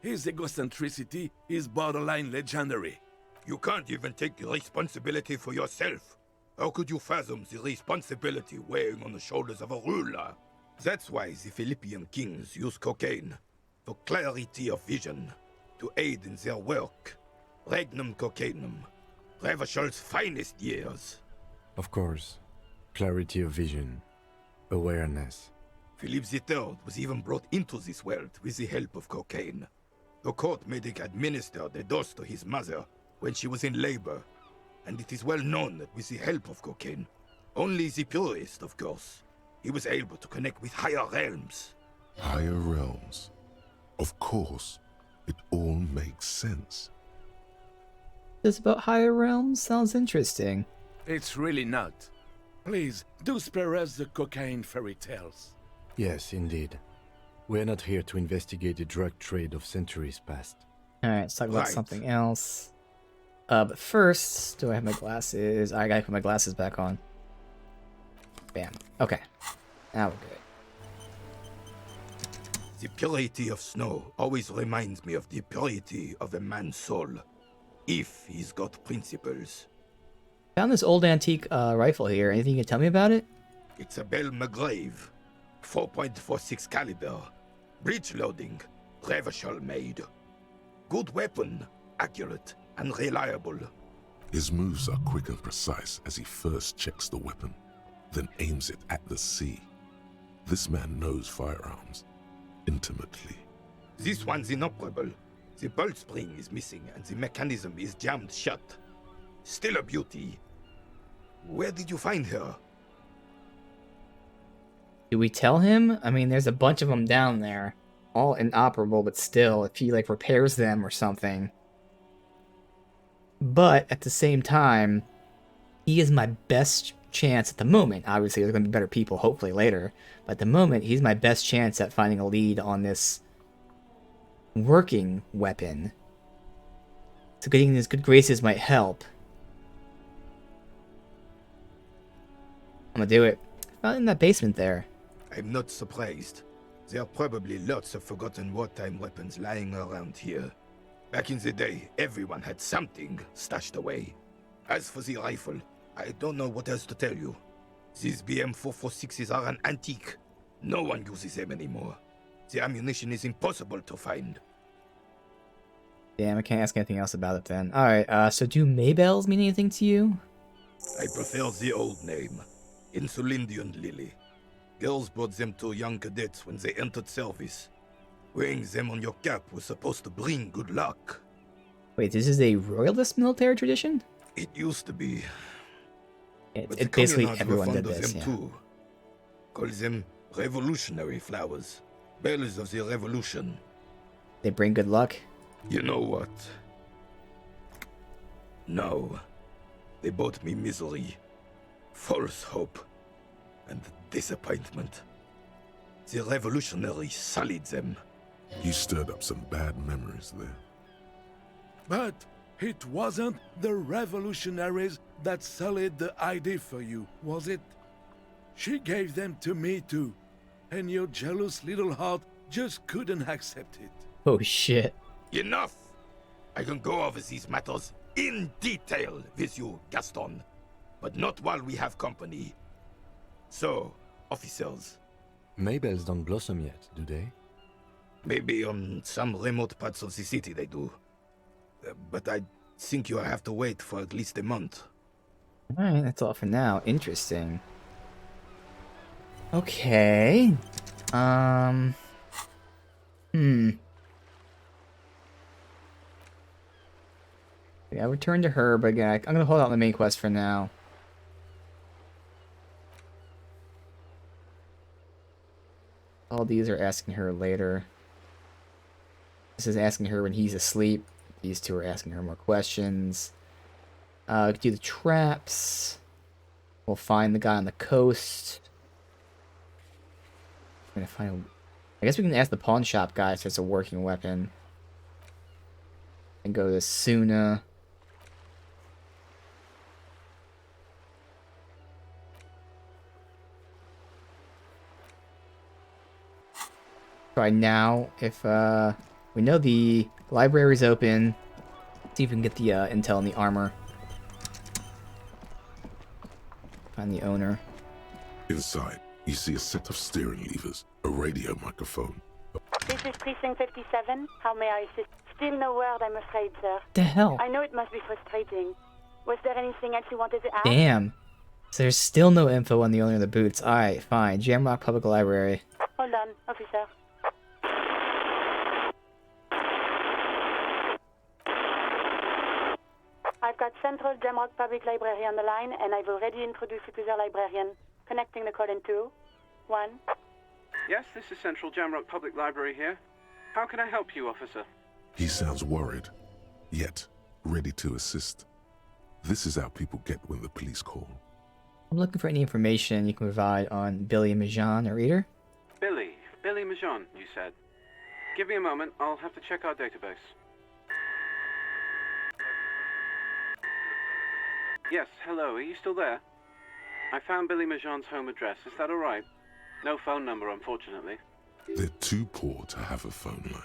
His egocentricity is borderline legendary. You can't even take responsibility for yourself. How could you fathom the responsibility weighing on the shoulders of a ruler? That's why the Philippian kings use cocaine, for clarity of vision, to aid in their work. Regnum cocainum, Revachel's finest years. Of course. Clarity of vision. Awareness. Philip III was even brought into this world with the help of cocaine. The court made him administer the dose to his mother when she was in labor, and it is well known that with the help of cocaine, only the purest, of course, he was able to connect with higher realms. Higher realms. Of course. It all makes sense. This about higher realms sounds interesting. It's really not. Please, do spare us the cocaine fairy tales. Yes, indeed. We're not here to investigate the drug trade of centuries past. Alright, let's talk about something else. But first, do I have my glasses? I gotta put my glasses back on. Bam. Okay. Now we're good. The purity of snow always reminds me of the purity of a man's soul, if he's got principles. Found this old antique rifle here. Anything you can tell me about it? It's a Bell McGrave, 4.46 caliber, breech loading, Revachol made. Good weapon, accurate and reliable. His moves are quick and precise as he first checks the weapon, then aims it at the sea. This man knows firearms intimately. This one's inoperable. The bolt spring is missing and the mechanism is jammed shut. Still a beauty. Where did you find her? Do we tell him? I mean, there's a bunch of them down there. All inoperable, but still, if he, like, repairs them or something. But, at the same time, he is my best chance at the moment. Obviously, there's going to be better people, hopefully, later. But at the moment, he's my best chance at finding a lead on this working weapon. So getting in his good graces might help. I'm gonna do it. Found it in that basement there. I'm not surprised. There are probably lots of forgotten wartime weapons lying around here. Back in the day, everyone had something stashed away. As for the rifle, I don't know what else to tell you. These BM-446s are an antique. No one uses them anymore. The ammunition is impossible to find. Damn, I can't ask anything else about it then. Alright, so do Maybells mean anything to you? I prefer the old name, Insulindian Lily. Girls brought them to young cadets when they entered service. Wearing them on your cap was supposed to bring good luck. Wait, this is a royalist military tradition? It used to be. It basically everyone did this, them yeah. too. Call them revolutionary flowers. Bells of the revolution. They bring good luck? You know what? No. They brought me misery, false hope, and disappointment. The revolutionaries sullied them. You stirred up some bad memories there. But it wasn't the revolutionaries that sullied the idea for you, was it? She gave them to me too, and your jealous little heart just couldn't accept it. Oh shit. Enough! I can go over these matters in detail with you, Gaston, but not while we have company. So, officers. Maybells don't blossom yet, do they? Maybe on some remote parts of the city they do. But I think you'll have to wait for at least a month. Alright, that's all for now. Interesting. Okay. Yeah, I'll return to her, but again, I'm gonna hold out on the main quest for now. All these are asking her later. This is asking her when he's asleep. These two are asking her more questions. Do the traps. We'll find the guy on the coast. I'm gonna find I guess we can ask the pawn shop guy if it's a working weapon. And go to Suna. Try now if we know the library's open. See if we can get the intel and the armor. Find the owner. Inside, you see a set of steering levers, a radio microphone. This is Precinct 57. How may I assist? Still no word, I'm afraid, sir. The hell? I know it must be frustrating. Was there anything else you wanted to ask? Damn. So there's still no info on the owner of the boots. Alright, fine. Jamrock Public Library. Hold on, officer. I've got Central Jamrock Public Library on the line, and I've already introduced you to the librarian. Connecting the call in 2, 1. Yes, this is Central Jamrock Public Library here. How can I help you, officer? He sounds worried, yet ready to assist. This is how people get when the police call. I'm looking for any information you can provide on Billy Majan, our reader. Billy Majan, you said. Give me a moment, I'll have to check our database. Yes, hello, are you still there? I found Billy Majan's home address, is that alright? No phone number, unfortunately. They're too poor to have a phone line.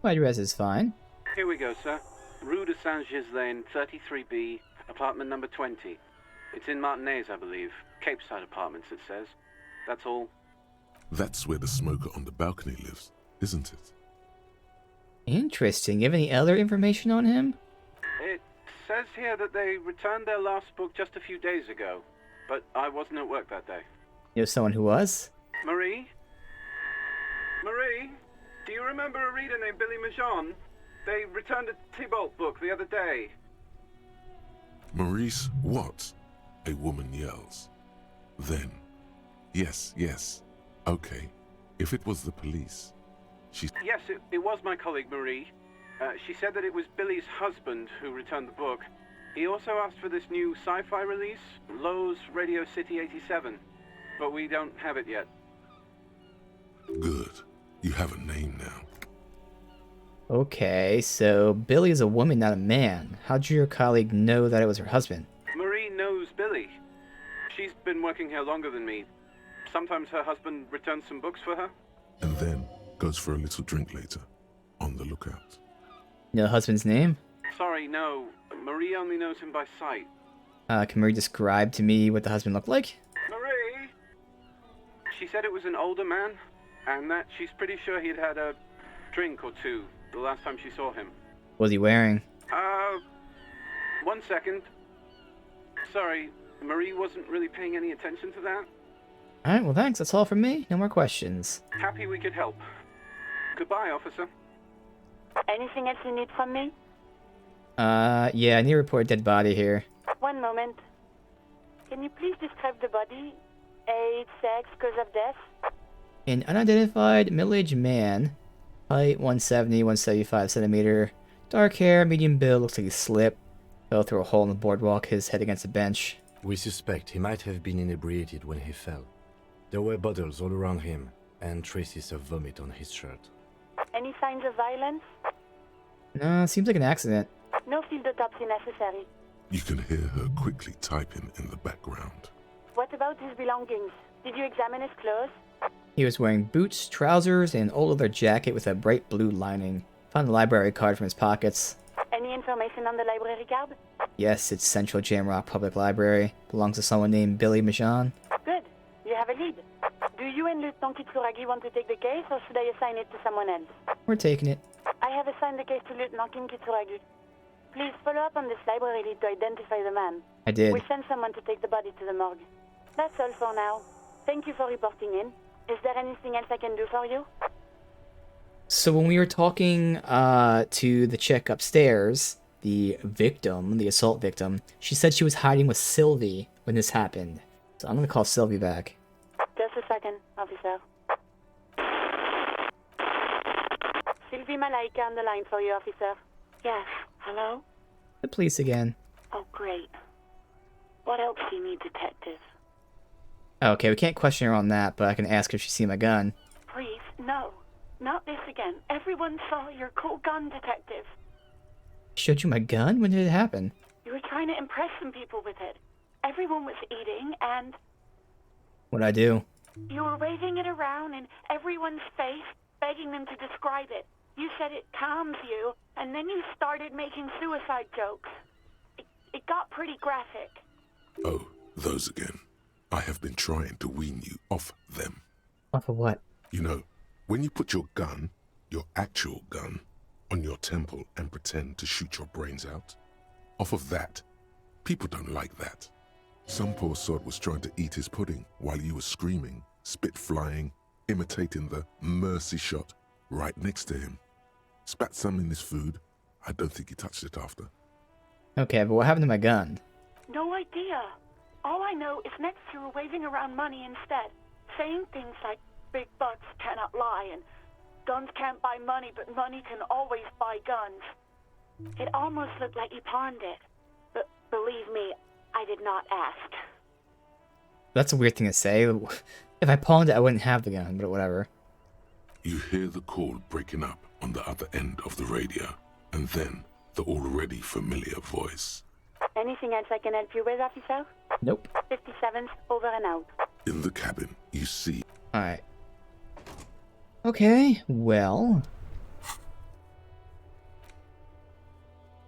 My address is fine. Here we go, sir. Rue de Saint-Ghislain, 33B, apartment number 20. It's in Martinez, I believe. Cape Side Apartments, it says. That's all. That's where the smoker on the balcony lives, isn't it? Interesting. You have any other information on him? It says here that they returned their last book just a few days ago, but I wasn't at work that day. You know someone who was? Marie? Marie? Do you remember a reader named Billy Majan? They returned a Tybalt book the other day. Maurice, what? A woman yells. Then, yes. Okay, if it was the police, Yes, it was my colleague Marie. She said that it was Billy's husband who returned the book. He also asked for this new sci-fi release, Lowe's Radio City 87, but we don't have it yet. Good. You have a name now. Okay, so Billy is a woman, not a man. How'd your colleague know that it was her husband? Marie knows Billy. She's been working here longer than me. Sometimes her husband returns some books for her. And then goes for a little drink later. On the lookout. You know the husband's name? Sorry, no. Marie only knows him by sight. Can Marie describe to me what the husband looked like? Marie! She said it was an older man, and that she's pretty sure he'd had a drink or two the last time she saw him. What was he wearing? 1 second. Sorry, Marie wasn't really paying any attention to that. Alright, well thanks, that's all from me. No more questions. Happy we could help. Goodbye, officer. Anything else you need from me? Yeah, I need to report a dead body here. 1 moment. Can you please describe the body? Age, sex, cause of death? An unidentified middle-aged man. Height 170, 175 centimeter. Dark hair, medium build, looks like he slipped. Fell through a hole in the boardwalk, his head against a bench. We suspect he might have been inebriated when he fell. There were bottles all around him, and traces of vomit on his shirt. Any signs of violence? No, seems like an accident. No field autopsy necessary. You can hear her quickly typing in the background. What about his belongings? Did you examine his clothes? He was wearing boots, trousers, and an old leather jacket with a bright blue lining. Found a library card from his pockets. Any information on the library card? Yes, it's Central Jamrock Public Library. Belongs to someone named Billy Majan. Good. You have a lead. Do you and Lieutenant Kitsuragi want to take the case, or should I assign it to someone else? We're taking it. I have assigned the case to Lieutenant Kitsuragi. Please follow up on this library lead to identify the man. I did. We sent someone to take the body to the morgue. That's all for now. Thank you for reporting in. Is there anything else I can do for you? So when we were talking to the chick upstairs, the victim, the assault victim, she said she was hiding with Sylvie when this happened. So I'm gonna call Sylvie back. Just a second, officer. Sylvie Malaika on the line for you, officer. Yes, hello? The police again. Oh, great. What else do you need, detective? Okay, we can't question her on that, but I can ask her if she's seen my gun. Please, no. Not this again. Everyone saw your cool gun, detective. Showed you my gun? When did it happen? You were trying to impress some people with it. Everyone was eating, and What'd I do? you were waving it around in everyone's face, begging them to describe it. You said it calms you, and then you started making suicide jokes. It got pretty graphic. Oh, those again. I have been trying to wean you off them. Off of what? You know, when you put your gun, your actual gun, on your temple and pretend to shoot your brains out, off of that, people don't like that. Some poor sod was trying to eat his pudding while you were screaming, spit flying, imitating the mercy shot right next to him. Spat some in his food. I don't think he touched it after. Okay, but what happened to my gun? No idea. All I know is next you were waving around money instead, saying things like big bucks cannot lie and guns can't buy money, but money can always buy guns. It almost looked like you pawned it. But believe me, I did not ask. That's a weird thing to say. If I pawned it, I wouldn't have the gun, but whatever. You hear the call breaking up on the other end of the radio, and then the already familiar voice. Anything else I can help you with, officer? Nope. 57's over and out. In the cabin, you see... Alright. Okay, well...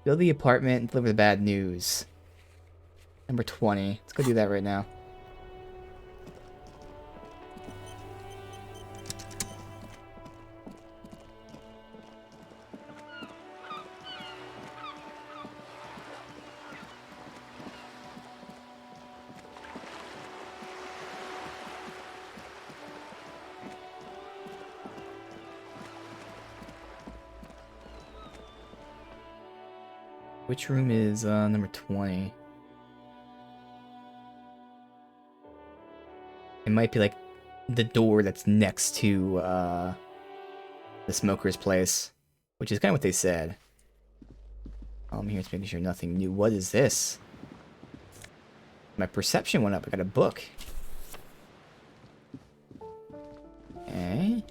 Go to the apartment and deliver the bad news. Number 20. Let's go do that right now. Which room is number 20? It might be like the door that's next to the smoker's place, which is kind of what they said. I'm here to making sure nothing new. What is this? My perception went up. I got a book. Okay.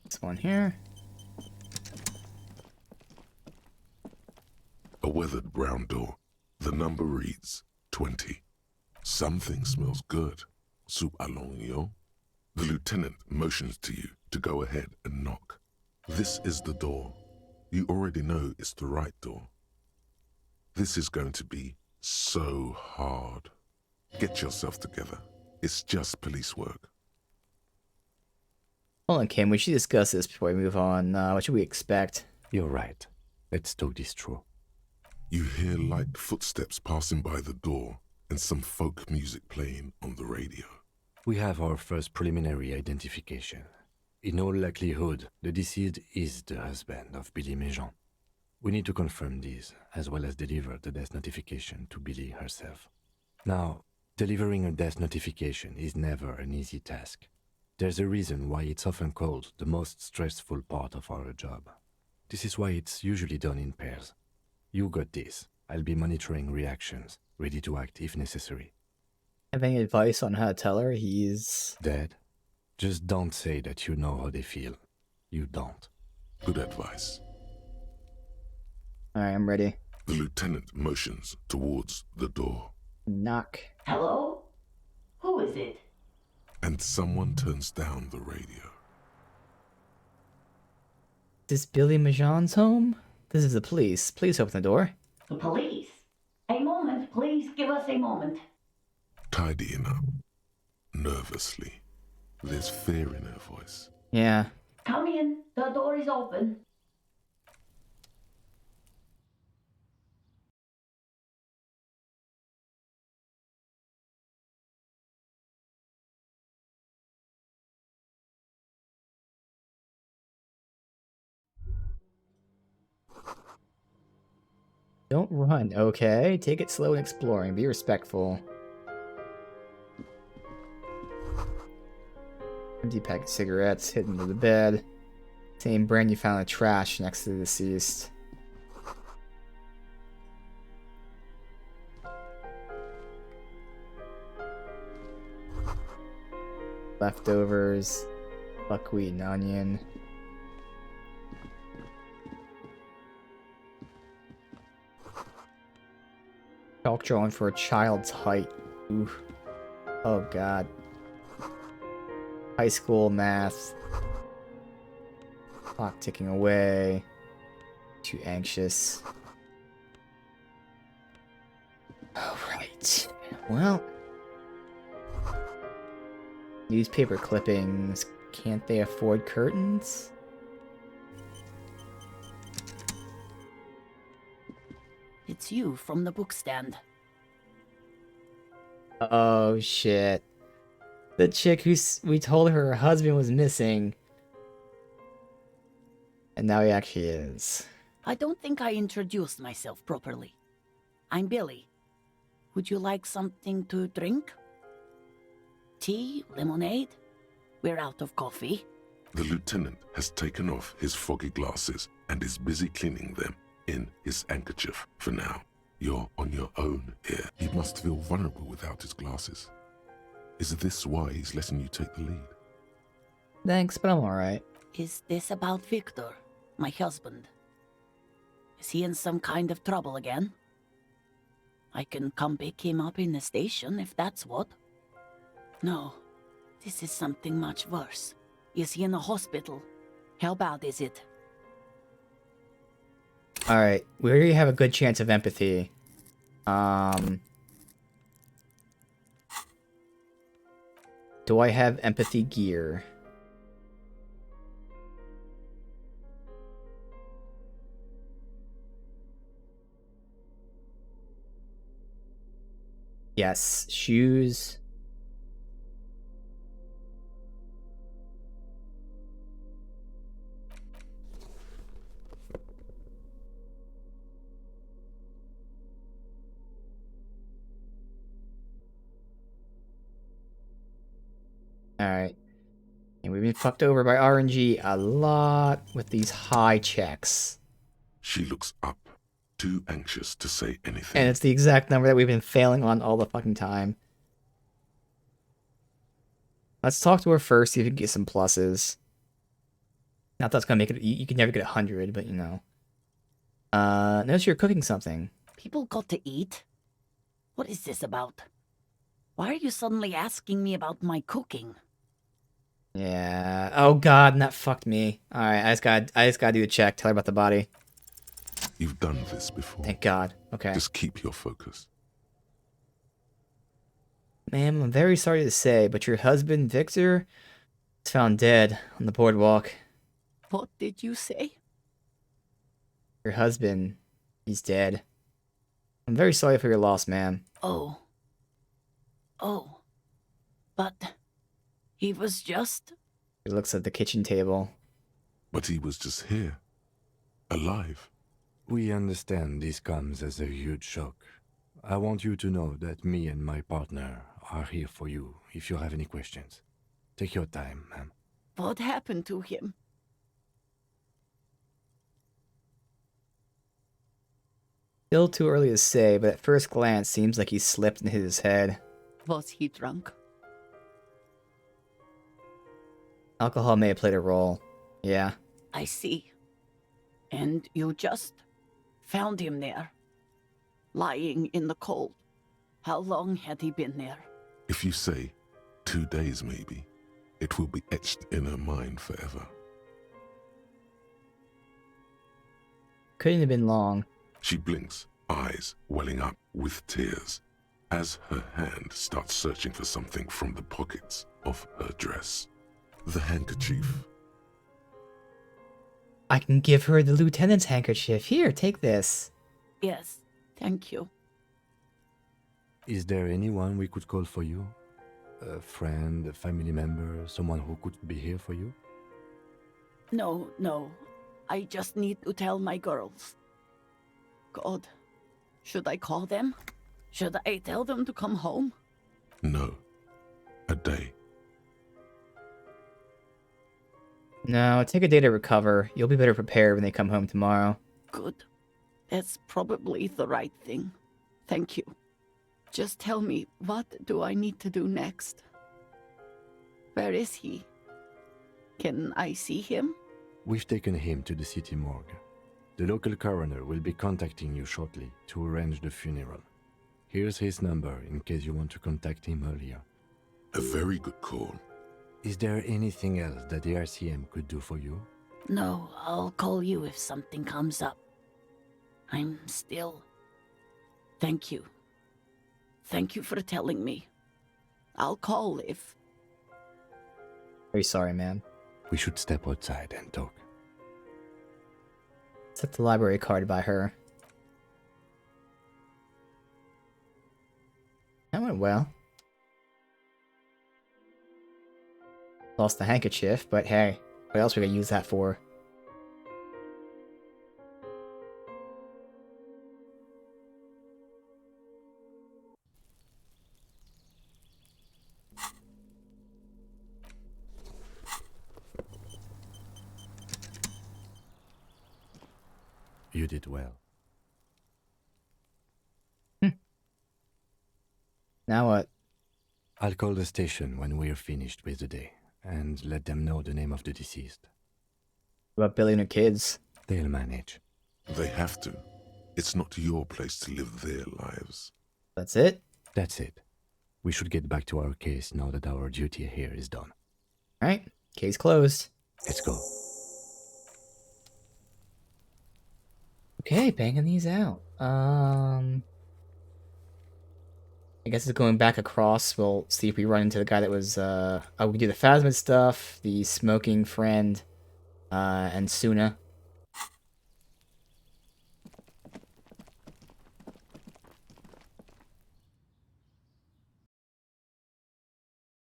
This one here. A weathered brown door. The number reads 20. Something smells good. Soup allons yo. The lieutenant motions to you to go ahead and knock. This is the door. You already know it's the right door. This is going to be so hard. Get yourself together. It's just police work. Hold on, Kim. We should discuss this before we move on. What should we expect? You're right. Let's talk this through. You hear light footsteps passing by the door and some folk music playing on the radio. We have our first preliminary identification. In all likelihood, the deceased is the husband of Billy Méjean. We need to confirm this, as well as deliver the death notification to Billy herself. Now, delivering a death notification is never an easy task. There's a reason why it's often called the most stressful part of our job. This is why it's usually done in pairs. You got this. I'll be monitoring reactions, ready to act if necessary. Have any advice on how to tell her he's... dead? Just don't say that you know how they feel. You don't. Good advice. Alright, I'm ready. The lieutenant motions towards the door. Knock. Hello? Who is it? And someone turns down the radio. Is this Billy Méjean's home? This is the police. Please open the door. The police? A moment, please. Give us a moment. Tidying up. Nervously. There's fear in her voice. Yeah. Come in. The door is open. Don't run, okay? Take it slow and exploring. Be respectful. Empty pack of cigarettes hidden under the bed. Same brand you found in the trash next to the deceased. Leftovers. Buckwheat and onion. Chalk drawing for a child's height. Ooh. Oh god. High school math. Clock ticking away. Too anxious. Alright. Well. Newspaper clippings. Can't they afford curtains? It's you from the bookstand. Oh shit. The chick we told her husband was missing. And now he actually is. I don't think I introduced myself properly. I'm Billy. Would you like something to drink? Tea? Lemonade? We're out of coffee. The lieutenant has taken off his foggy glasses and is busy cleaning them in his handkerchief for now. You're on your own here. He must feel vulnerable without his glasses. Is this why he's letting you take the lead? Thanks, but I'm alright. Is this about Victor, my husband? Is he in some kind of trouble again? I can come pick him up in the station if that's what. No, this is something much worse. Is he in a hospital? How bad is it? Alright, we already have a good chance of empathy. Do I have empathy gear? Yes, shoes. Alright. And we've been fucked over by RNG a lot with these high checks. She looks up, too anxious to say anything. And it's the exact number that we've been failing on all the fucking time. Let's talk to her first, see if we can get some pluses. Not that's gonna make it, you can never get 100, but you know. Notice you're cooking something. People got to eat? What is this about? Why are you suddenly asking me about my cooking? Yeah. Oh god, and that fucked me. Alright, I just gotta do the check. Tell her about the body. You've done this before. Thank god. Okay. Just keep your focus. Ma'am, I'm very sorry to say, but your husband, Victor, was found dead on the boardwalk. What did you say? Your husband, he's dead. I'm very sorry for your loss, ma'am. Oh. Oh. But he was just... He looks at the kitchen table. But he was just here. Alive. We understand this comes as a huge shock. I want you to know that me and my partner are here for you if you have any questions. Take your time, ma'am. What happened to him? Still too early to say, but at first glance seems like he slipped and hit his head. Was he drunk? Alcohol may have played a role. Yeah. I see. And you just found him there, lying in the cold. How long had he been there? If you say 2 days maybe, it will be etched in her mind forever. Couldn't have been long. She blinks, eyes welling up with tears, as her hand starts searching for something from the pockets of her dress. The handkerchief. I can give her the lieutenant's handkerchief. Here, take this. Yes, thank you. Is there anyone we could call for you? A friend, a family member, someone who could be here for you? No. I just need to tell my girls. God, Should I call them? Should I tell them to come home? No. A day. No, take a day to recover. You'll be better prepared when they come home tomorrow. Good. That's probably the right thing. Thank you. Just tell me, what do I need to do next? Where is he? Can I see him? We've taken him to the city morgue. The local coroner will be contacting you shortly to arrange the funeral. Here's his number in case you want to contact him earlier. A very good call. Is there anything else that the RCM could do for you? No, I'll call you if something comes up. I'm still... Thank you. Thank you for telling me. I'll call if... Very sorry, man. We should step outside and talk. Set the library card by her. That went well. Lost the handkerchief, but hey, what else we gonna use that for? You did well. Now what? I'll call the station when we're finished with the day, and let them know the name of the deceased. What about Billy and her kids? They'll manage. They have to. It's not your place to live their lives. That's it? That's it. We should get back to our case now that our duty here is done. Alright, case closed. Let's go. Okay, banging these out. I guess it's going back across. We'll see if we run into the guy that was, oh, we do the Phasmid stuff, the smoking friend, and Suna.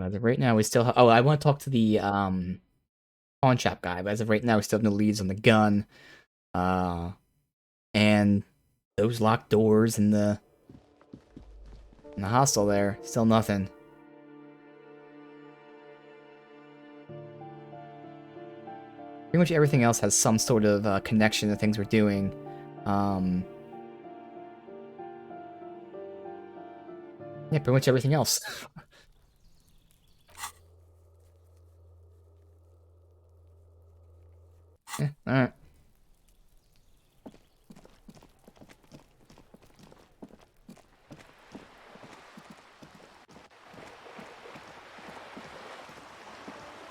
As of right now, we still oh, I want to talk to the, pawn shop guy, but as of right now, we still have no leads on the gun. And those locked doors in the hostel there, still nothing. Pretty much everything else has some sort of connection to things we're doing. Yeah, pretty much everything else. Yeah, alright.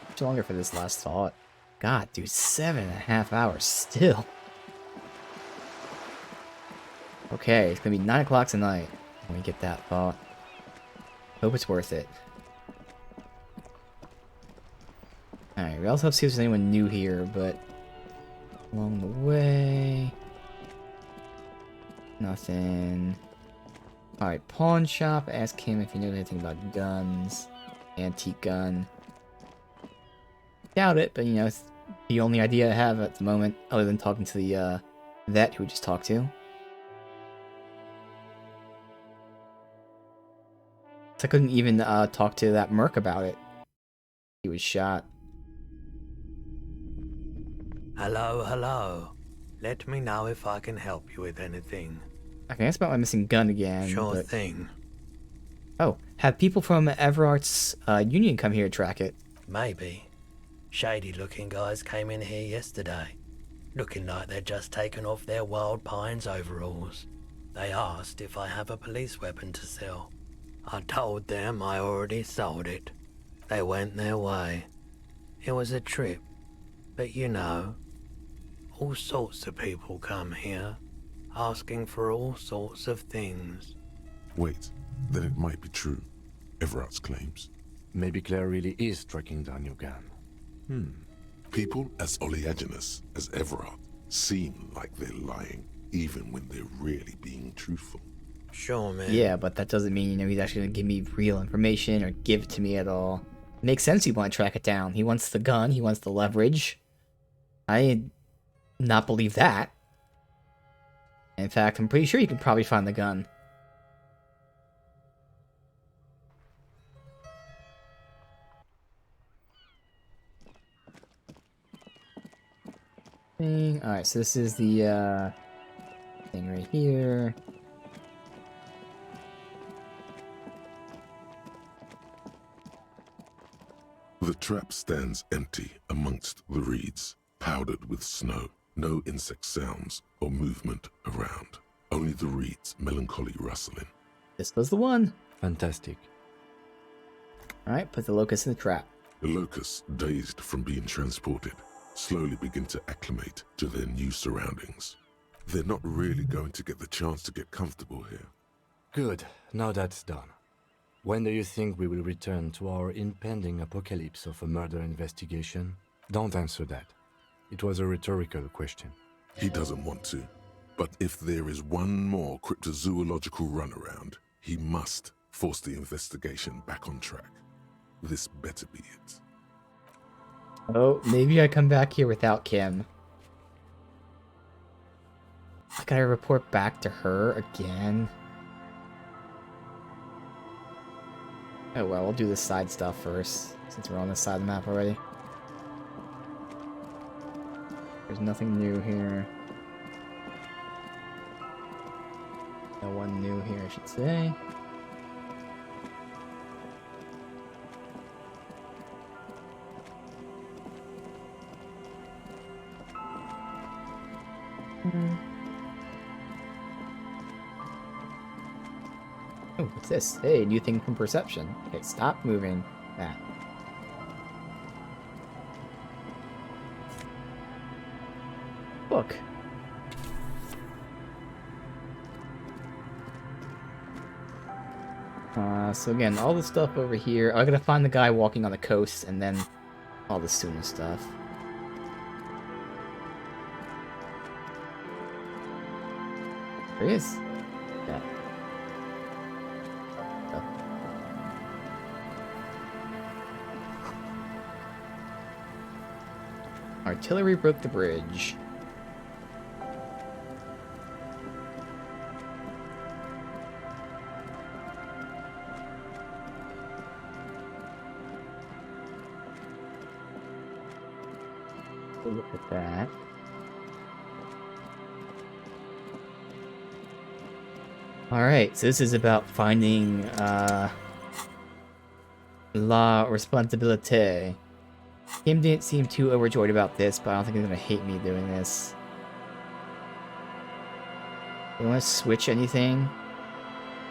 Much longer for this last thought. God, dude, 7.5 hours still. Okay, it's gonna be 9 o'clock tonight when we get that thought. Hope it's worth it. Alright, we also have to see if there's anyone new here, but along the way, nothing. Alright, pawn shop. Ask him if he knows anything about guns. Antique gun. Doubt it, but you know, it's the only idea I have at the moment, other than talking to the vet who we just talked to. So I couldn't even talk to that merc about it. He was shot. Hello, hello. Let me know if I can help you with anything. I can ask about my missing gun again. Sure but... thing. Oh, have people from Everart's union come here to track it? Maybe. Shady looking guys came in here yesterday, looking like they'd just taken off their Wild Pines overalls. They asked if I have a police weapon to sell. I told them I already sold it. They went their way. It was a trip, but you know, all sorts of people come here, asking for all sorts of things. Wait, then it might be true. Everart's claims. Maybe Claire really is tracking down your gun. People as oleaginous as Everard seem like they're lying, even when they're really being truthful. Sure, man. Yeah, but that doesn't mean, you know, he's actually gonna give me real information or give it to me at all. It makes sense he'd want to track it down. He wants the gun, he wants the leverage. I not believe that. In fact, I'm pretty sure you can probably find the gun. Alright, so this is the thing right here. The trap stands empty amongst the reeds, powdered with snow. No insect sounds or movement around. Only the reeds melancholy rustling. This was the one. Fantastic. Alright, put the locust in the trap. The locusts, dazed from being transported, slowly begin to acclimate to their new surroundings. They're not really going to get the chance to get comfortable here. Good. Now that's done. When do you think we will return to our impending apocalypse of a murder investigation? Don't answer that. It was a rhetorical question. He doesn't want to, but if there is one more cryptozoological runaround, he must force the investigation back on track. This better be it. Oh, maybe I come back here without Kim. I gotta report back to her again. Oh well, we'll do the side stuff first, since we're on this side of the map already. There's nothing new here. No one new here, I should say. Oh, what's this? Hey, new thing from perception. Okay, stop moving that. Book. So again, all the stuff over here. I gotta find the guy walking on the coast, and then all the Suna stuff. There he is. Yeah. Oh. Artillery broke the bridge. Look at that. Alright, so this is about finding La Responsabilité. Kim didn't seem too overjoyed about this, but I don't think he's gonna hate me doing this. You wanna switch anything?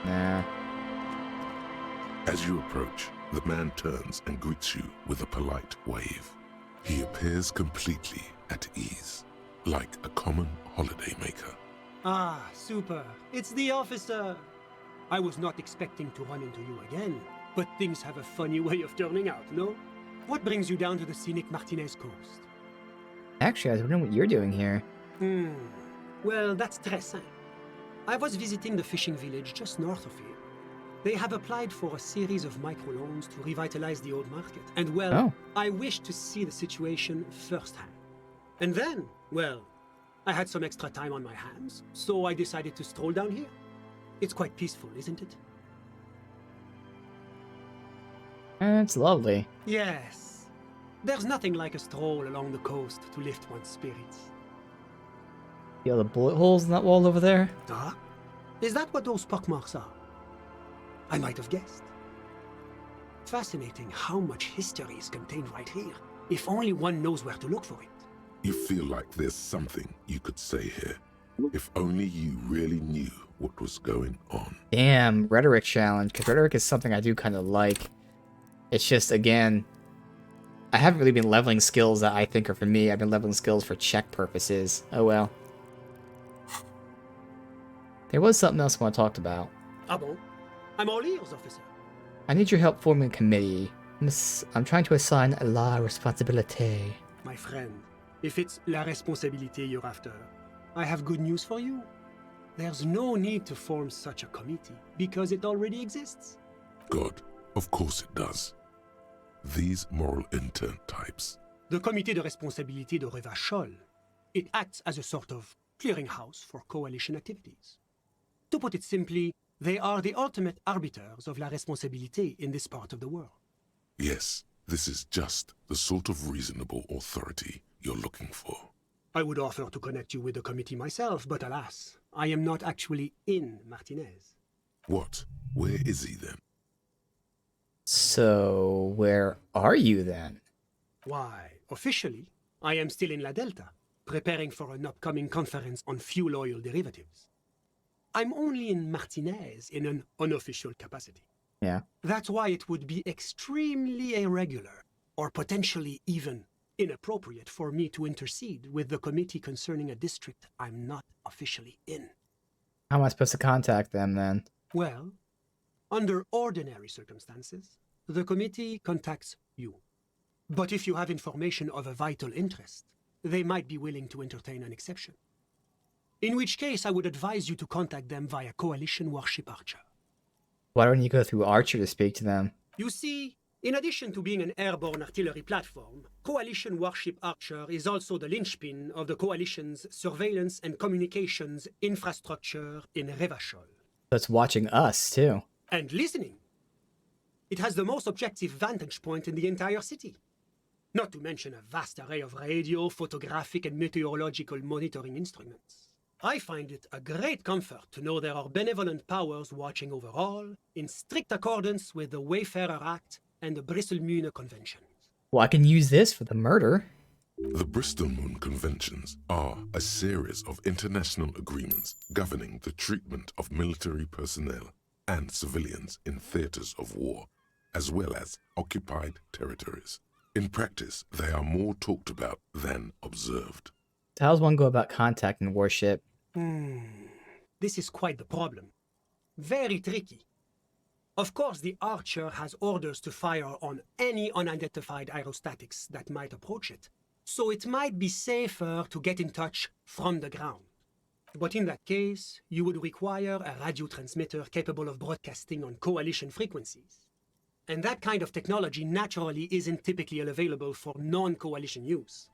Nah. As you approach, the man turns and greets you with a polite wave. He appears completely at ease, like a common holidaymaker. Ah, super. It's the officer. I was not expecting to run into you again, but things have a funny way of turning out, no? What brings you down to the scenic Martinez coast? Actually, I was wondering what you're doing here. Well, that's très simple. I was visiting the fishing village just north of here. They have applied for a series of microloans to revitalize the old market. And well, I wished to see the situation firsthand. And then, well, I had some extra time on my hands, so I decided to stroll down here. It's quite peaceful, isn't it? It's lovely. Yes. There's nothing like a stroll along the coast to lift one's spirits. You know the bullet holes in that wall over there? Ah? Is that what those pockmarks are? I might have guessed. Fascinating how much history is contained right here, if only one knows where to look for it. You feel like there's something you could say here, if only you really knew what was going on. Damn, rhetoric challenge, because rhetoric is something I do kind of like. It's just, again, I haven't really been leveling skills that I think are for me. I've been leveling skills for check purposes. Oh well. There was something else I want to talk about. Ah bon? I'm all ears, officer. I need your help forming a committee. I'm trying to assign La Responsabilité. My friend, if it's La Responsabilité you're after, I have good news for you. There's no need to form such a committee, because it already exists. God, of course it does. These moral intern types. The Comité de Responsabilité de Revachol. It acts as a sort of clearinghouse for coalition activities. To put it simply, they are the ultimate arbiters of la responsabilité in this part of the world. Yes, this is just the sort of reasonable authority you're looking for. I would offer to connect you with the committee myself, but alas, I am not actually in Martinez. What? Where is he then? So, where are you then? Why, officially, I am still in La Delta, preparing for an upcoming conference on fuel oil derivatives. I'm only in Martinez in an unofficial capacity. Yeah. That's why it would be extremely irregular, or potentially even inappropriate for me to intercede with the committee concerning a district I'm not officially in. How am I supposed to contact them then? Well, under ordinary circumstances, the committee contacts you. But if you have information of a vital interest, they might be willing to entertain an exception. In which case, I would advise you to contact them via Coalition Warship Archer. Why don't you go through Archer to speak to them? You see, in addition to being an airborne artillery platform, Coalition Warship Archer is also the linchpin of the Coalition's surveillance and communications infrastructure in Revachol. So it's watching us, too. And listening. It has the most objective vantage point in the entire city. Not to mention a vast array of radio, photographic, and meteorological monitoring instruments. I find it a great comfort to know there are benevolent powers watching over all, in strict accordance with the Wayfarer Act and the Bristol-Mune Conventions. Well, I can use this for the murder. The Bristol-Mune Conventions are a series of international agreements governing the treatment of military personnel and civilians in theaters of war, as well as occupied territories. In practice, they are more talked about than observed. So how does one go about contacting the warship? This is quite the problem. Very tricky. Of course, the Archer has orders to fire on any unidentified aerostatics that might approach it, so it might be safer to get in touch from the ground. But in that case, you would require a radio transmitter capable of broadcasting on coalition frequencies. And that kind of technology naturally isn't typically available for non-coalition use.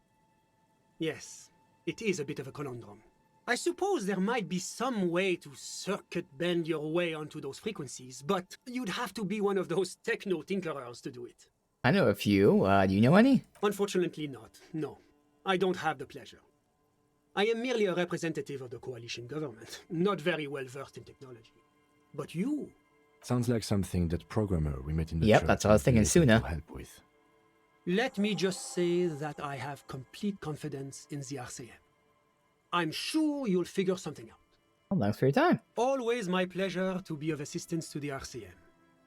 Yes, it is a bit of a conundrum. I suppose there might be some way to circuit bend your way onto those frequencies, but you'd have to be one of those techno-tinkerers to do it. I know a few. Do you know any? Unfortunately not, no. I don't have the pleasure. I am merely a representative of the coalition government, not very well versed in technology. But you... Sounds like something that programmer we met in the Yep, church that's what I was thinking sooner. sooner. Help with. Let me just say that I have complete confidence in the RCM. I'm sure you'll figure something out. Well, thanks for your time. Always my pleasure to be of assistance to the RCM.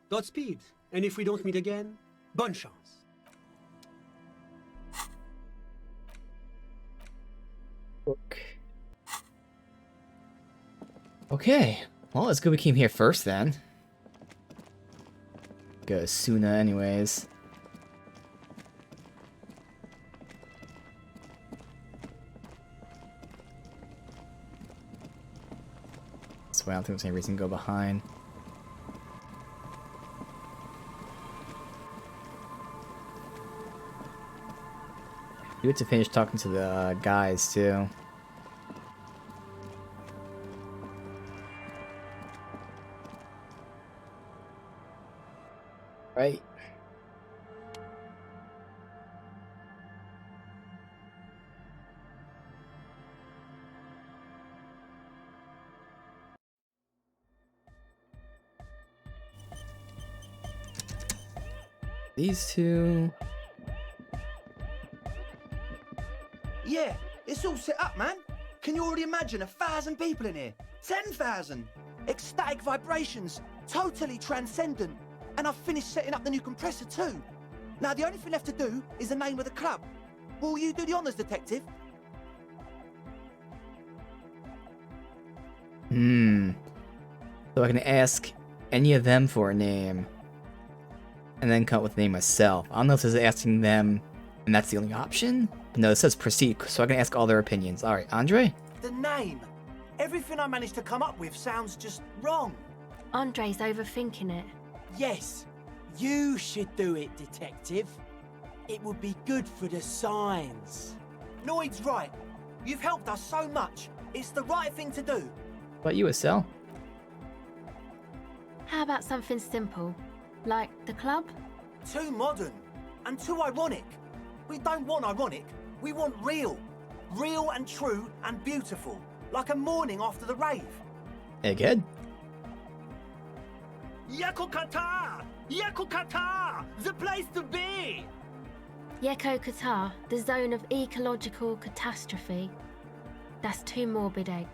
Godspeed, and if we don't meet again, bonne chance. Okay, well, it's good we came here first then. Go to Suna anyways. This way, I don't think there's any reason to go behind. You have to finish talking to the guys too. Right. These two. Yeah, it's all set up, man. Can you already imagine 1,000 people in here? 10,000! Ecstatic vibrations, totally transcendent. And I've finished setting up the new compressor too. Now the only thing left to do is the name of the club. Will you do the honors, detective? So I can ask any of them for a name. And then come up with a name myself. I don't know if this is asking them and that's the only option. No, it says proceed, so I can ask all their opinions. Alright, Andre? The name. Everything I managed to come up with sounds just wrong. Andre's overthinking it. Yes, you should do it, detective. It would be good for the signs. Noid's right. You've helped us so much. It's the right thing to do. What you, Estelle? How about something simple? Like the club? Too modern and too ironic. We don't want ironic. We want real. Real and true and beautiful. Like a morning after the rave. Egghead? Yakukata! Yakukata! The place to be! Yeko Qatar, the zone of ecological catastrophe. That's too morbid, Egg.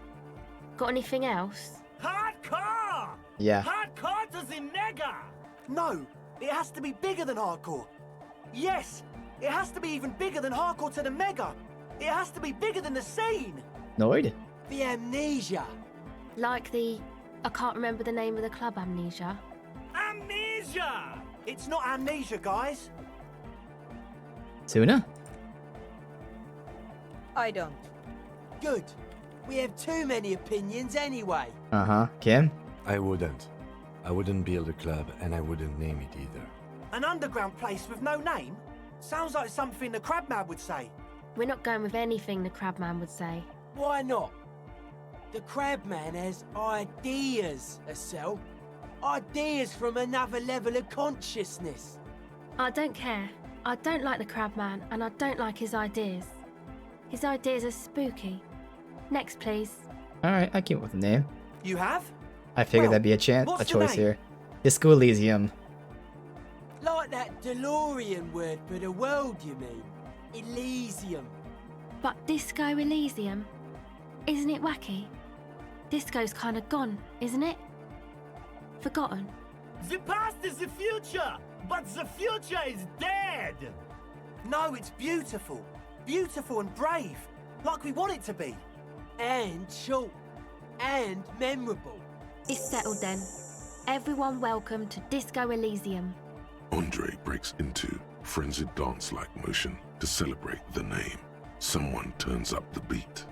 Got anything else? Hardcore! Yeah. Hardcore to the mega! No, it has to be bigger than hardcore. Yes, it has to be even bigger than hardcore to the mega. It has to be bigger than the scene. Noid? The amnesia. Like the... I can't remember the name of the club, Amnesia. Amnesia! It's not amnesia, guys. Suna? I don't. Good. We have too many opinions anyway. Uh-huh. Kim? I wouldn't build a club, and I wouldn't name it either. An underground place with no name? Sounds like something the Crabman would say. We're not going with anything the Crabman would say. Why not? The Crabman has ideas, Estelle. Ideas from another level of consciousness. I don't care. I don't like the Crabman, and I don't like his ideas. His ideas are spooky. Next, please. Alright, I came up with a name. You have? I figured that'd be a choice here. Disco Elysium. Like that DeLorean word for the world, you mean? Elysium. But Disco Elysium? Isn't it wacky? Disco's kind of gone, isn't it? Forgotten. The past is the future, but the future is dead. No, it's beautiful. Beautiful and brave. Like we want it to be. And short. And memorable. It's settled then. Everyone welcome to Disco Elysium. Andre breaks into frenzied dance-like motion to celebrate the name. Someone turns up the beat.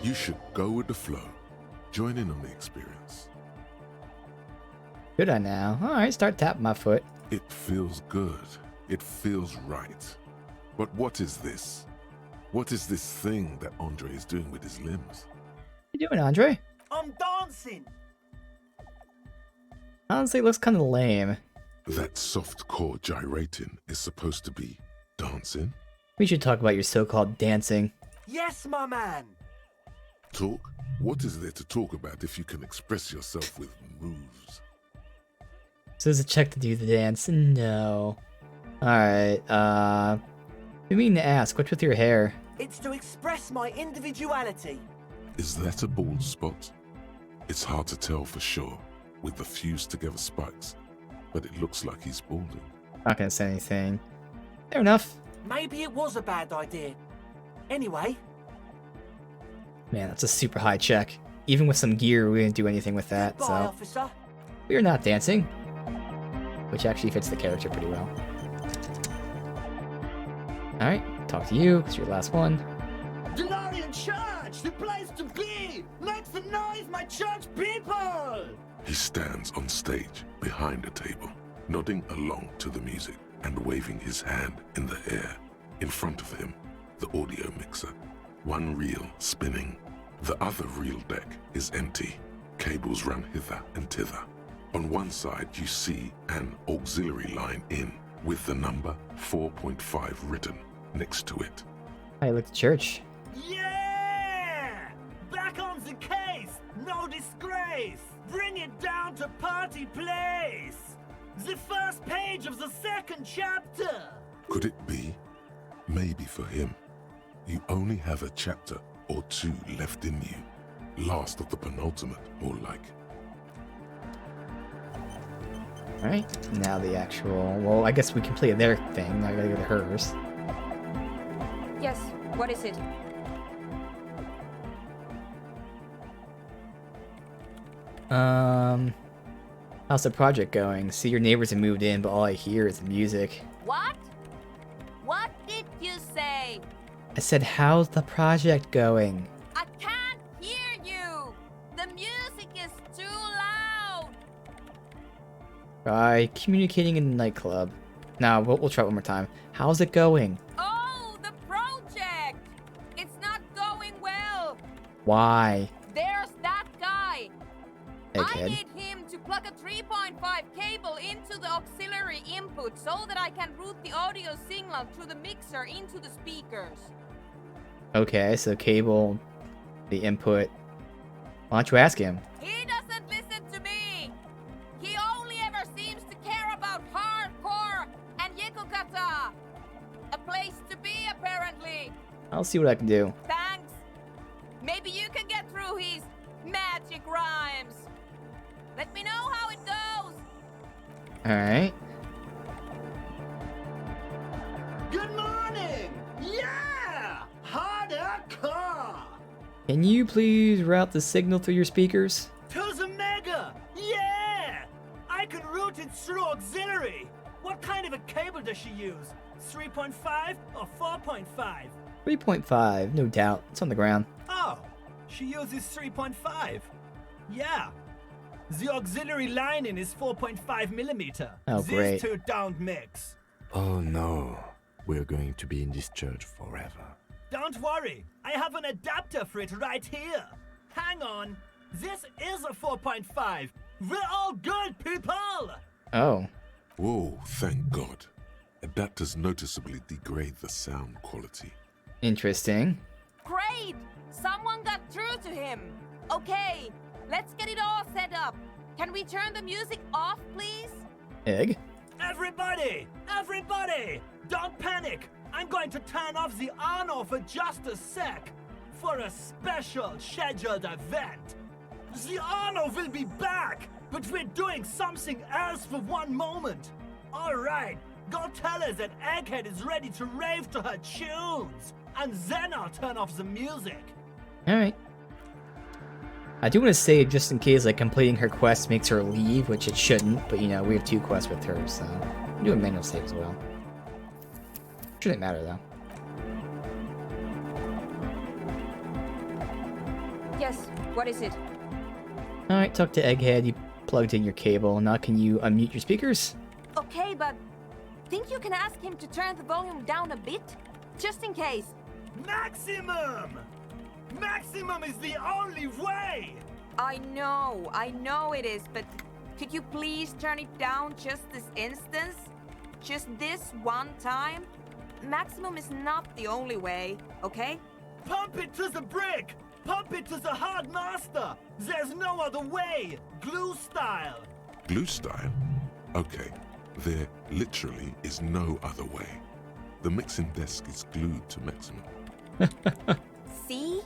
You should go with the flow. Join in on the experience. Should I now? Alright, start tapping my foot. It feels good. It feels right. But what is this? What is this thing that Andre is doing with his limbs? What you doing, Andre? I'm dancing. Honestly, it looks kind of lame. That soft core gyrating is supposed to be dancing? We should talk about your so-called dancing. Yes, my man. Talk? What is there to talk about if you can express yourself with moves? So there's a check to do the dance. No. Alright, I mean to ask, what's with your hair? It's to express my individuality. Is that a bald spot? It's hard to tell for sure with the fused together spikes, but it looks like he's balding. Not gonna say anything. Fair enough. Maybe it was a bad idea. Anyway. Man, that's a super high check. Even with some gear, we didn't do anything with that, Bye, so... officer. We're not dancing. Which actually fits the character pretty well. Alright, talk to you, because you're the last one. DeLorean Church, the place to be! Make some noise, my church people! He stands on stage behind a table, nodding along to the music and waving his hand in the air. In front of him, the audio mixer. One reel spinning. The other reel deck is empty. Cables run hither and thither. On one side, you see an auxiliary line in with the number 4.5 written next to it. I look at church. Yeah! Back on the case! No disgrace! Bring it down to party place! The first page of the second chapter! Could it be? Maybe for him. You only have a chapter or two left in you. Last of the penultimate, more like. Alright, now the actual... Well, I guess we completed their thing. Now I gotta go to hers. Yes, what is it? How's the project going? See, your neighbors have moved in, but all I hear is music. What? What did you say? I said, how's the project going? I can't hear you! The music is too loud! Try communicating in the nightclub. Nah, we'll try it one more time. How's it going? Oh, the project! It's not going well! Why? There's that guy. I Egghead. need him to plug a 3.5 cable into the auxiliary input so that I can route the audio signal through the mixer into the speakers. Okay, so cable, the input. Why don't you ask him? He doesn't listen to me. He only ever seems to care about hardcore and Yekukata. A place to be, apparently. I'll see what I can do. Thanks. Maybe you can get through his magic rhymes. Let me know how it goes. Alright. Good morning! Yeah! Hardcore! Can you please route the signal through your speakers? To the mega! Yeah! I can route it through auxiliary. What kind of a cable does she use? 3.5 or 4.5? 3.5, no doubt. It's on the ground. Oh, she uses 3.5. Yeah. The auxiliary lining is 4.5 millimeter. Oh, great. These two don't mix. Oh no, we're going to be in this church forever. Don't worry, I have an adapter for it right here. Hang on, this is a 4.5. We're all good people. Oh. Whoa, thank God. Adapters noticeably degrade the sound quality. Interesting. Great! Someone got through to him. Okay, let's get it all set up. Can we turn the music off, please? Egg? Everybody! Everybody! Don't panic! I'm going to turn off the on-off for just a sec for a special scheduled event. The on-off will be back, but we're doing something else for one moment. All right, go tell her that Egghead is ready to rave to her tunes, and then I'll turn off the music. Alright. I do want to say, just in case, like, completing her quest makes her leave, which it shouldn't, but, you know, we have 2 quests with her, so... I'm doing manual save as well. Shouldn't matter, though. Yes, what is it? Alright, talk to Egghead. You plugged in your cable. Now can you unmute your speakers? Okay, but think you can ask him to turn the volume down a bit? Just in case. Maximum! Maximum is the only way! I know it is, but could you please turn it down just this instance? Just this one time? Maximum is not the only way, okay? Pump it to the brick! Pump it to the hard master! There's no other way! Glue style! Glue style? Okay, there literally is no other way. The mixing desk is glued to maximum. See?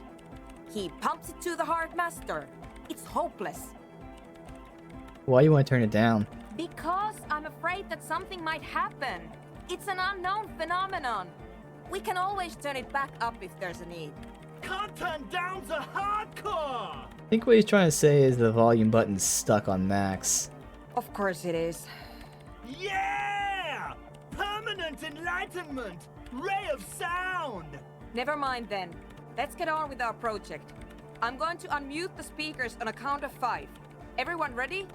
He pumps it to the hard master. It's hopeless. Why do you want to turn it down? Because I'm afraid that something might happen. It's an unknown phenomenon. We can always turn it back up if there's a need. Can't turn down the hardcore! I think what he's trying to say is the volume button's stuck on max. Of course it is. Yeah! Permanent enlightenment! Ray of sound! Never mind then. Let's get on with our project. I'm going to unmute the speakers on a count of 5. Everyone ready?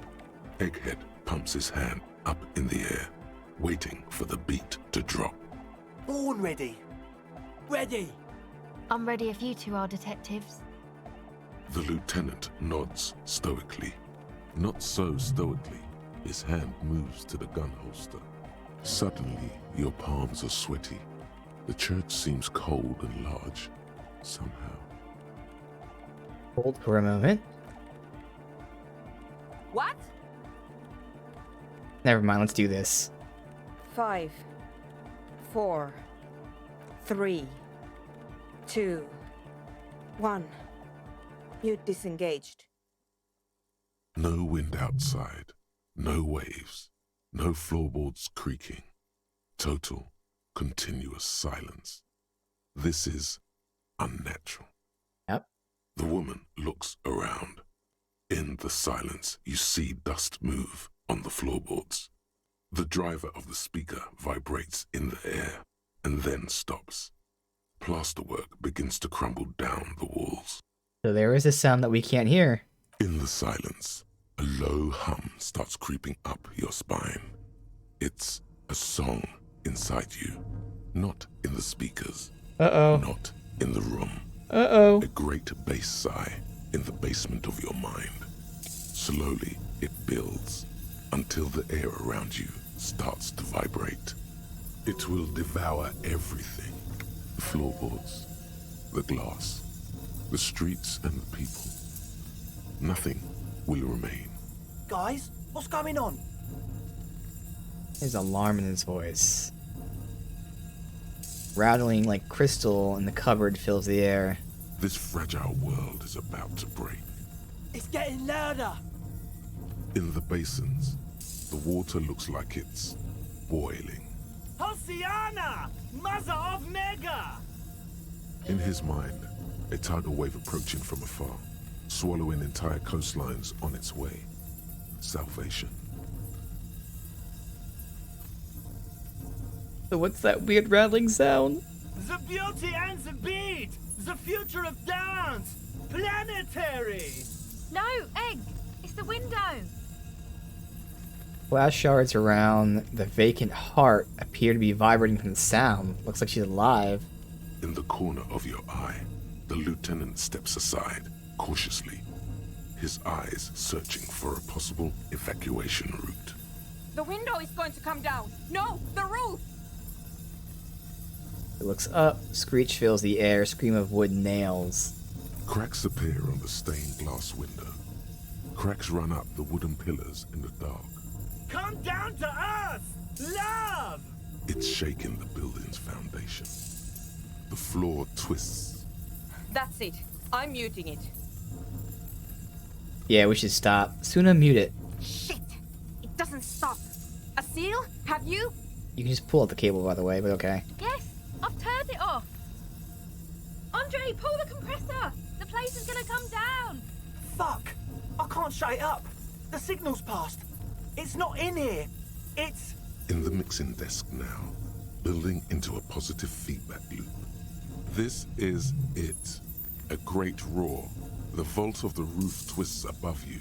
Egghead pumps his hand up in the air, waiting for the beat to drop. Born ready. Ready. I'm ready if you two are detectives. The lieutenant nods stoically. Not so stoically, his hand moves to the gun holster. Suddenly, your palms are sweaty. The church seems cold and large, somehow. Hold for a moment. What? Never mind, let's do this. 5, 4, 3, 2, 1. Mute disengaged. No wind outside, no waves, no floorboards creaking. Total, continuous silence. This is unnatural. Yep. The woman looks around. In the silence, you see dust move on the floorboards. The driver of the speaker vibrates in the air and then stops. Plasterwork begins to crumble down the walls. So there is a sound that we can't hear. In the silence, a low hum starts creeping up your spine. It's a song inside you, not in the speakers. Uh-oh. Not in the room. A great bass sigh in the basement of your mind. Slowly, it builds until the air around you starts to vibrate. It will devour everything. The floorboards, the glass, the streets and the people. Nothing will remain. Guys, what's going on? There's alarm in his voice. Rattling like crystal in the cupboard fills the air. This fragile world is about to break. It's getting louder. In the basins, the water looks like it's boiling. Hosiana! Mother of Mega! In his mind, a tidal wave approaching from afar, swallowing entire coastlines on its way. Salvation. So what's that weird rattling sound? The beauty and the beat! The future of dance! Planetary! No, Egg! It's the window! Glass shards around the vacant heart appear to be vibrating from the sound. Looks like she's alive. In the corner of your eye, the lieutenant steps aside, cautiously, his eyes searching for a possible evacuation route. The window is going to come down! No, the roof! It looks up, screech fills the air, scream of wood nails. Cracks appear on the stained glass window. Cracks run up the wooden pillars in the dark. Come down to us! Love! It's shaking the building's foundation. The floor twists. That's it. I'm muting it. Yeah, we should stop. Suna, mute it. Shit! It doesn't stop. Asil, have you? You can just pull out the cable, by the way, but okay. Yes, I've turned it off. Andre, pull the compressor! The place is gonna come down! Fuck! I can't shut it up. The signal's passed. It's not in here. It's... In the mixing desk now, building into a positive feedback loop. This is it. A great roar. The vault of the roof twists above you.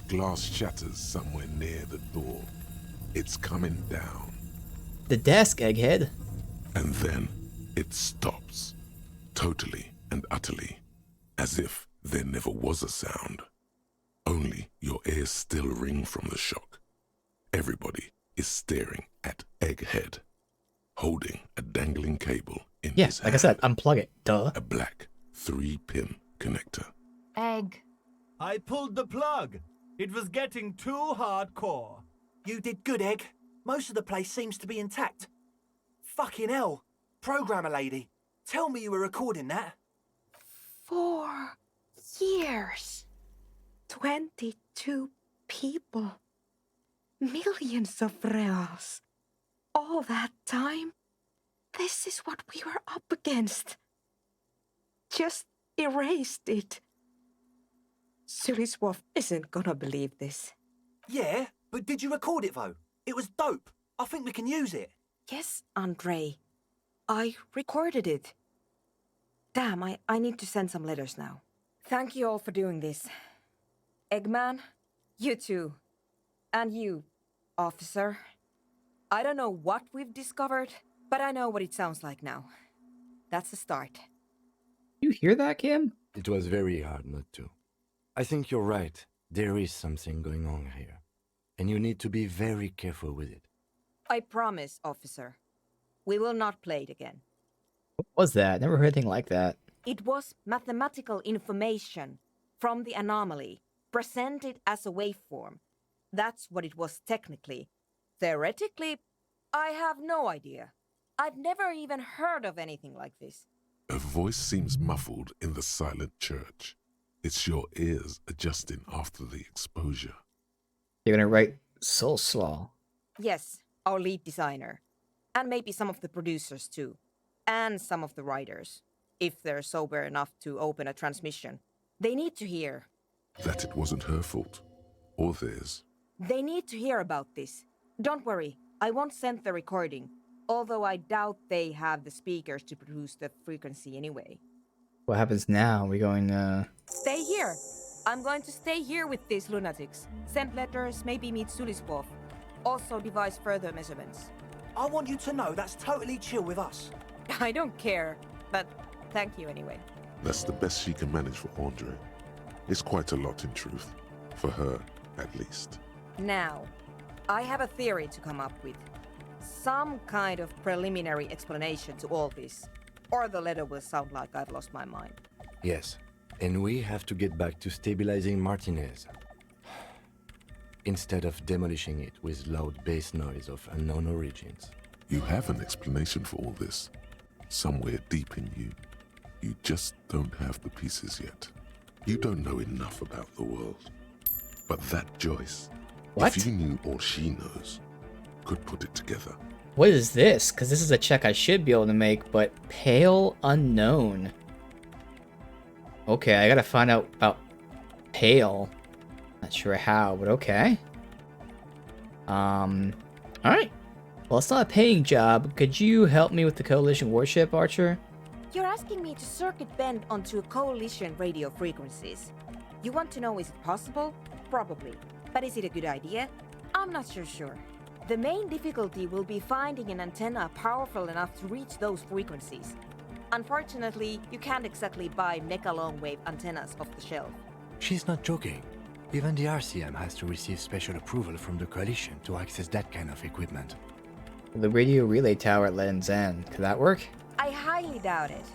Glass shatters somewhere near the door. It's coming down. The desk, Egghead. And then it stops. Totally and utterly. As if there never was a sound. Only your ears still ring from the shock. Everybody is staring at Egghead, holding a dangling cable in his hand. Like I said, unplug it. Duh. A black 3-pin connector. Egg. I pulled the plug. It was getting too hardcore. You did good, Egg. Most of the place seems to be intact. Fucking hell. Programmer lady, tell me you were recording that. 4 years. 22 people. Millions of reals. All that time? This is what we were up against. Just erased it. Suliswolf isn't gonna believe this. Yeah, but did you record it though? It was dope. I think we can use it. Yes, Andre. I recorded it. Damn, I need to send some letters now. Thank you all for doing this. Eggman, you too. And you, officer. I don't know what we've discovered, but I know what it sounds like now. That's a start. You hear that, Kim? It was very hard not to. I think you're right. There is something going on here. And you need to be very careful with it. I promise, officer. We will not play it again. What was that? Never heard anything like that. It was mathematical information from the anomaly, presented as a waveform. That's what it was technically. Theoretically, I have no idea. I've never even heard of anything like this. A voice seems muffled in the silent church. It's your ears adjusting after the exposure. You're gonna write Soul Slaw. Yes, our lead designer. And maybe some of the producers too. And some of the writers. If they're sober enough to open a transmission. They need to hear. That it wasn't her fault. Or theirs. They need to hear about this. Don't worry, I won't send the recording. Although I doubt they have the speakers to produce the frequency anyway. What happens now? We're going, Stay here. I'm going to stay here with these lunatics. Send letters, maybe meet Suliswolf. Also devise further measurements. I want you to know that's totally chill with us. I don't care, but thank you anyway. That's the best she can manage for Andre. It's quite a lot in truth. For her, at least. Now, I have a theory to come up with. Some kind of preliminary explanation to all this. Or the letter will sound like I've lost my mind. Yes, and we have to get back to stabilizing Martinez. Instead of demolishing it with loud bass noise of unknown origins. You have an explanation for all this. Somewhere deep in you. You just don't have the pieces yet. You don't know enough about the world. But that Joyce, what? If you knew all she knows, could put it together. What is this? Because this is a check I should be able to make, but Pale Unknown. Okay, I gotta find out about Pale. Not sure how, but okay. Alright. Well, it's not a paying job. Could you help me with the Coalition warship, Archer? You're asking me to circuit bend onto a Coalition radio frequencies. You want to know is it possible? Probably. But is it a good idea? I'm not sure. The main difficulty will be finding an antenna powerful enough to reach those frequencies. Unfortunately, you can't exactly buy mega long-wave antennas off the shelf. She's not joking. Even the RCM has to receive special approval from the Coalition to access that kind of equipment. The radio relay tower at Len's End. Could that work? I highly doubt it.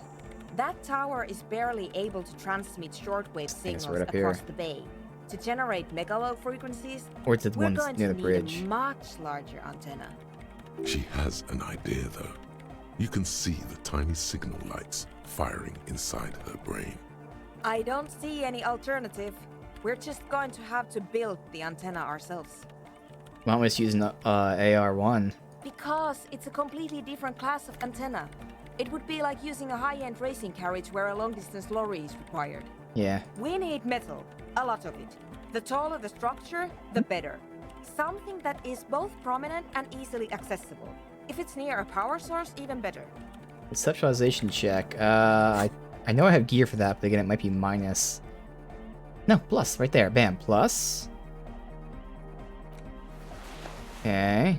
That tower is barely able to transmit shortwave signals right across the bay. To generate megalow frequencies, or to the we're ones going near to the need bridge. a much larger antenna. She has an idea, though. You can see the tiny signal lights firing inside her brain. I don't see any alternative. We're just going to have to build the antenna ourselves. Why don't we just use an AR-1? Because it's a completely different class of antenna. It would be like using a high-end racing carriage where a long-distance lorry is required. Yeah. We need metal, a lot of it. The taller the structure, the better. Something that is both prominent and easily accessible. If it's near a power source, even better. Conceptualization check. I know I have gear for that, but again, it might be minus. No, plus, right there. Bam, plus. Okay.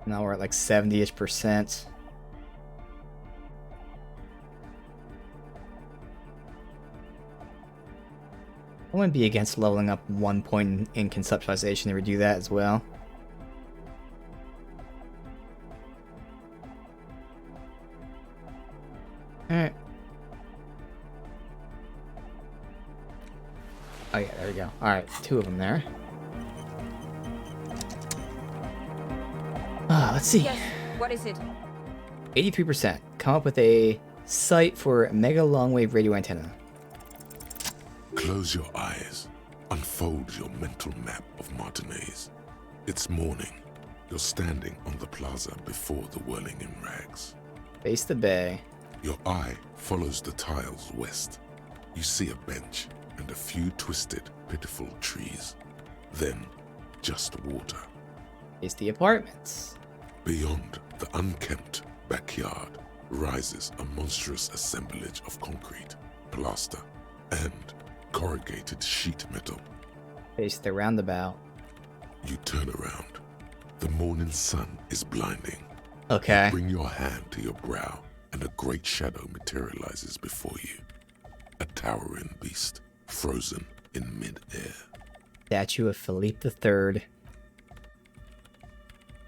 Now we're at like 70-ish%. I wouldn't be against leveling up 1 point in conceptualization to redo that as well. Alright. Oh yeah, there we go. Alright, 2 of them there. Let's see. Yes, what is it? 83%. Come up with a site for mega long-wave radio antenna. Close your eyes. Unfold your mental map of Martinez. It's morning. You're standing on the plaza before the whirling in rags. Face the bay. Your eye follows the tiles west. You see a bench and a few twisted, pitiful trees. Then, just water. Face the apartments. Beyond the unkempt backyard rises a monstrous assemblage of concrete, plaster, and corrugated sheet metal. Face the roundabout. You turn around. The morning sun is blinding. Okay. You bring your hand to your brow, and a great shadow materializes before you. A towering beast, frozen in mid-air. Statue of Philippe III.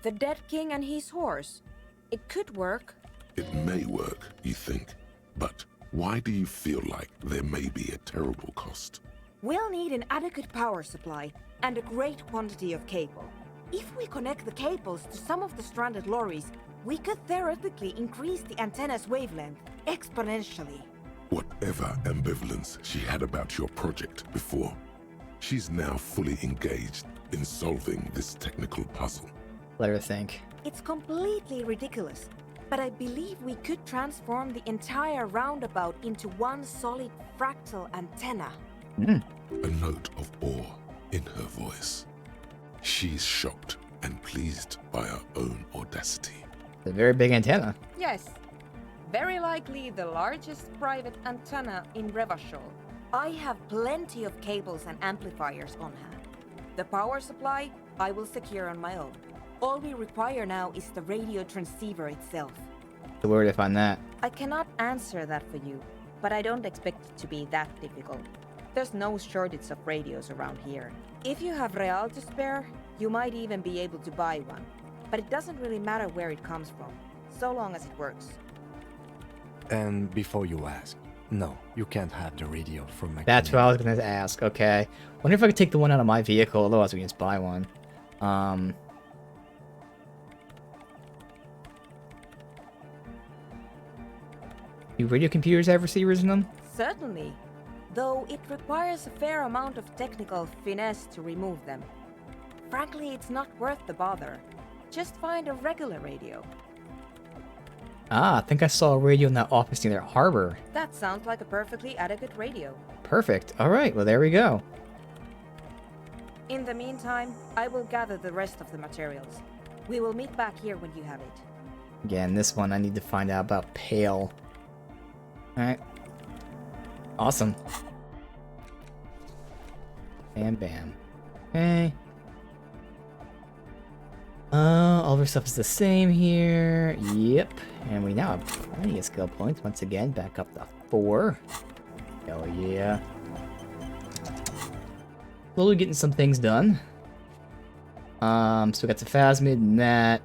The dead king and his horse. It could work. It may work, you think, but why do you feel like there may be a terrible cost? We'll need an adequate power supply and a great quantity of cable. If we connect the cables to some of the stranded lorries, we could theoretically increase the antenna's wavelength exponentially. Whatever ambivalence she had about your project before, she's now fully engaged in solving this technical puzzle. Let her think. It's completely ridiculous, but I believe we could transform the entire roundabout into one solid fractal antenna. A note of awe in her voice. She's shocked and pleased by her own audacity. A very big antenna. Yes, very likely the largest private antenna in Revachol. I have plenty of cables and amplifiers on hand. The power supply, I will secure on my own. All we require now is the radio transceiver itself. So where would I find that? I cannot answer that for you, but I don't expect it to be that difficult. There's no shortage of radios around here. If you have real to spare, you might even be able to buy one. But it doesn't really matter where it comes from, so long as it works. And before you ask, no, you can't have the radio from my... That's what I was gonna ask, okay. Wonder if I could take the one out of my vehicle, otherwise we can just buy one. Do radio computers have receivers in them? Certainly, though it requires a fair amount of technical finesse to remove them. Frankly, it's not worth the bother. Just find a regular radio. Ah, I think I saw a radio in that office near their harbor. That sounds like a perfectly adequate radio. Perfect. Alright, well there we go. In the meantime, I will gather the rest of the materials. We will meet back here when you have it. Again, this one I need to find out about Pale. Alright. Awesome. Bam bam. Okay. All of our stuff is the same here. Yep. And we now have plenty of skill points. Once again, back up to 4. Hell yeah. Slowly getting some things done. So we got the Phasmid and that.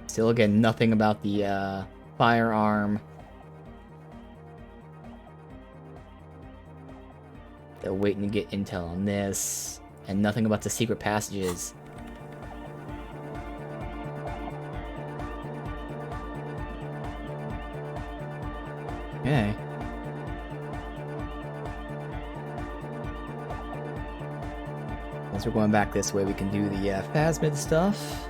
Still again, nothing about the firearm. Still waiting to get intel on this. And nothing about the secret passages. Okay. As we're going back this way, we can do the Phasmid stuff.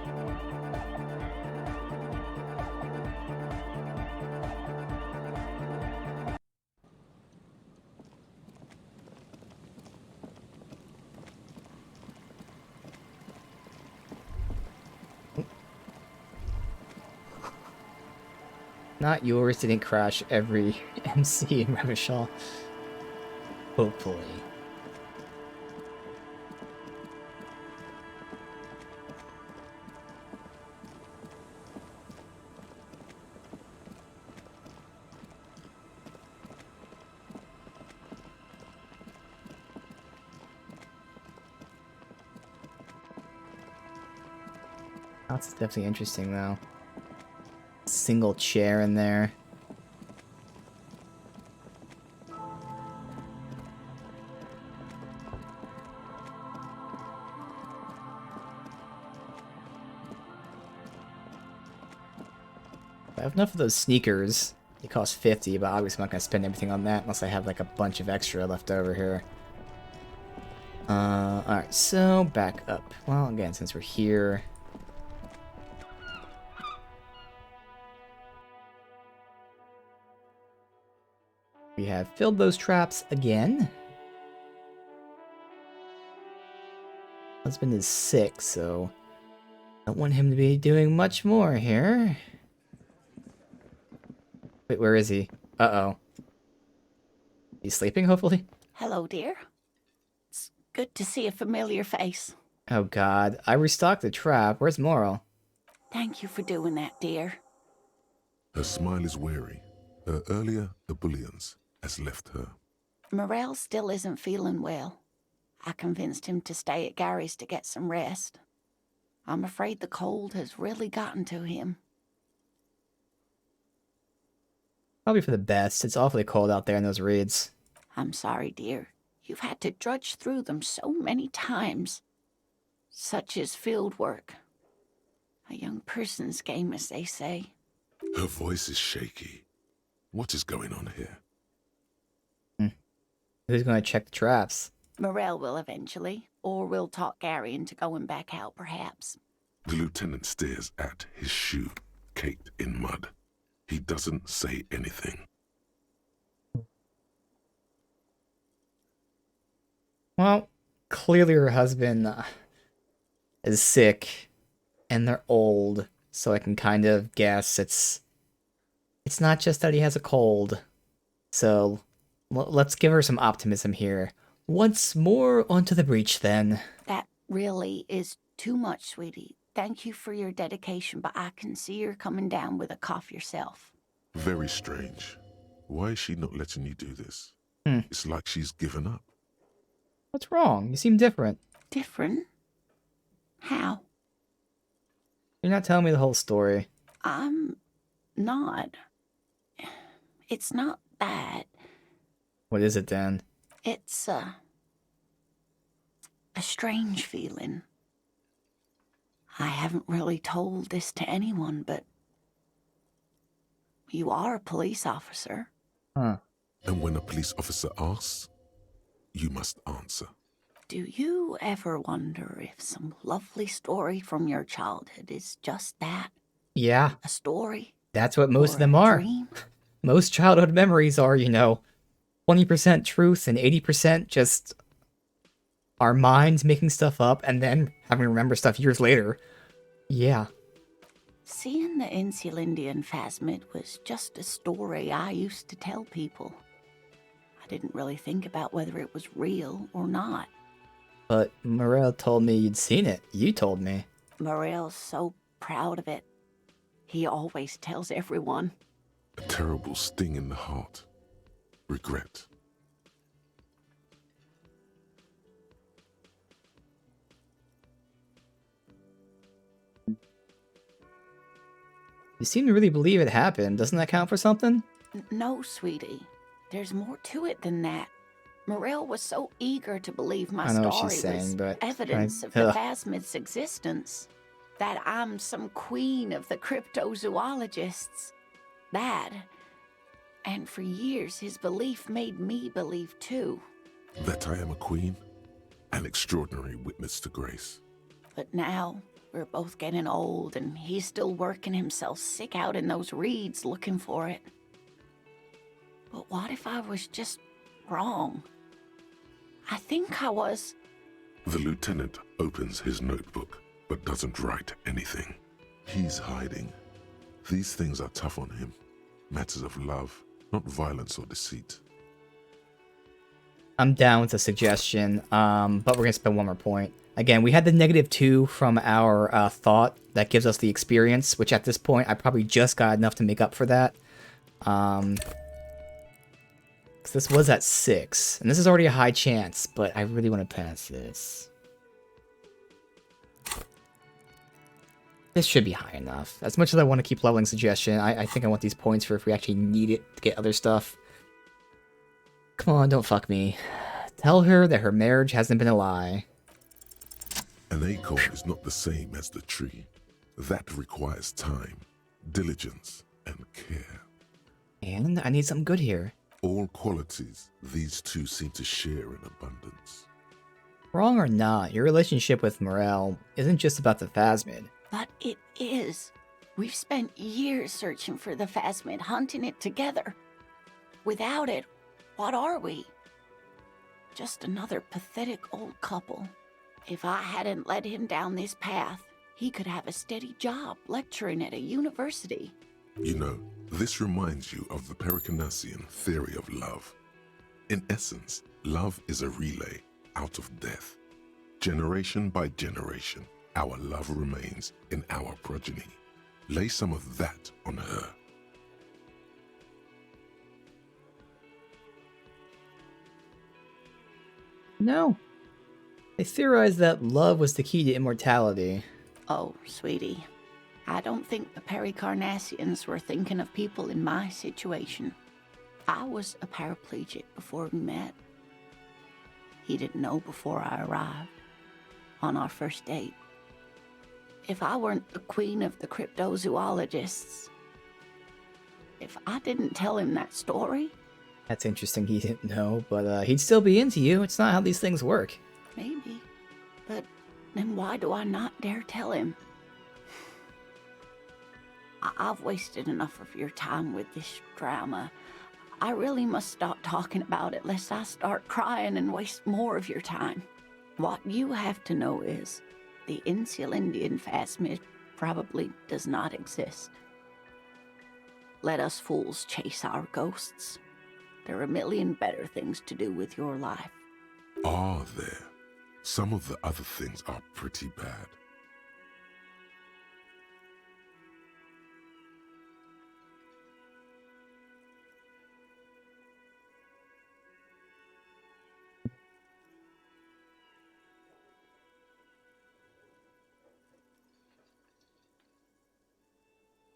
Not yours didn't crash every MC in Revachol. Hopefully. That's definitely interesting though. Single chair in there. I have enough of those sneakers. They cost 50, but obviously I'm not gonna spend everything on that unless I have like a bunch of extra left over here. Alright, so back up. Well, again, since we're here. We have filled those traps again. Husband is sick, so I don't want him to be doing much more here. Wait, where is he? Uh-oh. He's sleeping, hopefully? Hello, dear. It's good to see a familiar face. Oh god, I restocked the trap. Where's Moral? Thank you for doing that, dear. Her smile is weary. Her earlier ebullience has left her. Morel still isn't feeling well. I convinced him to stay at Gary's to get some rest. I'm afraid the cold has really gotten to him. Probably for the best. It's awfully cold out there in those reeds. I'm sorry, dear. You've had to drudge through them so many times. Such is field work. A young person's game, as they say. Her voice is shaky. What is going on here? Who's going to check the traps? Morel will eventually, or we'll talk Gary into going back out, perhaps. The lieutenant stares at his shoe, caked in mud. He doesn't say anything. Well, clearly her husband is sick, and they're old, so I can kind of guess it's not just that he has a cold. So let's give her some optimism here. Once more onto the breach, then. That really is too much, sweetie. Thank you for your dedication, but I can see you're coming down with a cough yourself. Very strange. Why is she not letting you do this? It's like she's given up. What's wrong? You seem different. Different? How? You're not telling me the whole story. I'm not. It's not that. What is it then? It's a strange feeling. I haven't really told this to anyone, but you are a police officer. Huh. And when a police officer asks, you must answer. Do you ever wonder if some lovely story from your childhood is just that? Yeah. A story? That's what most Or of them a are. dream? Most childhood memories are, 20% truth and 80% just our minds making stuff up and then having to remember stuff years later. Yeah. Seeing the Insulindian phasmid was just a story I used to tell people. I didn't really think about whether it was real or not. But Morel told me you'd seen it. You told me. Morel's so proud of it. He always tells everyone. A terrible sting in the heart. Regret. You seem to really believe it happened. Doesn't that count for something? No, sweetie. There's more to it than that. Morel was so eager to believe my I know what story she's saying, was but evidence of the phasmid's existence. That I'm some queen of the cryptozoologists. That. And for years, his belief made me believe too. That I am a queen? An extraordinary witness to grace. But now, we're both getting old, and he's still working himself sick out in those reeds looking for it. But what if I was just wrong? I think I was. The lieutenant opens his notebook, but doesn't write anything. He's hiding. These things are tough on him. Matters of love, not violence or deceit. I'm down with the suggestion, but we're going to spend one more point. Again, we had the -2 from our thought. That gives us the experience, which at this point, I probably just got enough to make up for that. 'Cause this was at 6, and this is already a high chance, but I really want to pass this. This should be high enough. As much as I want to keep leveling suggestion, I think I want these points for if we actually need it to get other stuff. Come on, don't fuck me. Tell her that her marriage hasn't been a lie. An acorn is not the same as the tree. That requires time, diligence, and care. And I need something good here. All qualities these two seem to share in abundance. Wrong or not, your relationship with Morel isn't just about the phasmid. But it is. We've spent years searching for the phasmid, hunting it together. Without it, what are we? Just another pathetic old couple. If I hadn't led him down this path, he could have a steady job lecturing at a university. You know, this reminds you of the Pericarnassian theory of love. In essence, love is a relay out of death. Generation by generation, our love remains in our progeny. Lay some of that on her. No. They theorized that love was the key to immortality. Oh, sweetie. I don't think the Pericarnassians were thinking of people in my situation. I was a paraplegic before we met. He didn't know before I arrived. On our first date. If I weren't the queen of the cryptozoologists, if I didn't tell him that story... That's interesting he didn't know, but he'd still be into you. It's not how these things work. Maybe. But then why do I not dare tell him? I've wasted enough of your time with this drama. I really must stop talking about it lest I start crying and waste more of your time. What you have to know is the Insulindian phasmid probably does not exist. Let us fools chase our ghosts. There are a million better things to do with your life. Are there? Some of the other things are pretty bad.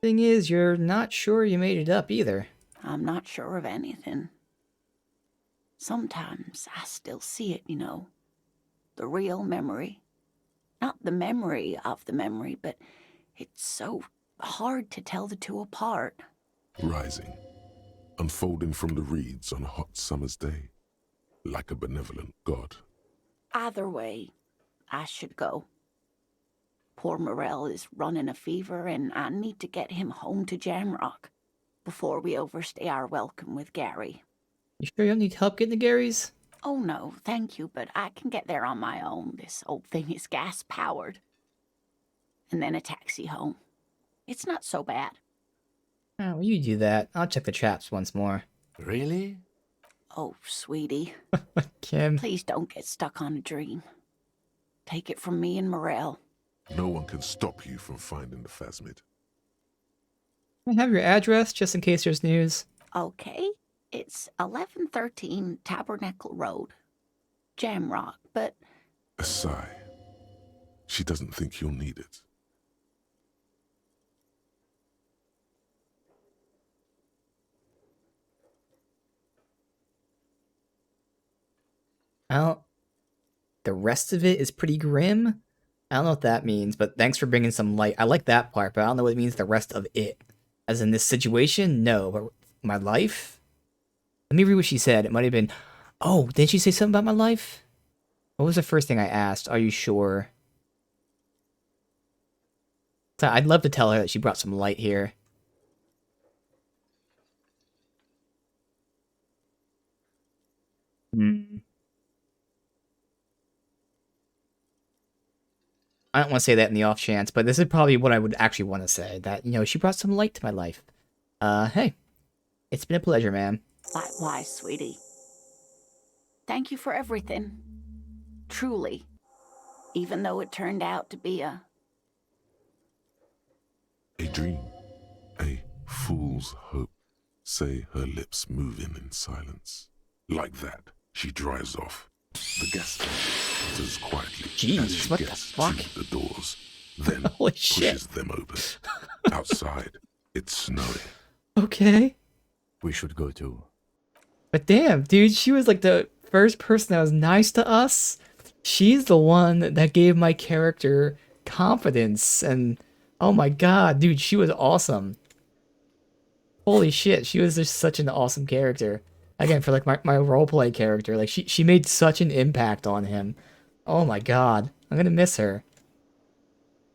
Thing is, you're not sure you made it up either. I'm not sure of anything. Sometimes I still see it, you know. The real memory. Not the memory of the memory, but it's so hard to tell the two apart. Rising, unfolding from the reeds on a hot summer's day, like a benevolent god. Either way, I should go. Poor Morel is running a fever, and I need to get him home to Jamrock before we overstay our welcome with Gary. You sure you don't need help getting to Gary's? Oh no, thank you, but I can get there on my own. This old thing is gas-powered. And then a taxi home. It's not so bad. Oh, well, you do that. I'll check the traps once more. Really? Oh, sweetie. Kim. Please don't get stuck on a dream. Take it from me and Morel. No one can stop you from finding the phasmid. Can I have your address, just in case there's news? Okay. It's 1113 Tabernacle Road. Jamrock, but... A sigh. She doesn't think you'll need it. The rest of it is pretty grim. I don't know what that means, but thanks for bringing some light. I like that part, but I don't know what it means the rest of it. As in this situation, no. But my life? Let me read what she said. It might have been, oh, didn't she say something about my life? What was the first thing I asked? Are you sure? So I'd love to tell her that she brought some light here. I don't want to say that in the off chance, but this is probably what I would actually want to say. That, you know, she brought some light to my life. Hey. It's been a pleasure, ma'am. Likewise, sweetie. Thank you for everything. Truly. Even though it turned out to be a dream. A fool's hope. Say her lips moving in silence. Like that, she drives off. The gas tank enters quietly as she gets to the doors, then pushes them open. Outside, it's snowing. Okay. We should go too. But damn, dude, she was like the first person that was nice to us. She's the one that gave my character confidence, and oh my god, dude, she was awesome. Holy shit, she was just such an awesome character. Again, for like my roleplay character, like she made such an impact on him. Oh my god, I'm gonna miss her.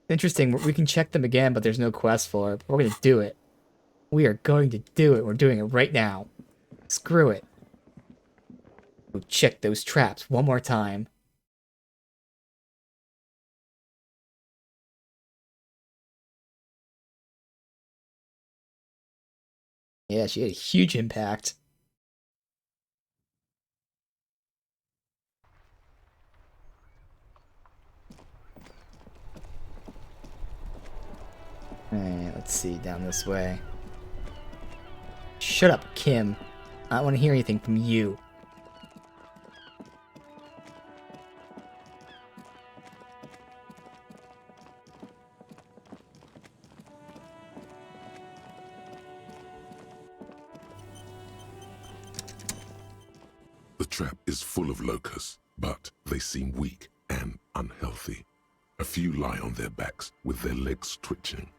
Interesting, we can check them again, but there's no quest for it. We're gonna do it. We are going to do it. We're doing it right now. Screw it. We'll check those traps one more time. Yeah, she had a huge impact. Alright, let's see, down this way. Shut up, Kim. I don't want to hear anything from you. The trap is full of locusts, but they seem weak and unhealthy. A few lie on their backs with their legs twitching.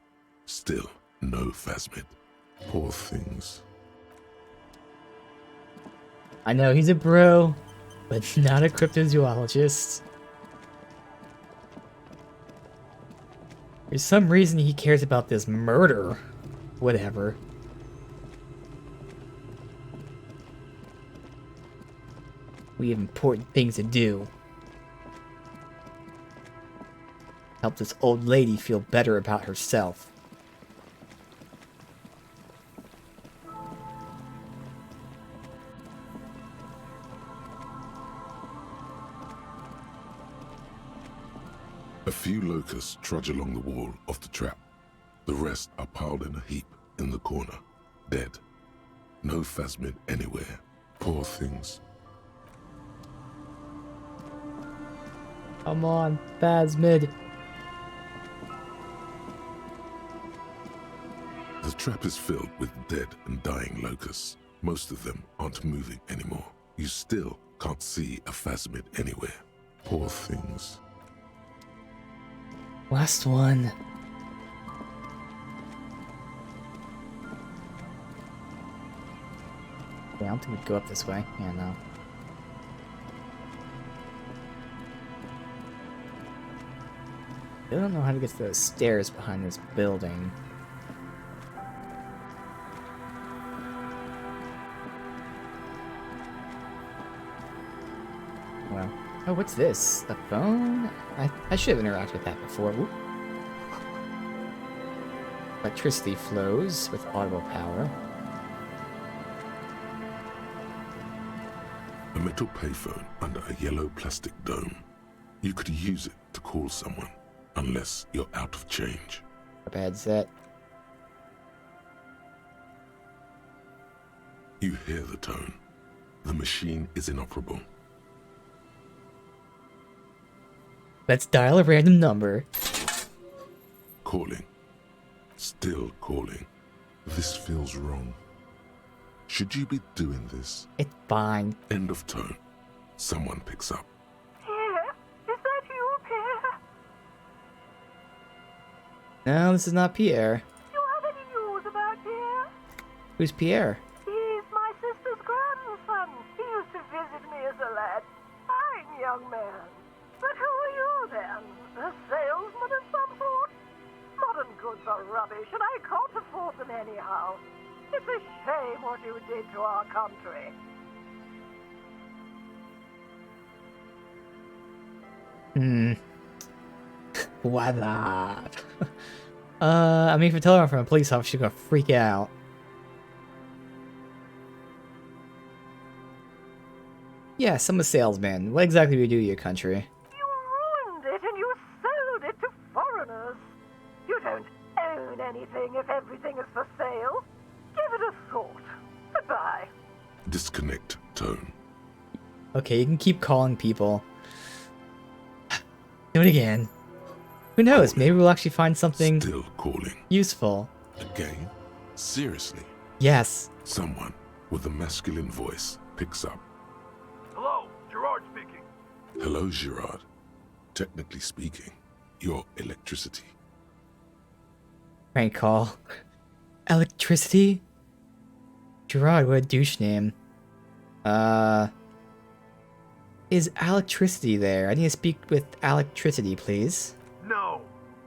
Still, no phasmid. Poor things. I know he's a bro, but not a cryptozoologist. For some reason he cares about this murder. Whatever. We have important things to do. Help this old lady feel better about herself. few locusts trudge along the wall of the trap. The rest are piled in a heap in the corner, dead. No phasmid anywhere. Poor things. Come on, phasmid. The trap is filled with dead and dying locusts. Most of them aren't moving anymore. You still can't see a phasmid anywhere. Poor things. Last one. Yeah, I don't think we'd go up this way. Yeah, no. I don't know how to get to those stairs behind this building. Well, oh, what's this? A phone? I should have interacted with that before. Whoop. Electricity flows with audible power. A metal payphone under a yellow plastic dome. You could use it to call someone, unless you're out of change. A bad set. You hear the tone. The machine is inoperable. Let's dial a random number. Calling. Still calling. This feels wrong. Should you be doing this? It's fine. End of tone. Someone picks up. Pierre? Is that you, Pierre? No, this is not Pierre. Do you have any news about Pierre? Who's Pierre? He's my sister's grandson. He used to visit me as a lad. Fine young man. But who are you then? A salesman of some sort? Modern goods are rubbish, and I can't afford them anyhow. It's a shame what you did to our country. Why not? I mean, if you tell her from a police officer, she's gonna freak out. Yes, I'm a salesman. What exactly do you do to your country? Ruined it and you sold it to foreigners. You don't own anything if everything is for sale. Give it a thought. Goodbye. Disconnect tone. Okay, you can keep calling people. Do it again. Who knows? Maybe we'll actually find something Still calling. useful. Again? Seriously? Yes. Someone with a masculine voice picks up. Hello, Gerard speaking. Hello, Gerard. Technically speaking, you're electricity. Prank call. Electricity? Gerard, what a douche name. Is electricity there? I need to speak with electricity, please. No,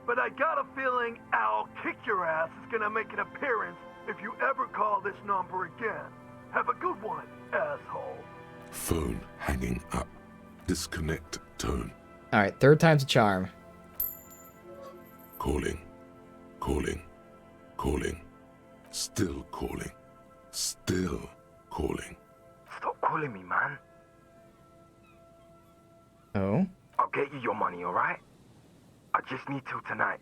but I got a feeling Al Kick Your Ass is gonna make an appearance if you ever call this number again. Have a good one, asshole. Phone hanging up. Disconnect tone. Alright, third time's a charm. Calling. Calling. Calling. Still calling. Still calling. Stop calling me, man. Oh? I'll get you your money, alright? I just need till tonight.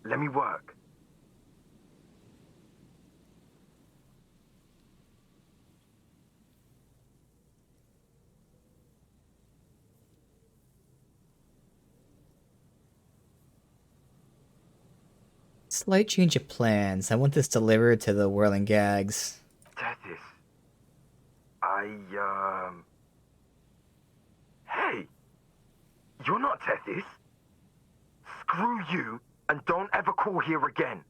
Let me work. Slight change of plans. I want this delivered to the Whirling Gags. Tethys. Hey! You're not Tethys. Screw you, and don't ever call here again.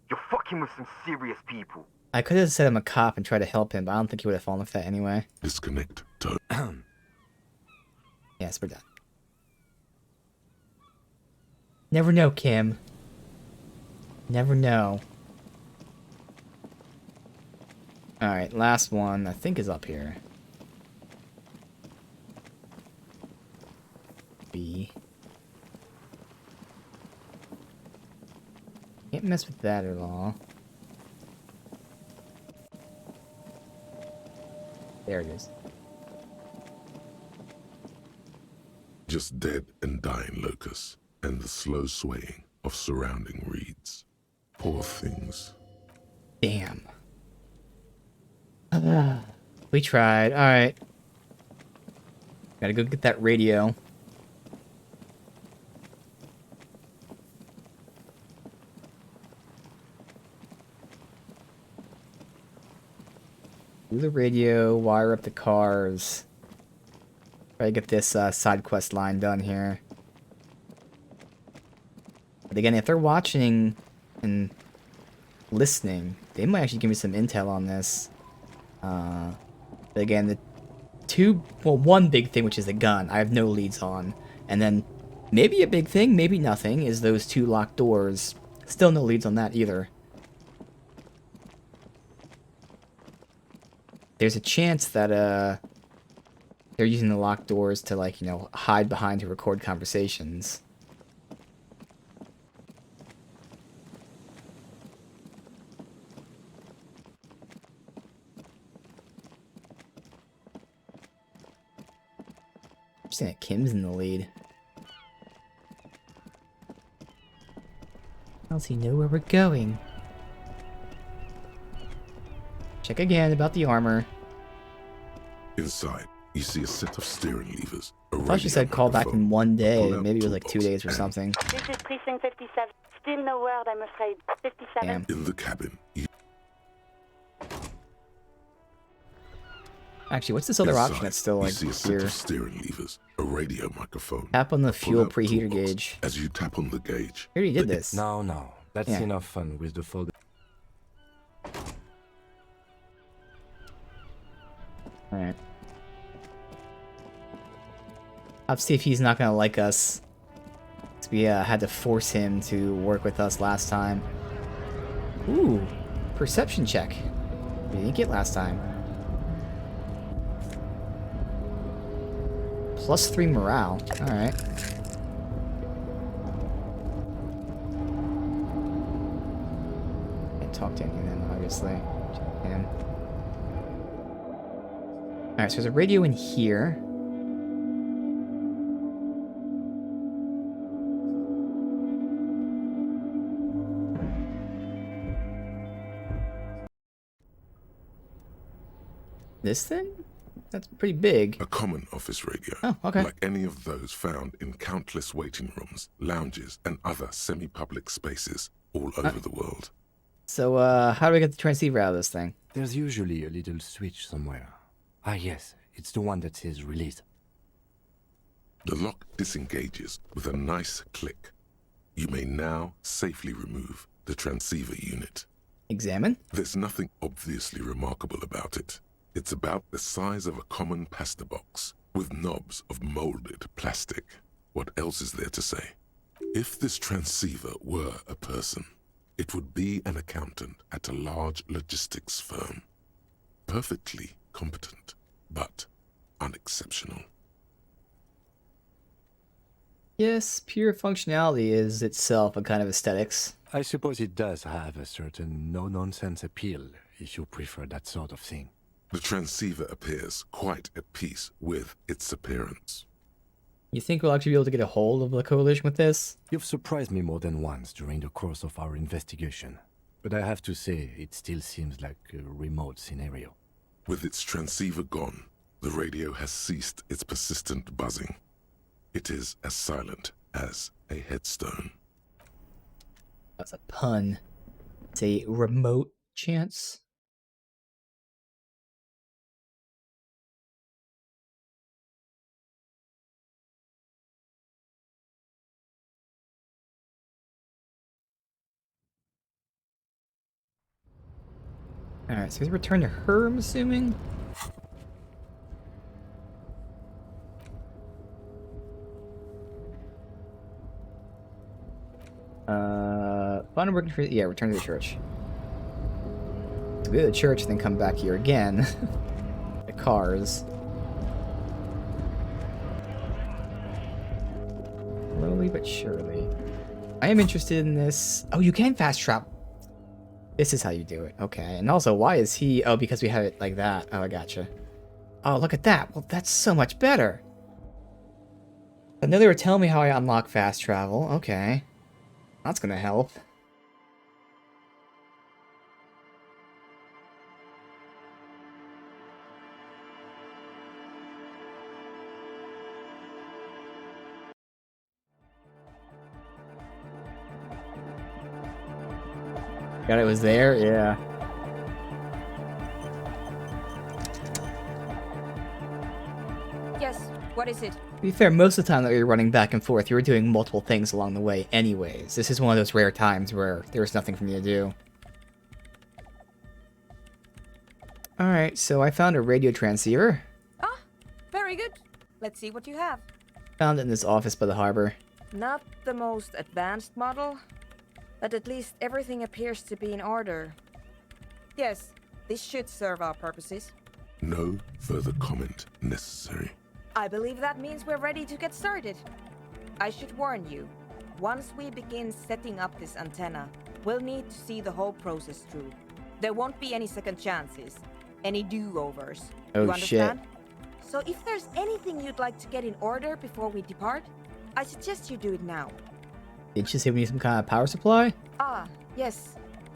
You're fucking with some serious people. I could have said I'm a cop and tried to help him, but I don't think he would have fallen for that anyway. Disconnect tone. Yes, we're done. Never know, Kim. Never know. Alright, last one, I think is up here. B. Can't mess with that at all. There it is. Just dead and dying locusts. and the slow swaying of surrounding reeds. Poor things. Damn. We tried. Alright. Gotta go get that radio. Do the radio, wire up the cars. Try to get this side quest line done here. But again, if they're watching and listening, they might actually give me some intel on this. But again, one big thing, which is the gun, I have no leads on. And then maybe a big thing, maybe nothing, is those 2 locked doors. Still no leads on that either. There's a chance that they're using the locked doors to, like, you know, hide behind to record conversations. I'm saying that Kim's in the lead. How does he know where we're going? Check again about the armor. Inside, you see a set of steering levers. I thought she said call back in 1 day. Maybe it was like 2 days or something. This is Precinct 57. Still no word, I'm afraid. 57. Damn. In the cabin, Actually, what's this other option that's still, like, you see a set here? of steering levers, a radio microphone. Tap on the fuel Pull out preheater toolbox. gauge. As you tap on the gauge, I already did this. No. That's Yeah. enough fun with the folder. Alright. I'll see if he's not gonna like us. 'Cause we had to force him to work with us last time. Ooh, perception check. We didn't get last time. +3 morale. Alright. Can't talk to anything then, obviously. Him. Alright, so there's a radio in here. This thing? That's pretty big. a common office radio. Oh, okay. Like any of those found in countless waiting rooms, lounges, and other semi-public spaces all over the world. So, how do we get the transceiver out of this thing? There's usually a little switch somewhere. Ah, yes, it's the one that says release. The lock disengages with a nice click. You may now safely remove the transceiver unit. Examine? There's nothing obviously remarkable about it. It's about the size of a common pasta box, with knobs of molded plastic. What else is there to say? If this transceiver were a person, it would be an accountant at a large logistics firm. Perfectly competent, but unexceptional. Yes, pure functionality is itself a kind of aesthetics. I suppose it does have a certain no-nonsense appeal, if you prefer that sort of thing. The transceiver appears quite at peace with its appearance. You think we'll actually be able to get a hold of the coalition with this? You've surprised me more than once during the course of our investigation, but I have to say it still seems like a remote scenario. With its transceiver gone, the radio has ceased its persistent buzzing. It is as silent as a headstone. That's a pun. It's a remote chance. Alright, so he's returned to her, I'm assuming? Fun working for... Yeah, return to the church. So go to the church, then come back here again. The cars. Slowly but surely. I am interested in this. Oh, you can fast travel. This is how you do it. Okay. And also, why is he... Oh, because we have it like that. Oh, I gotcha. Oh, look at that. Well, that's so much better. What I know they were telling me how I unlock fast travel. Okay. That's gonna help. God, it was there? Yeah. Yes, what is it? To be fair, most of the time that we were running back and forth, you were doing multiple things along the way anyways. This is one of those rare times where there was nothing for me to do. Alright, so I found a radio transceiver. Ah, very good. Let's see what you have. Found it in this office by the harbor. Not the most advanced model, but at least everything appears to be in order. Yes, this should serve our purposes. No further comment necessary. I believe that means we're ready to get started. I should warn you, once we begin setting up this antenna, we'll need to see the whole process through. There won't be any second chances, any do-overs. Oh, you understand? shit. So if there's anything you'd like to get in order before we depart, I suggest you do it now. Did you say we need some kind of power supply? Ah, yes.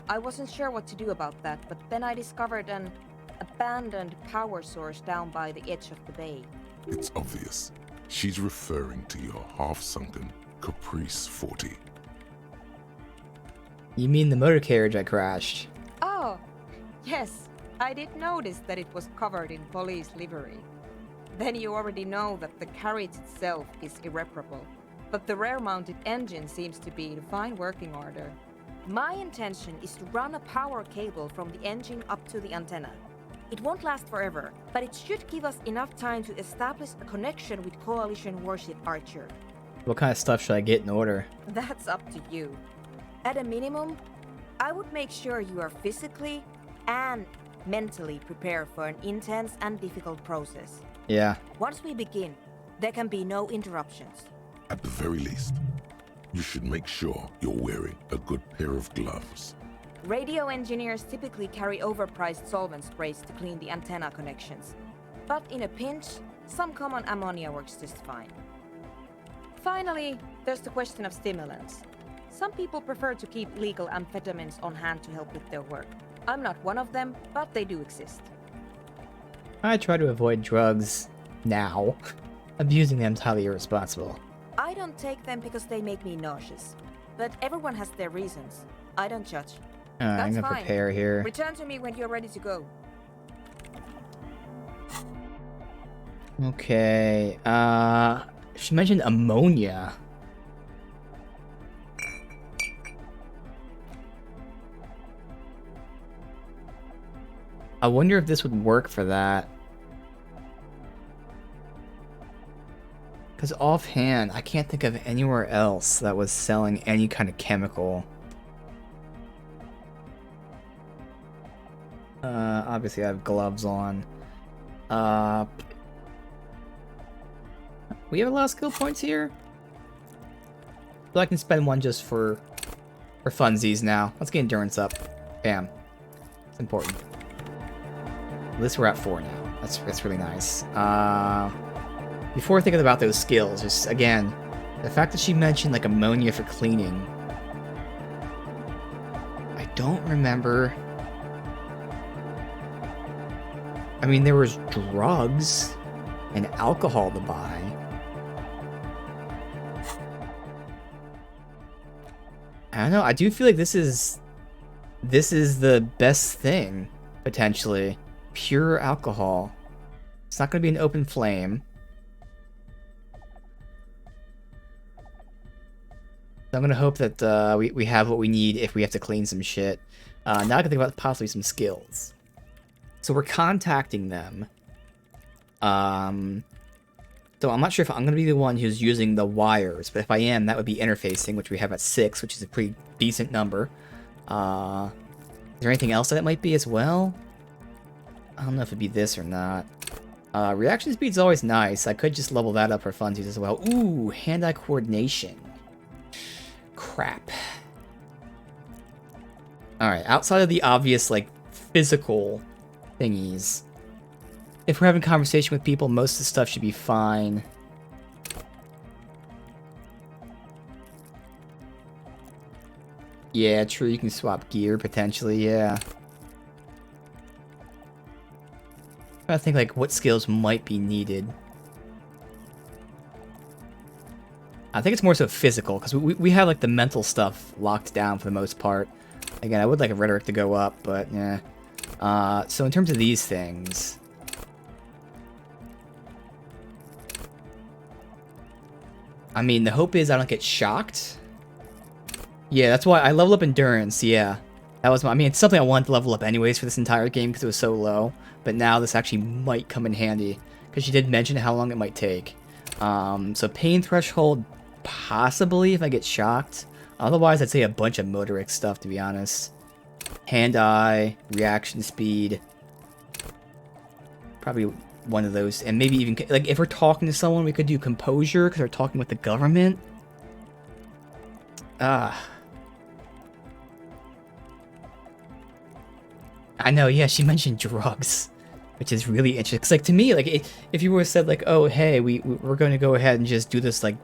I wasn't sure what to do about that, but then I discovered an abandoned power source down by the edge of the bay. It's obvious. She's referring to your half-sunken Caprice 40. You mean the motor carriage I crashed? Oh, yes. I did notice that it was covered in police livery. Then you already know that the carriage itself is irreparable, but the rear-mounted engine seems to be in fine working order. My intention is to run a power cable from the engine up to the antenna. It won't last forever, but it should give us enough time to establish a connection with Coalition warship Archer. What kind of stuff should I get in order? That's up to you. At a minimum, I would make sure you are physically and mentally prepared for an intense and difficult process. Yeah. Once we begin, there can be no interruptions. At the very least, you should make sure you're wearing a good pair of gloves. Radio engineers typically carry overpriced solvent sprays to clean the antenna connections. But in a pinch, some common ammonia works just fine. Finally, there's the question of stimulants. Some people prefer to keep legal amphetamines on hand to help with their work. I'm not one of them, but they do exist. I try to avoid drugs now. Abusing them is highly irresponsible. I don't take them because they make me nauseous. But everyone has their reasons. I don't judge. I'm That's gonna fine. prepare here. Return to me when you're ready to go. Okay, she mentioned ammonia. I wonder if this would work for that. Because offhand, I can't think of anywhere else that was selling any kind of chemical. Obviously I have gloves on. We have a lot of skill points here. So I can spend one just for funsies now. Let's get endurance up. Bam. It's important. At least we're at 4 now. That's really nice. Before thinking about those skills, just again, the fact that she mentioned like ammonia for cleaning. I don't remember. I mean, there was drugs and alcohol to buy. I don't know. I do feel like this is the best thing, potentially. Pure alcohol. It's not going to be an open flame. So I'm going to hope that we have what we need if we have to clean some shit. Now I can think about possibly some skills. So we're contacting them. So I'm not sure if I'm going to be the one who's using the wires, but if I am, that would be interfacing, which we have at 6, which is a pretty decent number. Is there anything else that it might be as well? I don't know if it'd be this or not. Reaction speed's always nice. I could just level that up for funsies as well. Ooh, hand-eye coordination. Crap. Alright, outside of the obvious, like, physical thingies, if we're having conversation with people, most of the stuff should be fine. Yeah, true. You can swap gear potentially. Yeah. I think like what skills might be needed. I think it's more so physical because we have like the mental stuff locked down for the most part. Again, I would like a rhetoric to go up, but yeah. So in terms of these things, I mean, the hope is I don't get shocked. Yeah, that's why I level up endurance. Yeah, that was I mean, it's something I wanted to level up anyways for this entire game because it was so low. But now this actually might come in handy because she did mention how long it might take. So pain threshold, possibly if I get shocked. Otherwise, I'd say a bunch of motoric stuff, to be honest. Hand-eye, reaction speed. Probably one of those. And maybe even, like, if we're talking to someone, we could do composure because we're talking with the government. I know, yeah, she mentioned drugs, which is really interesting. Because, like, to me, like, if you would have said, like, oh, hey, we're going to go ahead and just do this, like,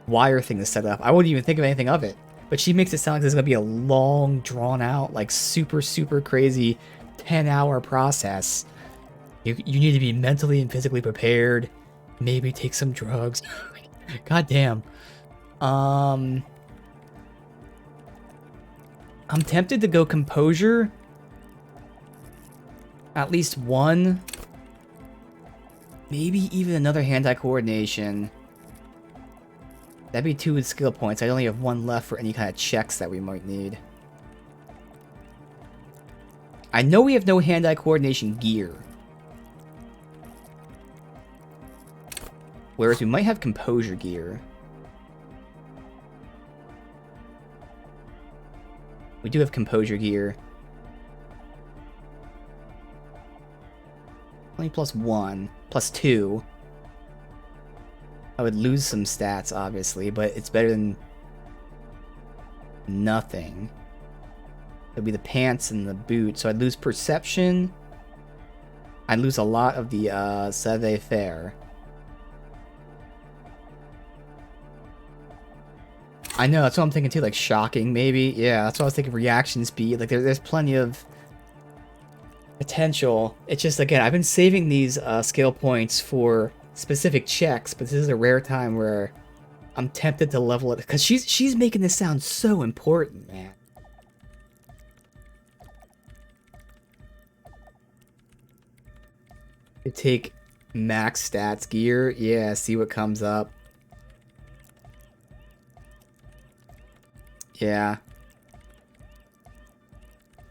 wire thing to set up, I wouldn't even think of anything of it. But she makes it sound like this is going to be a long, drawn-out, like, super, super crazy 10-hour process. You need to be mentally and physically prepared. Maybe take some drugs. God damn. I'm tempted to go composure. At least one. Maybe even another hand-eye coordination. That'd be 2 skill points. I only have 1 left for any kind of checks that we might need. I know we have no hand-eye coordination gear. Whereas we might have composure gear. We do have composure gear. Only +1. +2. I would lose some stats, obviously, but it's better than nothing. It'd be the pants and the boot, so I'd lose perception. I'd lose a lot of the savoir-faire. I know, that's what I'm thinking too, like shocking, maybe. Yeah, that's what I was thinking, reaction speed. Like, there's plenty of potential. It's just, again, I've been saving these skill points for specific checks, but this is a rare time where I'm tempted to level it. Because she's making this sound so important, man. You take max stats gear. Yeah, see what comes up. Yeah.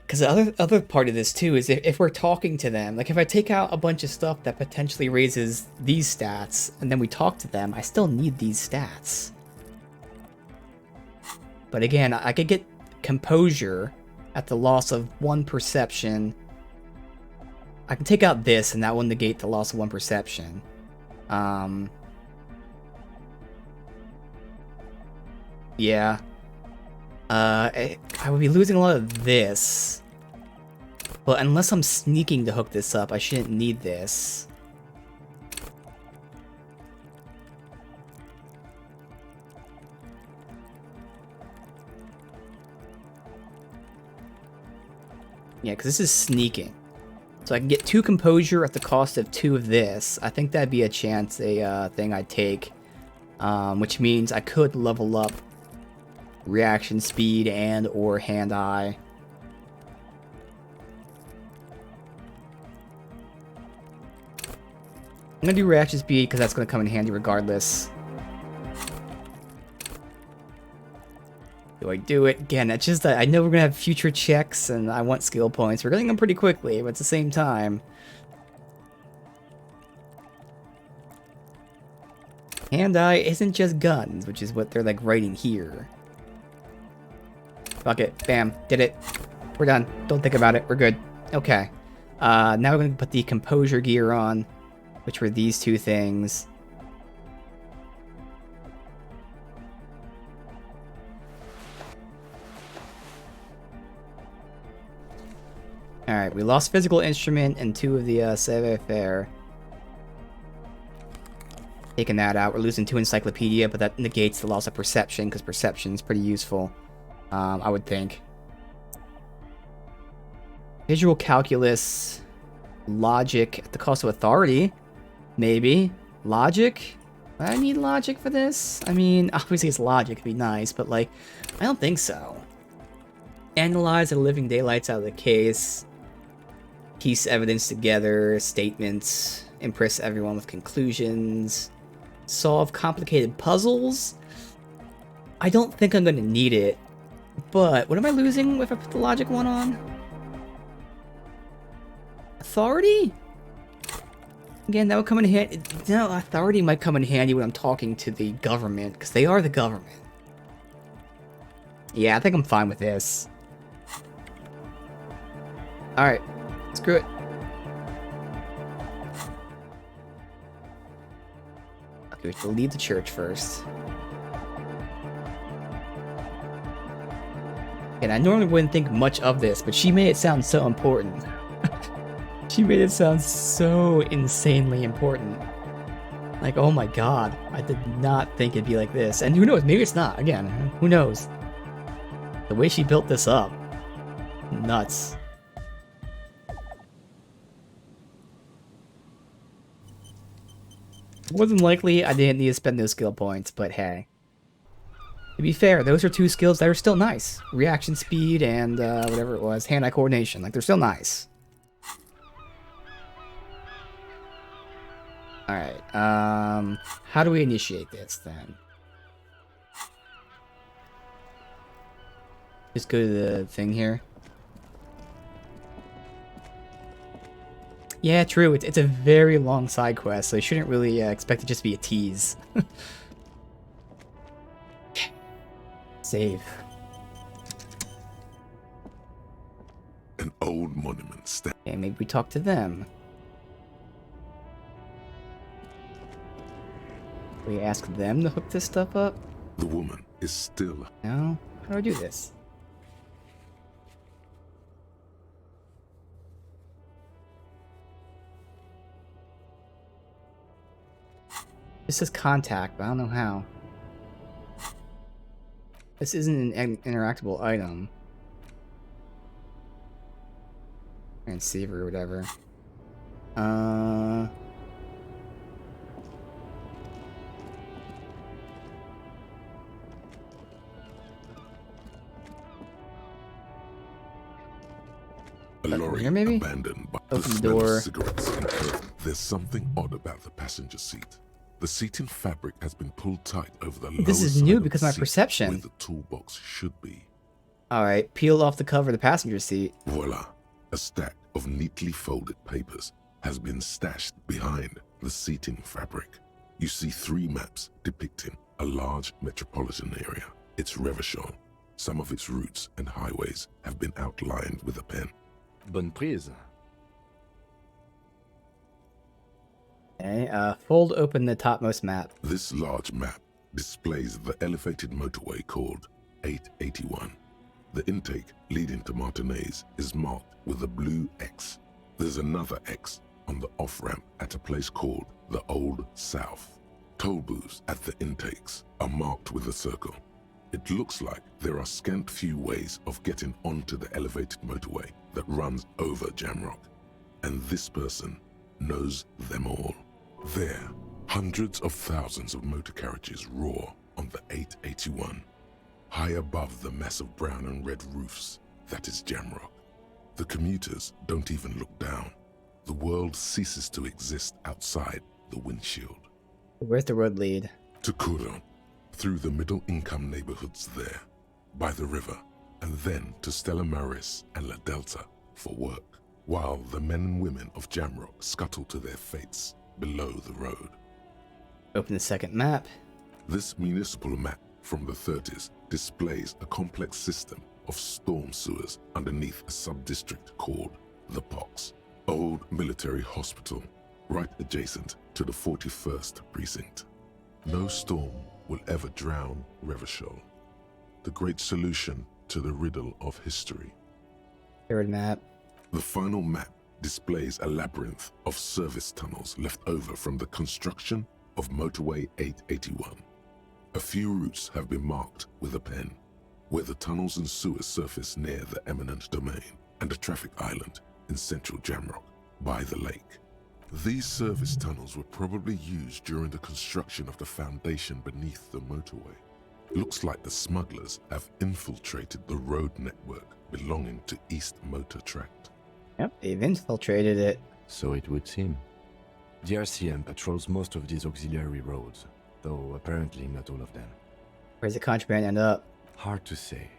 Because the other part of this, too, is if we're talking to them, like if I take out a bunch of stuff that potentially raises these stats, and then we talk to them, I still need these stats. But again, I could get composure at the loss of 1 perception. I can take out this, and that will negate the loss of 1 perception. Yeah. I would be losing a lot of this. But unless I'm sneaking to hook this up, I shouldn't need this. Yeah, because this is sneaking. So I can get 2 composure at the cost of 2 of this. I think that'd be a chance, a thing I'd take. Which means I could level up reaction speed and or hand-eye. I'm gonna do reaction speed because that's gonna come in handy regardless. Do I do it? Again, it's just that I know we're gonna have future checks and I want skill points. We're getting them pretty quickly, but at the same time. Hand-eye isn't just guns, which is what they're like writing here. Fuck it. Bam. Did it. We're done. Don't think about it. We're good. Okay. Now we're going to put the composure gear on, which were these 2 things. Alright, we lost physical instrument and 2 of the savoir-faire. Taking that out. We're losing 2 encyclopedia, but that negates the loss of perception, because perception is pretty useful. I would think. Visual calculus, logic at the cost of authority, maybe. Logic? I need logic for this? I mean, obviously it's logic, it'd be nice, but like, I don't think so. Analyze the living daylights out of the case. Piece evidence together, statements, impress everyone with conclusions. Solve complicated puzzles? I don't think I'm gonna need it, but what am I losing if I put the logic one on? Authority? Again, that would come in handy. No, authority might come in handy when I'm talking to the government, because they are the government. Yeah, I think I'm fine with this. Alright, screw it. Okay, we have to leave the church first. And I normally wouldn't think much of this, but she made it sound so important. She made it sound so insanely important. Like, oh my god, I did not think it'd be like this. And who knows, maybe it's not. Again, who knows? The way she built this up. Nuts. More than likely, I didn't need to spend those skill points, but hey. To be fair, those are two skills that are still nice. Reaction speed and whatever it was, hand-eye coordination. Like, they're still nice. Alright, how do we initiate this then? Just go to the thing here. Yeah, true, it's a very long side quest, so you shouldn't really expect it just to be a tease. Save. An old monument stands. Okay, maybe we talk to them. We ask them to hook this stuff up? The woman is still. No? How do I do this? This says contact, but I don't know how. This isn't an interactable item. And save or whatever. A lorry here, maybe? abandoned by Open the smell of door. cigarettes and perfume. There's something odd about the passenger seat. The seating fabric has been pulled tight over the This lower is side new of because the my seat perception. where the toolbox should be. Alright, peel off the cover of the passenger seat. Voila! A stack of neatly folded papers has been stashed behind the seating fabric. You see 3 maps depicting a large metropolitan area. It's Revachol. Some of its routes and highways have been outlined with a pen. Bonne prise. Okay, fold open the topmost map. This large map displays the elevated motorway called 881. The intake leading to Martinez is marked with a blue X. There's another X on the off-ramp at a place called the Old South. Toll booths at the intakes are marked with a circle. It looks like there are scant few ways of getting onto the elevated motorway that runs over Jamrock. And this person knows them all. There, hundreds of thousands of motor carriages roar on the 881. High above the mass of brown and red roofs, that is Jamrock. The commuters don't even look down. The world ceases to exist outside the windshield. Where's the road lead? To Couron, through the middle-income neighborhoods there, by the river, and then to Stella Maris and La Delta for work, while the men and women of Jamrock scuttle to their fates below the road. Open the second map. This municipal map from the 30s displays a complex system of storm sewers underneath a sub-district called the Pox, old military hospital, right adjacent to the 41st precinct. No storm will ever drown Revachol, the great solution to the riddle of history. Third map. The final map displays a labyrinth of service tunnels left over from the construction of Motorway 881. A few routes have been marked with a pen. where the tunnels and sewers surface near the eminent domain, and a traffic island in central Jamrock, by the lake. These service tunnels were probably used during the construction of the foundation beneath the motorway. Looks like the smugglers have infiltrated the road network belonging to East Motor Tract. Yep, they've infiltrated it. So it would seem. The RCM patrols most of these auxiliary roads, though apparently not all of them. Where's the contraband end up? Hard to say.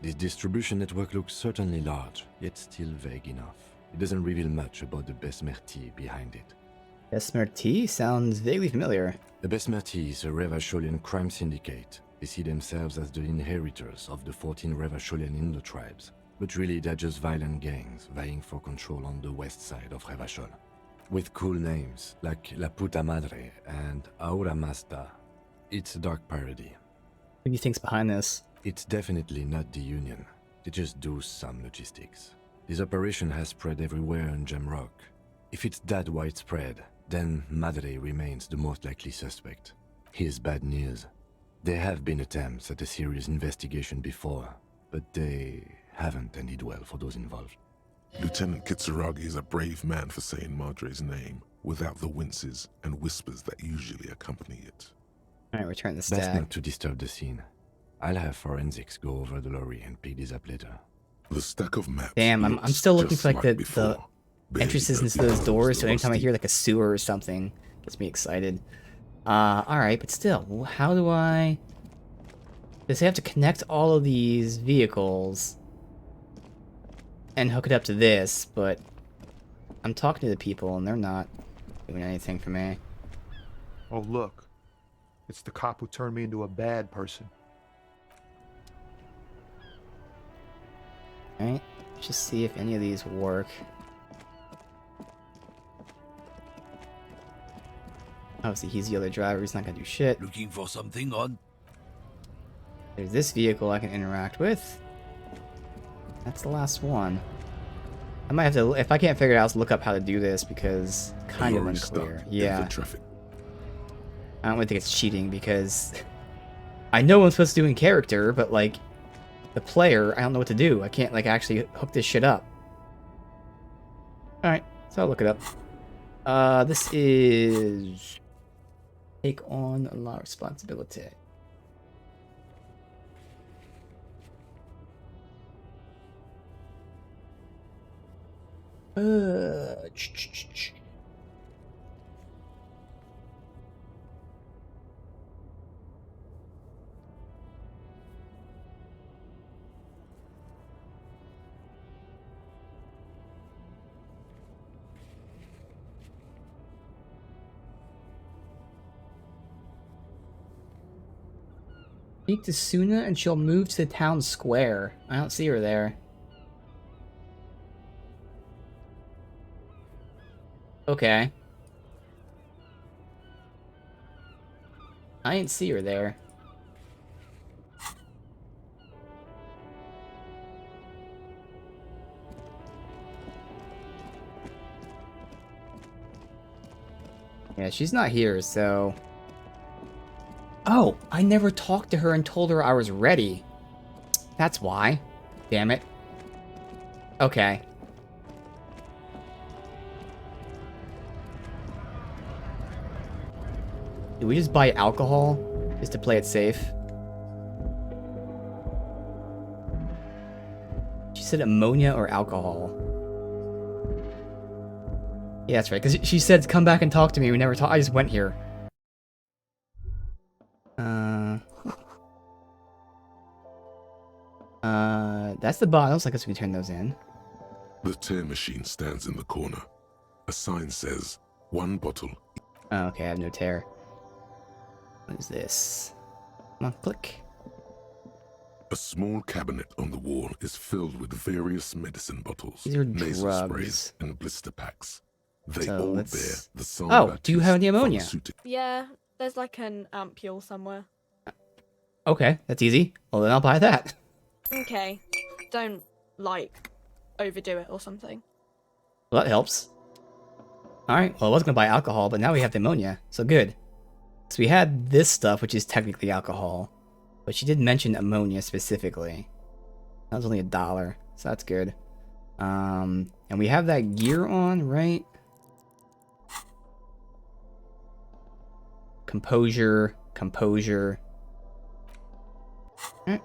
This distribution network looks certainly large, yet still vague enough. It doesn't reveal much about the Besmerti behind it. Besmerti sounds vaguely familiar. The Besmerti is a Revacholian crime syndicate. They see themselves as the inheritors of the 14 Revacholian Indo-tribes, but really they're just violent gangs vying for control on the west side of Revachol. With cool names like La Puta Madre and Aura Mazda. It's a dark parody. What do you think's behind this? It's definitely not the Union. They just do some logistics. This operation has spread everywhere in Jamrock. If it's that widespread, then Madre remains the most likely suspect. Here's bad news. There have been attempts at a serious investigation before, but they haven't ended well for those involved. Lieutenant Kitsuragi is a brave man for saying Madre's name, without the winces and whispers that usually accompany it. Alright, return the Best stack. not to disturb the scene. I'll have forensics go over the lorry and pick this up later. The stack of maps. Damn, I'm still looking for like the before. entrances into those doors, so anytime I hear like a sewer or something, it gets me excited. Alright, but still, how do I... Does I have to connect all of these vehicles and hook it up to this, but I'm talking to the people and they're not doing anything for me. Oh, look. It's the cop who turned me into a bad person. Alright, let's just see if any of these work. Obviously, he's the other driver, he's not gonna do shit. Looking for something on? There's this vehicle I can interact with. That's the last one. I might have to, if I can't figure it out, look up how to do this because it's kind of unclear. Yeah. I don't really think it's cheating because I know what I'm supposed to do in character, but like the player, I don't know what to do. I can't like actually hook this shit up. Alright, so I'll look it up. This is take on a lot of responsibility. Speak to Suna and she'll move to the town square. I don't see her there. Okay. I didn't see her there. Yeah, she's not here, so... Oh, I never talked to her and told her I was ready. That's why. Damn it. Okay. Did we just buy alcohol just to play it safe? She said ammonia or alcohol. Yeah, that's right, because she said come back and talk to me. We never talked. I just went here. That's the bottles. I guess we can turn those in. The tear machine stands in the corner. A sign says, 1 bottle. Oh, okay, I have no tear. What is this? Come on, click. A small cabinet on the wall is filled with various medicine bottles, These are nasal drugs. sprays, and blister packs. They So all let's- bear the San Oh, do you have any ammonia? pharmaceutical- Yeah, there's like an ampule somewhere. Okay, that's easy. Well, then I'll buy that. Okay, don't like overdo it or something. Well, that helps. Alright, well, I was going to buy alcohol, but now we have the ammonia, so good. So we had this stuff, which is technically alcohol, But she did mention ammonia specifically. That was only $1, so that's good. And we have that gear on, right? Composure. Alright.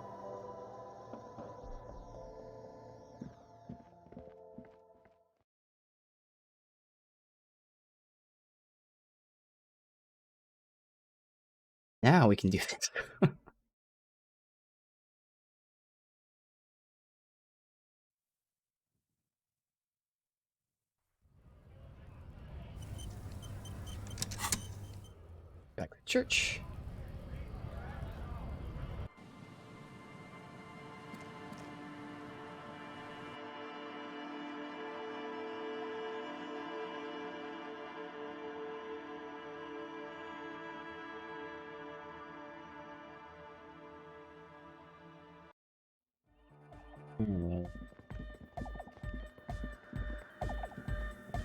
Now we can do this. Back to church.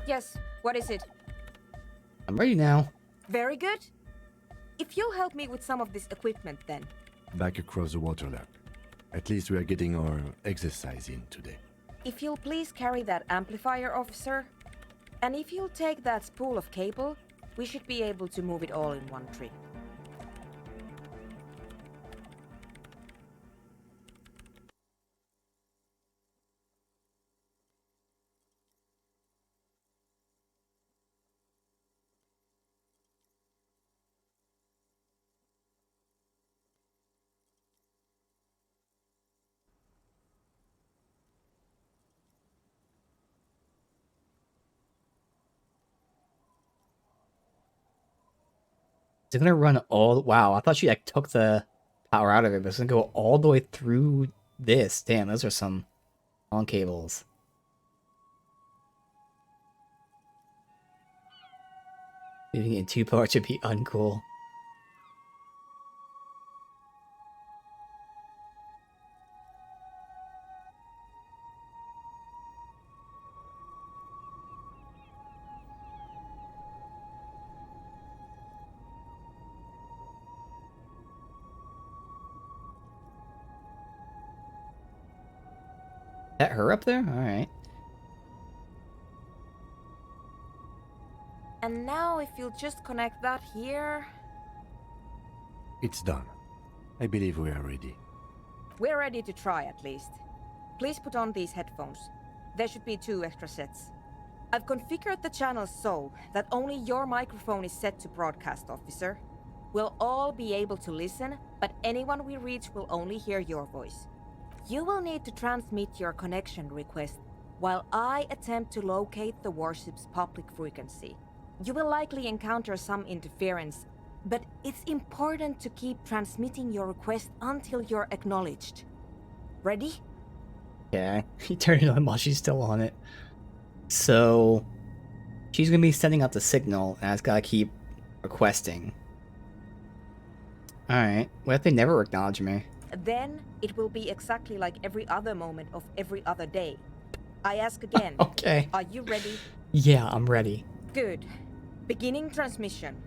Yes, what is it? I'm ready now. Very good. If you'll help me with some of this equipment then. Back across the water lap. At least we are getting our exercise in today. If you'll please carry that amplifier, officer. And if you'll take that spool of cable, we should be able to move it all in one trip. It's gonna run all. Wow, I thought she like took the power out of it, but it's gonna go all the way through this. Damn, those are some long cables. Leaving it in 2 parts would be uncool. That her up there? Alright. And now if you'll just connect that here... It's done. I believe we are ready. We're ready to try at least. Please put on these headphones. There should be 2 extra sets. I've configured the channels so that only your microphone is set to broadcast, officer. We'll all be able to listen, but anyone we reach will only hear your voice. You will need to transmit your connection request while I attempt to locate the warship's public frequency. You will likely encounter some interference, but it's important to keep transmitting your request until you're acknowledged. Ready? Yeah, he turned it on while she's still on it. So, she's gonna be sending out the signal, and it's gotta keep requesting. Alright, what if they never acknowledge me? Then, it will be exactly like every other moment of every other day. I ask again. Okay. Are you ready? Yeah, I'm ready. Good. Beginning transmission.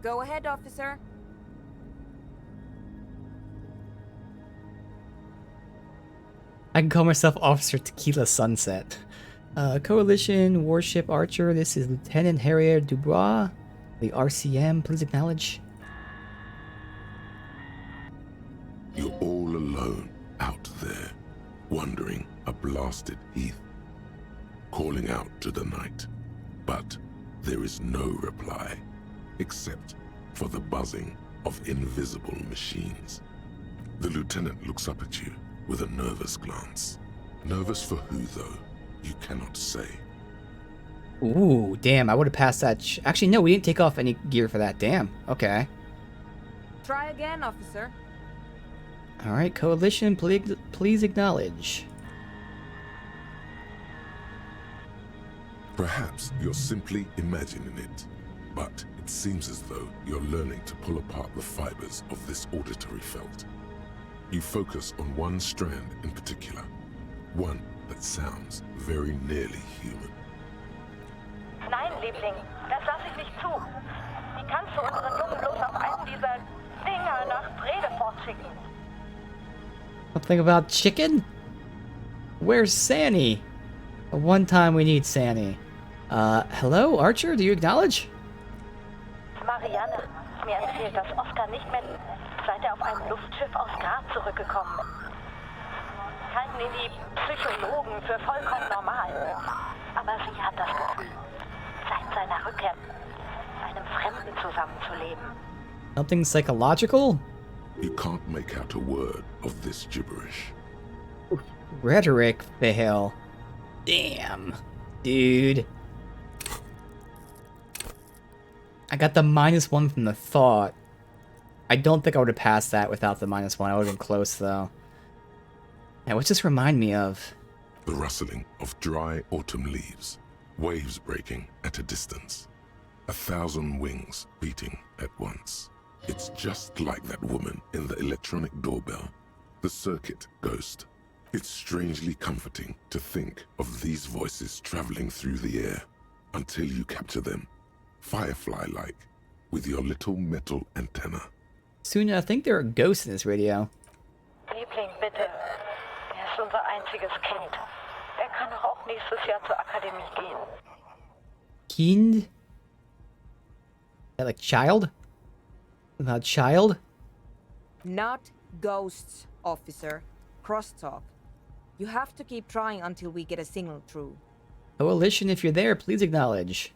Go ahead, officer. I can call myself Officer Tequila Sunset. Coalition Warship Archer, this is Lieutenant Harriet Dubois. The RCM, please acknowledge. You're all alone out there, wandering a blasted heath, calling out to the night. But there is no reply, except for the buzzing of invisible machines. The lieutenant looks up at you with a nervous glance. Nervous for who, though, you cannot say. Ooh, damn, I would have passed that. Actually, no, we didn't take off any gear for that. Damn, okay. Try again, officer. Alright, Coalition, please acknowledge. Perhaps you're simply imagining it, but it seems as though you're learning to pull apart the fibers of this auditory felt. You focus on one strand in particular, one that sounds very nearly human. Nein, Liebling, das lasse ich nicht zu. Die Vielleicht kannst du unseren Jungen bloß auf einen dieser Dinger nach Bredefort schicken. Something about chicken? Where's Sanny? One time we need Sanny. Hello, Archer? Do you acknowledge? Marianne, mir erzählt, dass Oscar nicht mehr seit er auf einem Luftschiff aus Grad zurückgekommen ist. Halten ihn die Psychologen für vollkommen normal. Aber sie hat das Gefühl, seit seiner Rückkehr mit einem Fremden zusammenzuleben. Something psychological? You can't make out a word of this gibberish. Rhetoric fail. Damn, dude. I got the -1 from the thought. I don't think I would have passed that without the -1. I would have been close, though. Now, what's this remind me of? The rustling of dry autumn leaves, waves breaking at a distance, 1,000 wings beating at once. It's just like that woman in the electronic doorbell, the circuit ghost. It's strangely comforting to think of these voices traveling through the air until you capture them, firefly-like, with your little metal antenna. Soon, I think there are ghosts in this radio. Liebling, bitte. Er ist unser einziges Kind. Er kann doch auch nächstes Jahr zur Akademie gehen. Kind? Is that like child? About child? Not ghosts, officer. Crosstalk. You have to keep trying until we get a signal through. Coalition, if you're there, please acknowledge.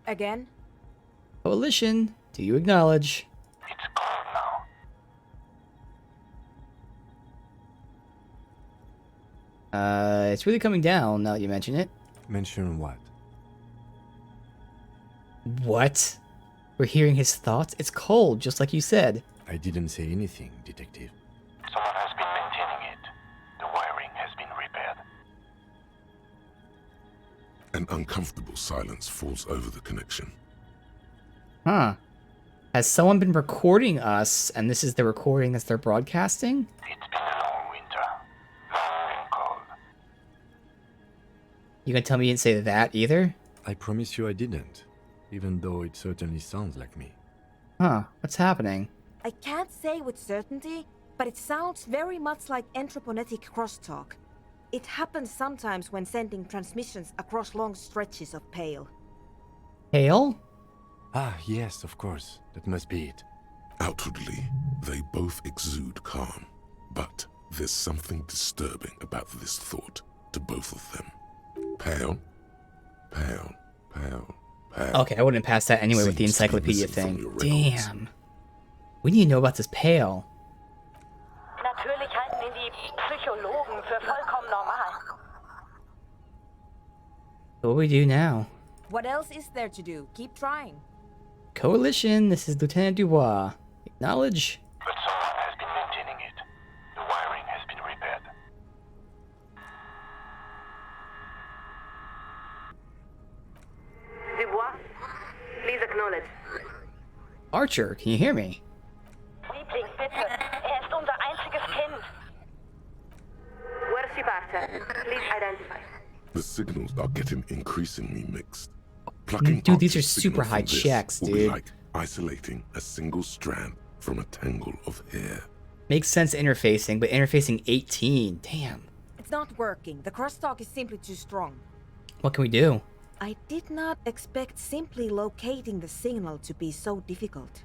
Again? Coalition, do you acknowledge? It's cold now. It's really coming down now that you mention it. Mention what? What? We're hearing his thoughts? It's cold, just like you said. I didn't say anything, Detective. Someone has been maintaining it. The wiring has been repaired. An uncomfortable silence falls over the connection. Huh. Has someone been recording us, and this is the recording that they're broadcasting? It's been a long winter. Long and cold. You gonna tell me you didn't say that either? I promise you I didn't, even though it certainly sounds like me. Huh. What's happening? I can't say with certainty, but it sounds very much like anthroponetic crosstalk. It happens sometimes when sending transmissions across long stretches of pale. Hail? Ah, yes, of course. That must be it. Outwardly, they both exude calm, but there's something disturbing about this thought to both of them. Pale, pale, pale, pale. Okay, I wouldn't pass that anyway with the encyclopedia thing. Damn. We need to know about this pale. Natürlich halten ihn die Psychologen für vollkommen normal. What do we do now? What else is there to do? Keep trying. Coalition, this is Lieutenant Dubois. Acknowledge. But someone has been maintaining it. The wiring has been repaired. Dubois, please acknowledge. Archer, can you hear me? Liebling, bitte. Er ist unser einziges Kind. Where's Shibarta? Please identify. The signals are getting increasingly mixed. Plucking Dude, these are Archer's signal super high from this checks, will be dude. like isolating a single strand from a tangle of hair. Makes sense interfacing, but interfacing 18. Damn. It's not working. The crosstalk is simply too strong. What can we do? I did not expect simply locating the signal to be so difficult.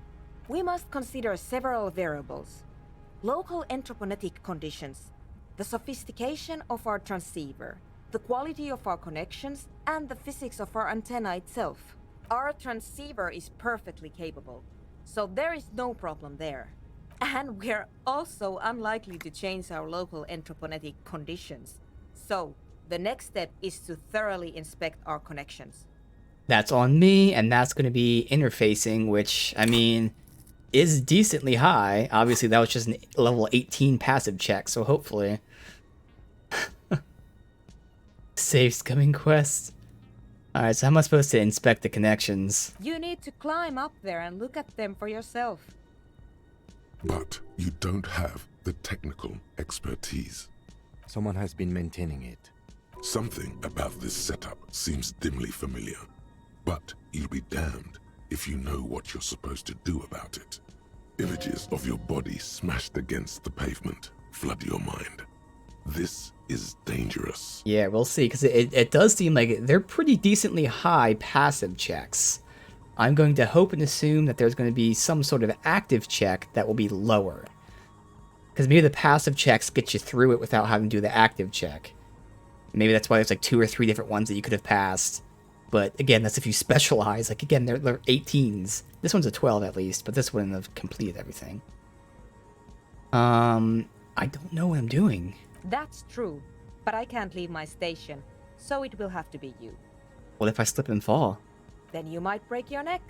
We must consider several variables. Local anthroponetic conditions, the sophistication of our transceiver, the quality of our connections, and the physics of our antenna itself. Our transceiver is perfectly capable, so there is no problem there. And we're also unlikely to change our local anthroponetic conditions. So, the next step is to thoroughly inspect our connections. That's on me, and that's going to be interfacing, which, I mean, is decently high. Obviously, that was just an level 18 passive check, so hopefully. Save scumming quest. Alright, so how am I supposed to inspect the connections? You need to climb up there and look at them for yourself. But you don't have the technical expertise. Someone has been maintaining it. Something about this setup seems dimly familiar, but you'll be damned if you know what you're supposed to do about it. Images of your body smashed against the pavement flood your mind. This is dangerous. Yeah, we'll see, because it does seem like they're pretty decently high passive checks. I'm going to hope and assume that there's going to be some sort of active check that will be lower. Because maybe the passive checks get you through it without having to do the active check. Maybe that's why there's like 2 or 3 different ones that you could have passed. But again, that's if you specialize. Like again, they're 18s. This one's a 12 at least, but this wouldn't have completed everything. I don't know what I'm doing. That's true, but I can't leave my station, so it will have to be you. What if I slip and fall? Then you might break your neck.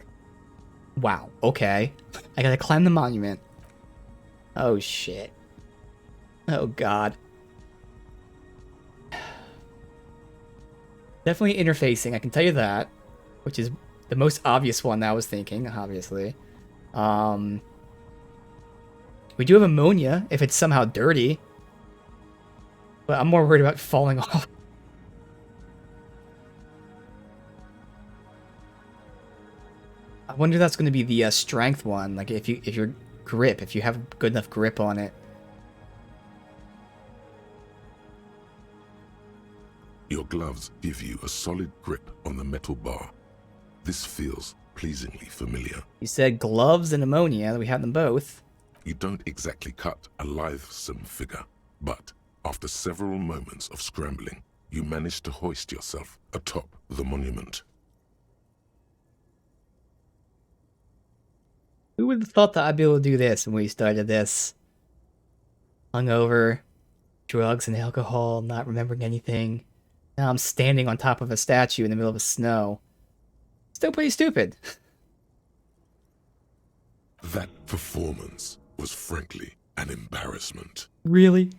Wow, okay. I gotta climb the monument. Oh shit. Oh god. Definitely interfacing, I can tell you that. Which is the most obvious one that I was thinking, obviously. We do have ammonia, if it's somehow dirty. But I'm more worried about falling off. I wonder if that's going to be the strength one. Like if your grip, if you have good enough grip on it. Your gloves give you a solid grip on the metal bar. This feels pleasingly familiar. You said gloves and ammonia. We have them both. You don't exactly cut a lithesome figure, but after several moments of scrambling, you manage to hoist yourself atop the monument. Who would have thought that I'd be able to do this when we started this? Hungover, drugs and alcohol, not remembering anything. Now I'm standing on top of a statue in the middle of the snow. Still pretty stupid. That performance was frankly an embarrassment. Really?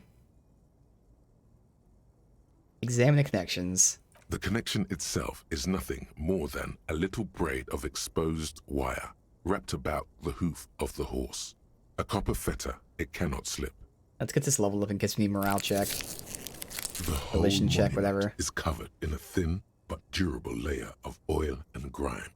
Examine the connections. The connection itself is nothing more than a little braid of exposed wire wrapped about the hoof of the horse. A copper fetter, it cannot slip. Let's get this level up and get me a morale check. The whole Collision check, whatever. is covered in a thin but durable layer of oil and grime.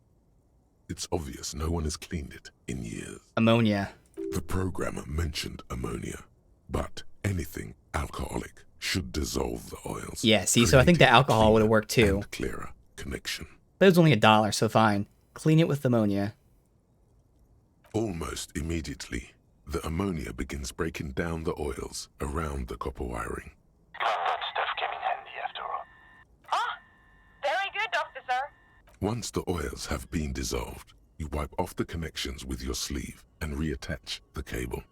It's obvious no one has cleaned it in years. Ammonia. The programmer mentioned ammonia, but anything alcoholic should dissolve the oils. Yeah, see, so I think the alcohol would have worked too. Clearer connection. But it was only $1, so fine. Clean it with ammonia. Almost immediately, the ammonia begins breaking down the oils around the copper wiring. That stuff came in handy after all. Very good, Dr. Sir. Once the oils have been dissolved, you wipe off the connections with your sleeve and reattach the cable.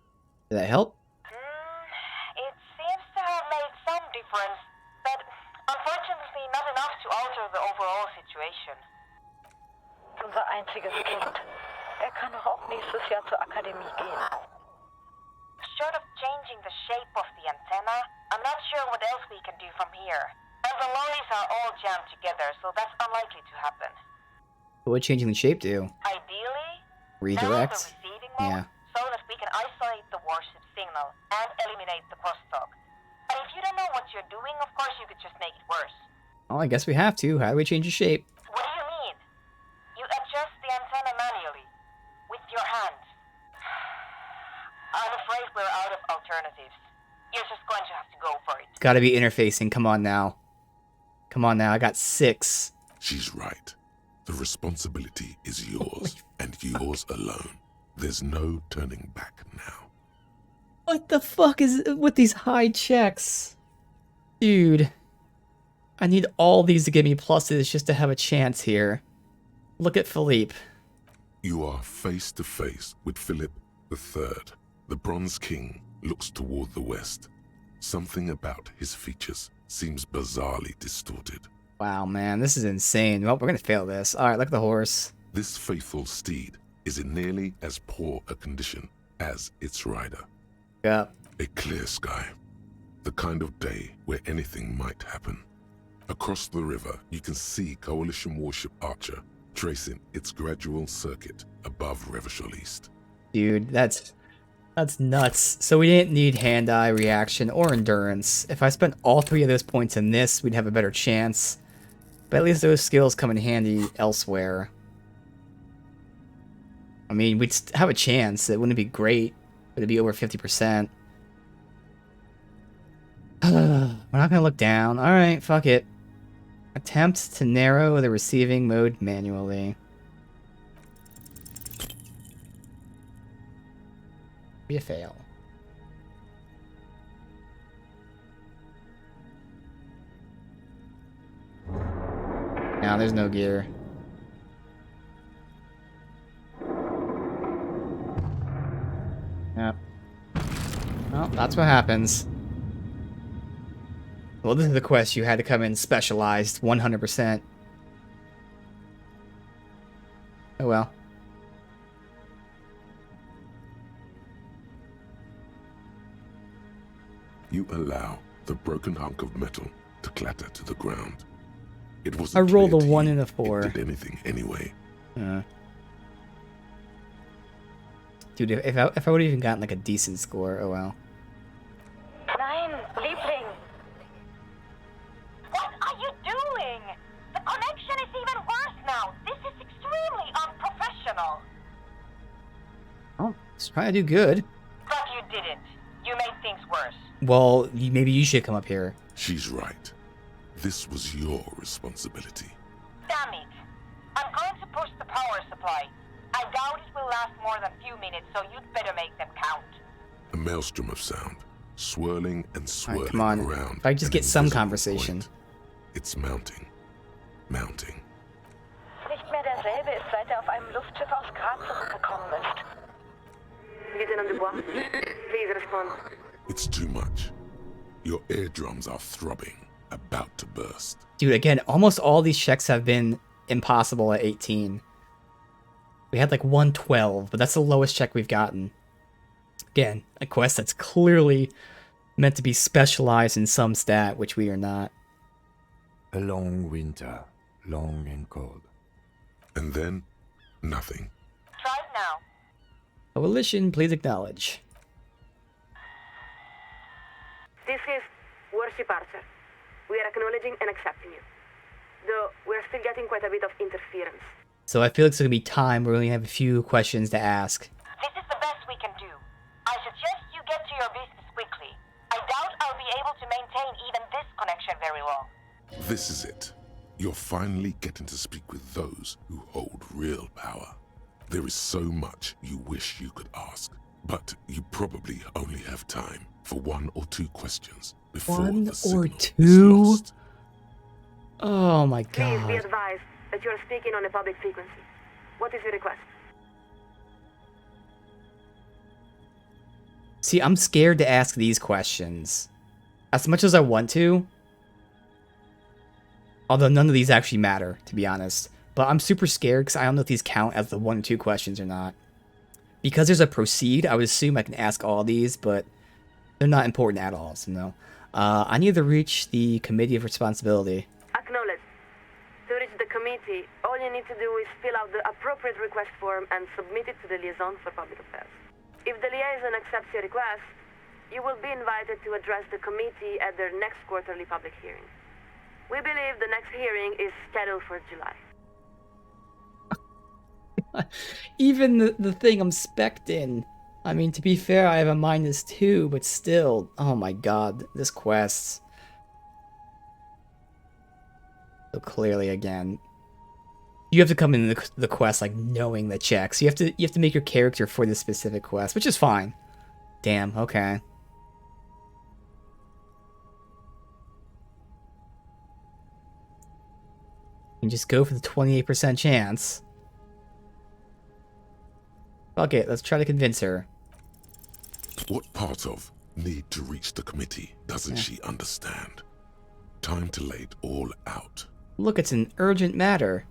Did that help? It seems to have made some difference, but unfortunately not enough to alter the overall situation. Unser einziges Kind. Kann doch auch nächstes Jahr zur Akademie gehen. Short of changing the shape of the antenna, I'm not sure what else we can do from here. And the lorries are all jammed together, so that's unlikely to happen. What would changing the shape do? Ideally, Redirect? the receiving mode, Yeah. so that we can isolate the warship signal and eliminate the crosstalk. But if you don't know what you're doing, of course you could just make it worse. Well, I guess we have to. How do we change the shape? What do you mean? You adjust the antenna manually, with your hands. I'm afraid we're out of alternatives. You're just going to have to go for it. It's gotta be interfacing. Come on now. Come on now. I got 6. She's right. The responsibility is yours, and yours alone. There's no turning back now. What the fuck is with these high checks? Dude. I need all these to give me pluses just to have a chance here. Look at Philippe. You are face to face with Philip III. The Bronze King looks toward the west. Something about his features seems bizarrely distorted. Wow, man, this is insane. Well, we're gonna fail this. Alright, look at the horse. This faithful steed is in nearly as poor a condition as its rider. Yeah. A clear sky. The kind of day where anything might happen. Across the river, you can see Coalition warship Archer tracing its gradual circuit above Revachol East. Dude, that's That's nuts. So we didn't need hand-eye, reaction, or endurance. If I spent all 3 of those points in this, we'd have a better chance. But at least those skills come in handy elsewhere. I mean, we'd have a chance. It wouldn't be great, but it'd be over 50%. We're not gonna look down. Alright, fuck it. Attempt to narrow the receiving mode manually. Be a fail. Now there's no gear. Yep. Well, that's what happens. Well, this is the quest. You had to come in specialized 100%. Oh well. You allow the broken hunk of metal to clatter to the ground. It I wasn't rolled a clear to 1 you and a 4. it did anything anyway. Dude, if I would have even gotten like a decent score, oh well. Nein, Liebling! What are you doing? The connection is even worse now. This is extremely unprofessional. Oh, just trying to do good. But you didn't. You made things worse. Well, maybe you should come up here. She's right. This was your responsibility. Damn it. I'm going to push the power supply. I doubt it will last more than a few minutes, so you'd better make them count. A maelstrom of sound, swirling and swirling Alright, come on. around. If I just an get some invisible conversation. point. It's mounting. Mounting. Nicht mehr derselbe ist, seit auf einem Luftschiff aus Graz zurückgekommen ist. Lieutenant Dubois, please respond. It's too much. Your eardrums are throbbing, about to burst. Dude, again, almost all these checks have been impossible at 18. We had like 112, but that's the lowest check we've gotten. Again, a quest that's clearly meant to be specialized in some stat, which we are not. A long winter, long and cold. And then, nothing. Try it now. Coalition, please acknowledge. This is Worship Archer. We are acknowledging and accepting you. Though we're still getting quite a bit of interference. So I feel like it's going to be time where we only have a few questions to ask. This is the best we can do. I suggest you get to your business quickly. I doubt I'll be able to maintain even this connection very long. This is it. You're finally getting to speak with those who hold real power. There is so much you wish you could ask, but you probably only have time for 1 or 2 questions before 1 the or signal 2? is lost. Oh my Please be god. advised that you are speaking on a public frequency. What is your request? See, I'm scared to ask these questions. As much as I want to. Although none of these actually matter, to be honest. But I'm super scared because I don't know if these count as the 1 or 2 questions or not. Because there's a proceed, I would assume I can ask all these, but they're not important at all, so no. I need to reach the Committee of Responsibility. Acknowledge. To reach the committee, all you need to do is fill out the appropriate request form and submit it to the Liaison for Public Affairs. If the liaison accepts your request, you will be invited to address the committee at their next quarterly public hearing. We believe the next hearing is scheduled for July. Even the thing I'm spec'd in. I mean, to be fair, I have a -2, but still. Oh my god, this quest. So clearly, again, you have to come in the quest like knowing the checks. You have to make your character for this specific quest, which is fine. Damn. Okay. You just go for the 28% chance. Fuck it, let's try to convince her. What part of need to reach the committee doesn't she understand? Time to lay it all out. Look, it's an urgent matter.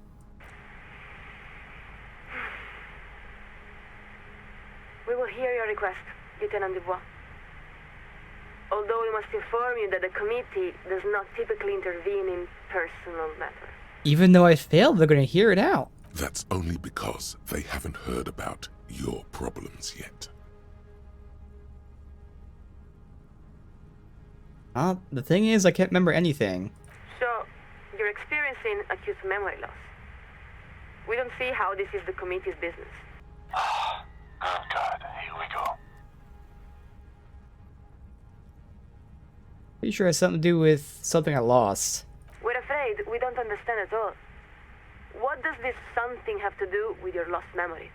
We will hear your request, Lieutenant Dubois. Although we must inform you that the committee does not typically intervene in personal matters. Even though I failed, they're gonna hear it out. That's only because they haven't heard about your problems yet. The thing is, I can't remember anything. So, you're experiencing acute memory loss. We don't see how this is the committee's business. Oh God, here we go. Pretty sure it has something to do with something I lost. We're afraid we don't understand at all. What does this something have to do with your lost memory?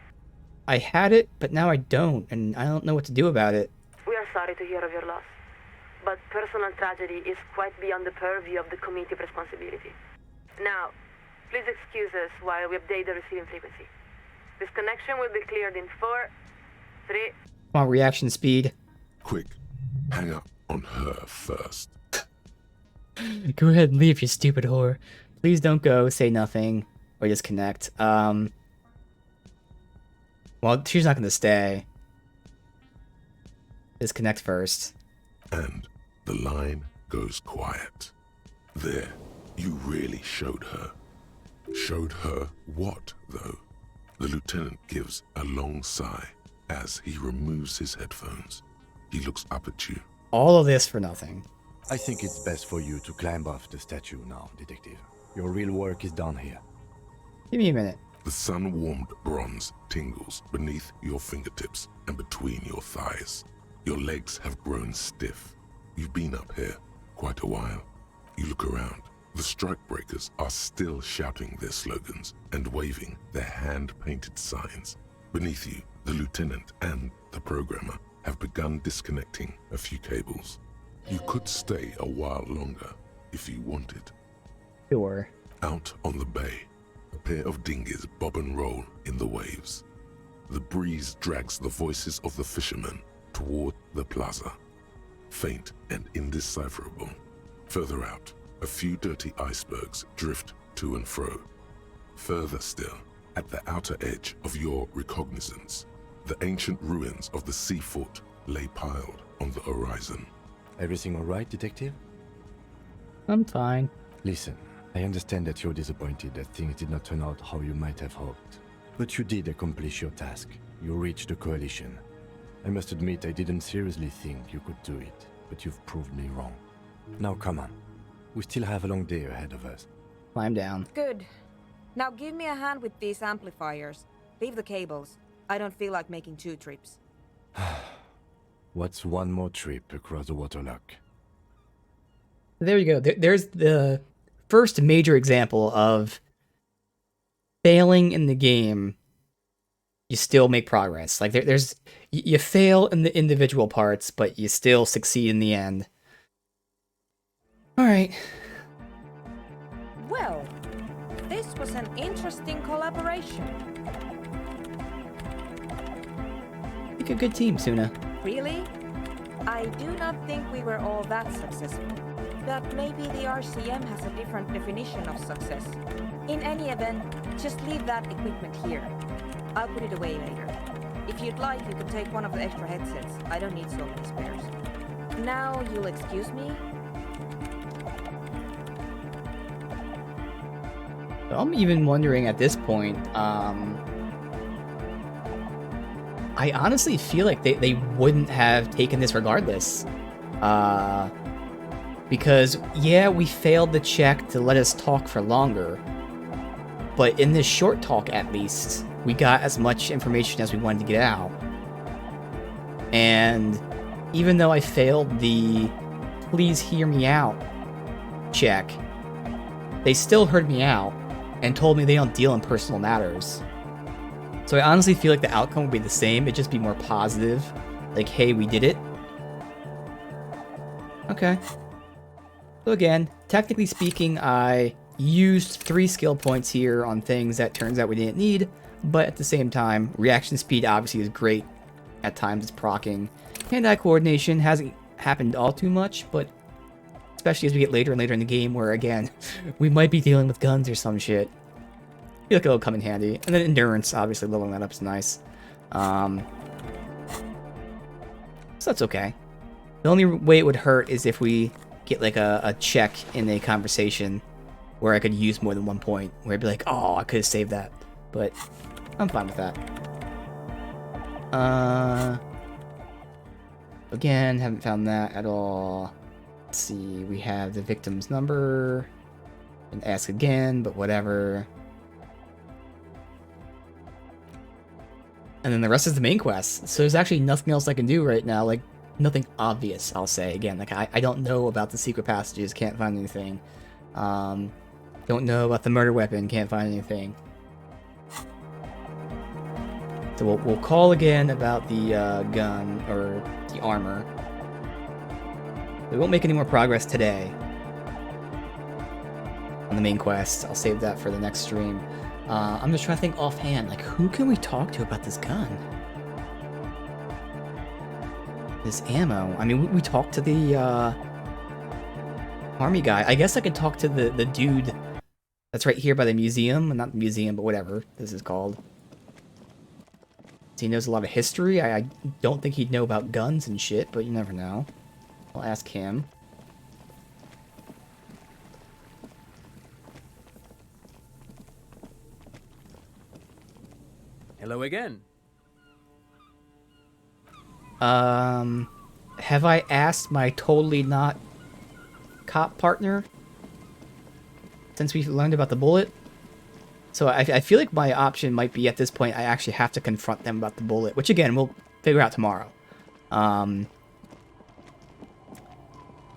I had it, but now I don't, and I don't know what to do about it. We are sorry to hear of your loss, but personal tragedy is quite beyond the purview of the committee responsibility. Now, please excuse us while we update the receiving frequency. This connection will be cleared in 4, 3... Come on, reaction speed. Quick, hang up on her first. Go ahead and leave, you stupid whore. Please don't go, say nothing, or disconnect. Well, she's not gonna stay. Disconnect first. And the line goes quiet. There, you really showed her. Showed her what, though? The lieutenant gives a long sigh as he removes his headphones. He looks up at you. All of this for nothing. I think it's best for you to climb off the statue now, Detective. Your real work is done here. Give me a minute. The sun-warmed bronze tingles beneath your fingertips and between your thighs. Your legs have grown stiff. You've been up here quite a while. You look around. The strikebreakers are still shouting their slogans and waving their hand-painted signs. Beneath you, the lieutenant and the programmer have begun disconnecting a few cables. You could stay a while longer if you wanted. Sure. Out on the bay, a pair of dinghies bob and roll in the waves. The breeze drags the voices of the fishermen toward the plaza, faint and indecipherable. Further out, a few dirty icebergs drift to and fro. Further still, at the outer edge of your recognizance, the ancient ruins of the sea fort lay piled on the horizon. Everything all right, Detective? I'm fine. Listen, I understand that you're disappointed that things did not turn out how you might have hoped. But you did accomplish your task. You reached the coalition. I must admit I didn't seriously think you could do it, but you've proved me wrong. Now come on. We still have a long day ahead of us. Climb down. Good. Now give me a hand with these amplifiers. Leave the cables. I don't feel like making 2 trips. What's one more trip across the waterlock? There you go. There's the first major example of failing in the game. You still make progress. Like there's you fail in the individual parts, but you still succeed in the end. All right. Well, this was an interesting collaboration. Make a good team, Suna. Really? I do not think we were all that successful. But maybe the RCM has a different definition of success. In any event, just leave that equipment here. I'll put it away later. If you'd like, you can take one of the extra headsets. I don't need so many spares. Now, you'll excuse me? I'm even wondering at this point, I honestly feel like they wouldn't have taken this regardless. Because, yeah, we failed the check to let us talk for longer. But in this short talk, at least, we got as much information as we wanted to get out. And even though I failed the please hear me out check, they still heard me out and told me they don't deal in personal matters. So I honestly feel like the outcome would be the same, it'd just be more positive. Like, hey, we did it. Okay. So again, technically speaking, I used 3 skill points here on things that turns out we didn't need, but at the same time, reaction speed obviously is great. At times it's proccing. Hand-eye coordination hasn't happened all too much, but especially as we get later and later in the game where, again, we might be dealing with guns or some shit. I feel like it'll come in handy. And then endurance, obviously leveling that up is nice. So that's okay. The only way it would hurt is if we get like a check in a conversation where I could use more than 1 point, where I'd be like, oh, I could have saved that. But I'm fine with that. Again, haven't found that at all. Let's see, we have the victim's number. And ask again, but whatever. And then the rest is the main quest. So there's actually nothing else I can do right now. Like, nothing obvious, I'll say. Again, like, I don't know about the secret passages, can't find anything. Don't know about the murder weapon, can't find anything. So we'll call again about the gun, or the armor. We won't make any more progress today on the main quest. I'll save that for the next stream. I'm just trying to think offhand, like, who can we talk to about this gun? This ammo. I mean, we talked to the army guy. I guess I could talk to the dude that's right here by the museum. Not the museum, but whatever this is called. He knows a lot of history. I don't think he'd know about guns and shit, but you never know. I'll ask him. Hello again. Have I asked my totally not cop partner since we learned about the bullet? So I feel like my option might be, at this point, I actually have to confront them about the bullet, which again, we'll figure out tomorrow.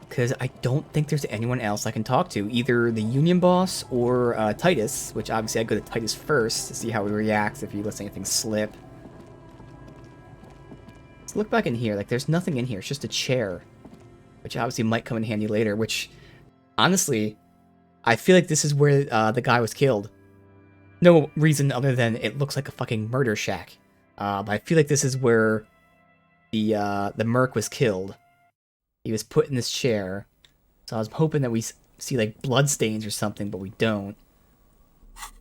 Because I don't think there's anyone else I can talk to, either the Union boss or Titus, which obviously I'd go to Titus first to see how he reacts if he lets anything slip. Let's look back in here. Like, there's nothing in here. It's just a chair, which obviously might come in handy later, which, honestly, I feel like this is where the guy was killed. No reason other than it looks like a fucking murder shack. But I feel like this is where the merc was killed. He was put in this chair. So I was hoping that we see, like, bloodstains or something, but we don't. If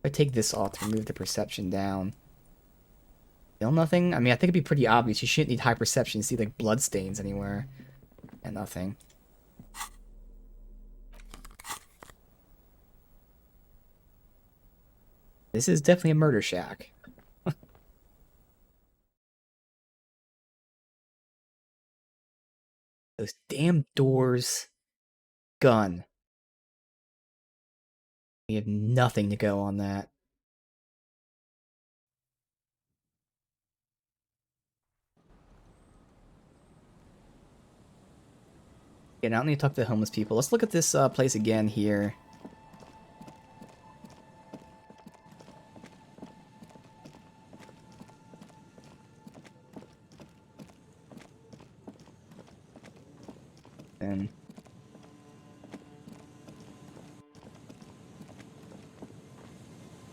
I take this off to remove the perception down. Still nothing? I mean, I think it'd be pretty obvious. You shouldn't need high perception to see, like, bloodstains anywhere. And nothing. This is definitely a murder shack. Those damn doors. Gun. We have nothing to go on that. Yeah, now I need to talk to the homeless people. Let's look at this place again here. And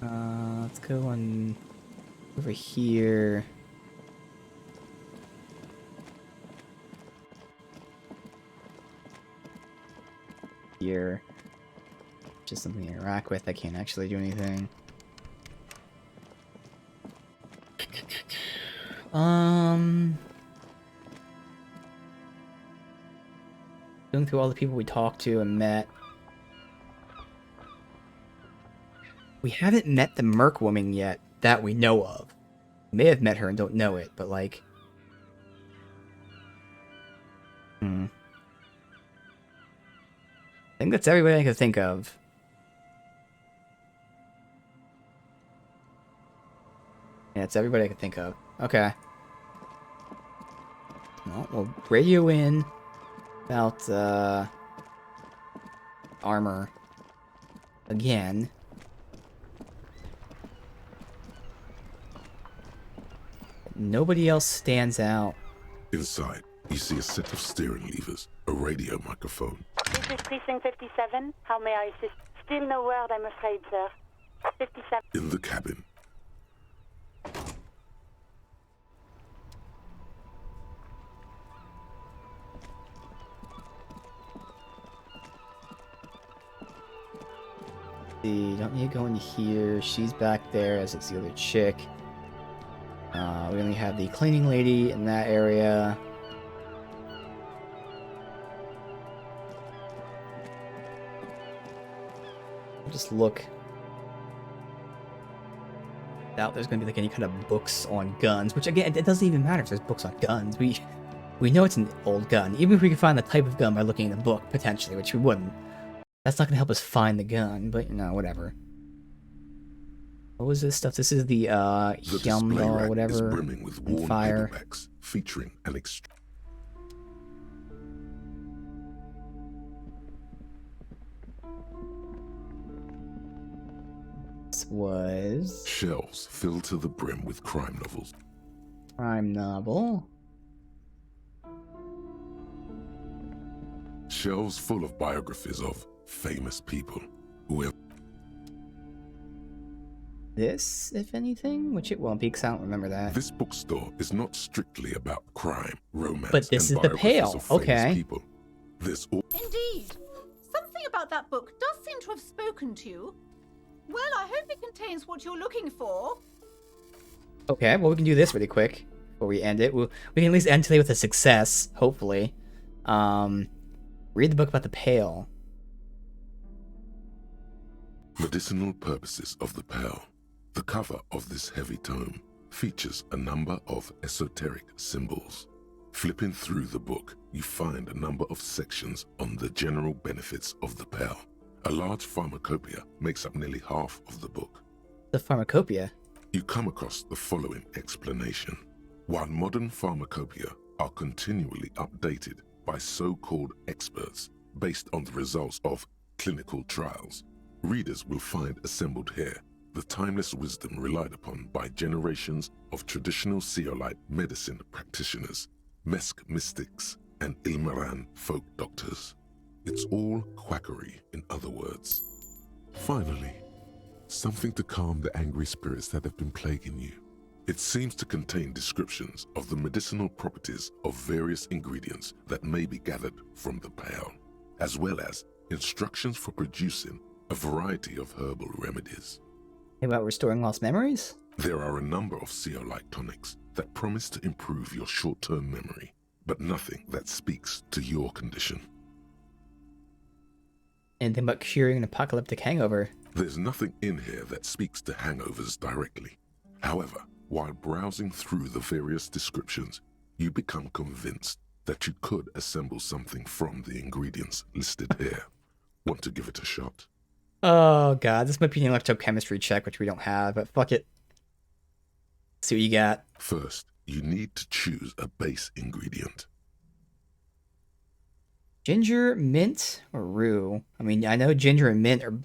let's go on over here. Here. Just something to interact with. I can't actually do anything. Going through all the people we talked to and met. We haven't met the merc woman yet that we know of. We may have met her and don't know it, but like... I think that's everybody I can think of. Yeah, it's everybody I can think of. Okay. Well, we'll radio in about armor again. Nobody else stands out. Inside, you see a set of steering levers, a radio microphone. This is Precinct 57. How may I assist? Still no word, I'm afraid, sir. 57. In the cabin. Don't need to go in here. She's back there, as it's the other chick. We only have the cleaning lady in that area. Just look. Doubt there's gonna be like any kind of books on guns, which again, it doesn't even matter if there's books on guns. We We know it's an old gun, even if we can find the type of gun by looking in the book, potentially, which we wouldn't. That's not gonna help us find the gun, but, you know, whatever. What was this stuff? This is the display rack whatever, is brimming with worn fire. paperbacks featuring an This was... Shelves filled to the brim with crime novels. Crime novel. Shelves full of biographies of famous people who have... This, if anything? Which it won't be, because I don't remember that. This bookstore is not strictly about crime, romance, but this and is the biographies Pale. of famous Okay. people. This all... Indeed. Something about that book does seem to have spoken to you. Well, I hope it contains what you're looking for. Okay, well, we can do this really quick before we end it. We can at least end today with a success, hopefully. Read the book about the Pale. Medicinal purposes of the Pale. The cover of this heavy tome features a number of esoteric symbols. Flipping through the book, you find a number of sections on the general benefits of the Pale. A large pharmacopoeia makes up nearly half of the book. The pharmacopoeia? You come across the following explanation. While modern pharmacopoeia are continually updated by so-called experts based on the results of clinical trials, readers will find assembled here the timeless wisdom relied upon by generations of traditional Seolite medicine practitioners, Mesk mystics, and Ilmaran folk doctors. It's all quackery, in other words. Finally, something to calm the angry spirits that have been plaguing you. It seems to contain descriptions of the medicinal properties of various ingredients that may be gathered from the Pale, as well as instructions for producing a variety of herbal remedies. About restoring lost memories? There are a number of Seolite tonics that promise to improve your short-term memory, but nothing that speaks to your condition. Anything about curing an apocalyptic hangover? There's nothing in here that speaks to hangovers directly. However, while browsing through the various descriptions, you become convinced that you could assemble something from the ingredients listed here. Want to give it a shot? Oh god, this might be an electrochemistry check, which we don't have, but fuck it. See what you got. First, you need to choose a base ingredient. Ginger, mint, or rue? I mean, I know ginger and mint are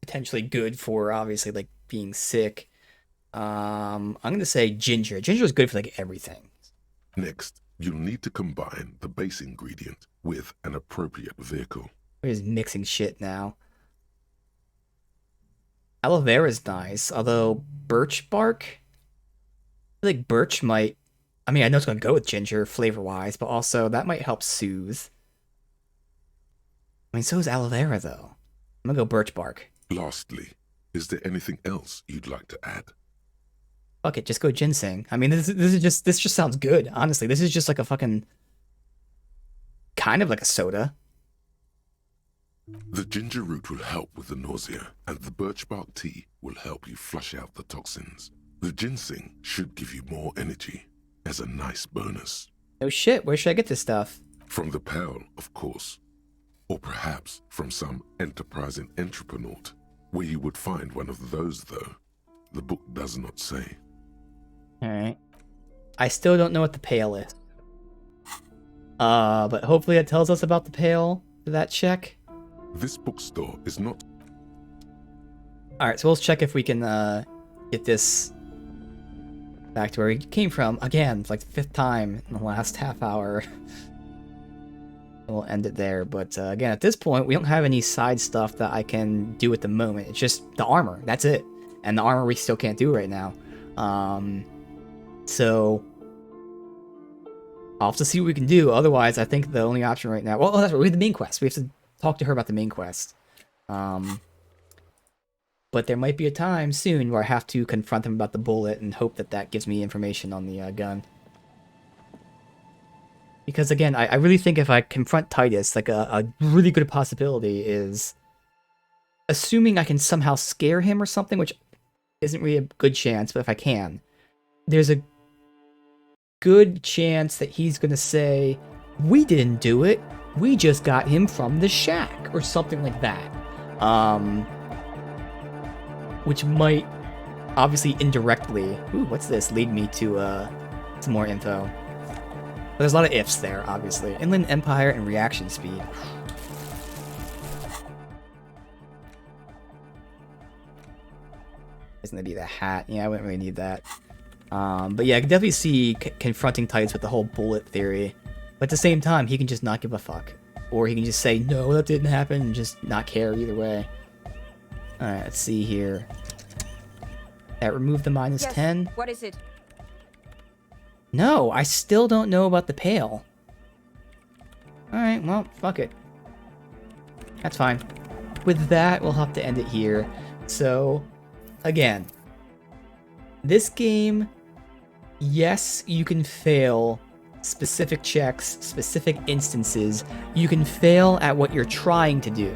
potentially good for, obviously, like, being sick. I'm gonna say ginger. Ginger is good for, like, everything. Next, you'll need to combine the base ingredient with an appropriate vehicle. We're just mixing shit now. Aloe vera is nice, although birch bark? I feel like birch might... I mean, I know it's going to go with ginger, flavor-wise, but also that might help soothe. I mean, so is aloe vera, though. I'm going to go birch bark. Lastly, is there anything else you'd like to add? Fuck it, just go ginseng. I mean, this just sounds good, honestly. This is just like a fucking... kind of like a soda. The ginger root will help with the nausea, and the birch bark tea will help you flush out the toxins. The ginseng should give you more energy, as a nice bonus. Oh shit, where should I get this stuff? From the Pale, of course. Or perhaps from some enterprising entrepreneur, where you would find one of those, though. The book does not say. Alright. I still don't know what the Pale is. But hopefully it tells us about the Pale for that check. This bookstore is not... Alright, so let's check if we can get this back to where we came from. Again, it's like the 5th time in the last half hour. We'll end it there, but again, at this point, we don't have any side stuff that I can do at the moment. It's just the armor, that's it. And the armor we still can't do right now. So... I'll have to see what we can do. Otherwise, I think the only option right now... Well, that's right, we have the main quest. We have to talk to her about the main quest. But there might be a time soon where I have to confront him about the bullet and hope that that gives me information on the gun. Because again, I really think if I confront Titus, like a really good possibility is... Assuming I can somehow scare him or something, which isn't really a good chance, but if I can, there's a good chance that he's gonna say, we didn't do it, we just got him from the shack, or something like that. Which might, obviously indirectly, ooh, what's this, lead me to some more info. But there's a lot of ifs there, obviously. Inland Empire and reaction speed. Isn't gonna be the hat? Yeah, I wouldn't really need that. But yeah, I can definitely see confronting Titus with the whole bullet theory. But at the same time, he can just not give a fuck. Or he can just say, no, that didn't happen, and just not care either way. Alright, let's see here. That removed the minus yes. 10. What is it? No, I still don't know about the pail. Alright, well, fuck it. That's fine. With that, we'll have to end it here. So, again, this game, yes, you can fail specific checks, specific instances. You can fail at what you're trying to do.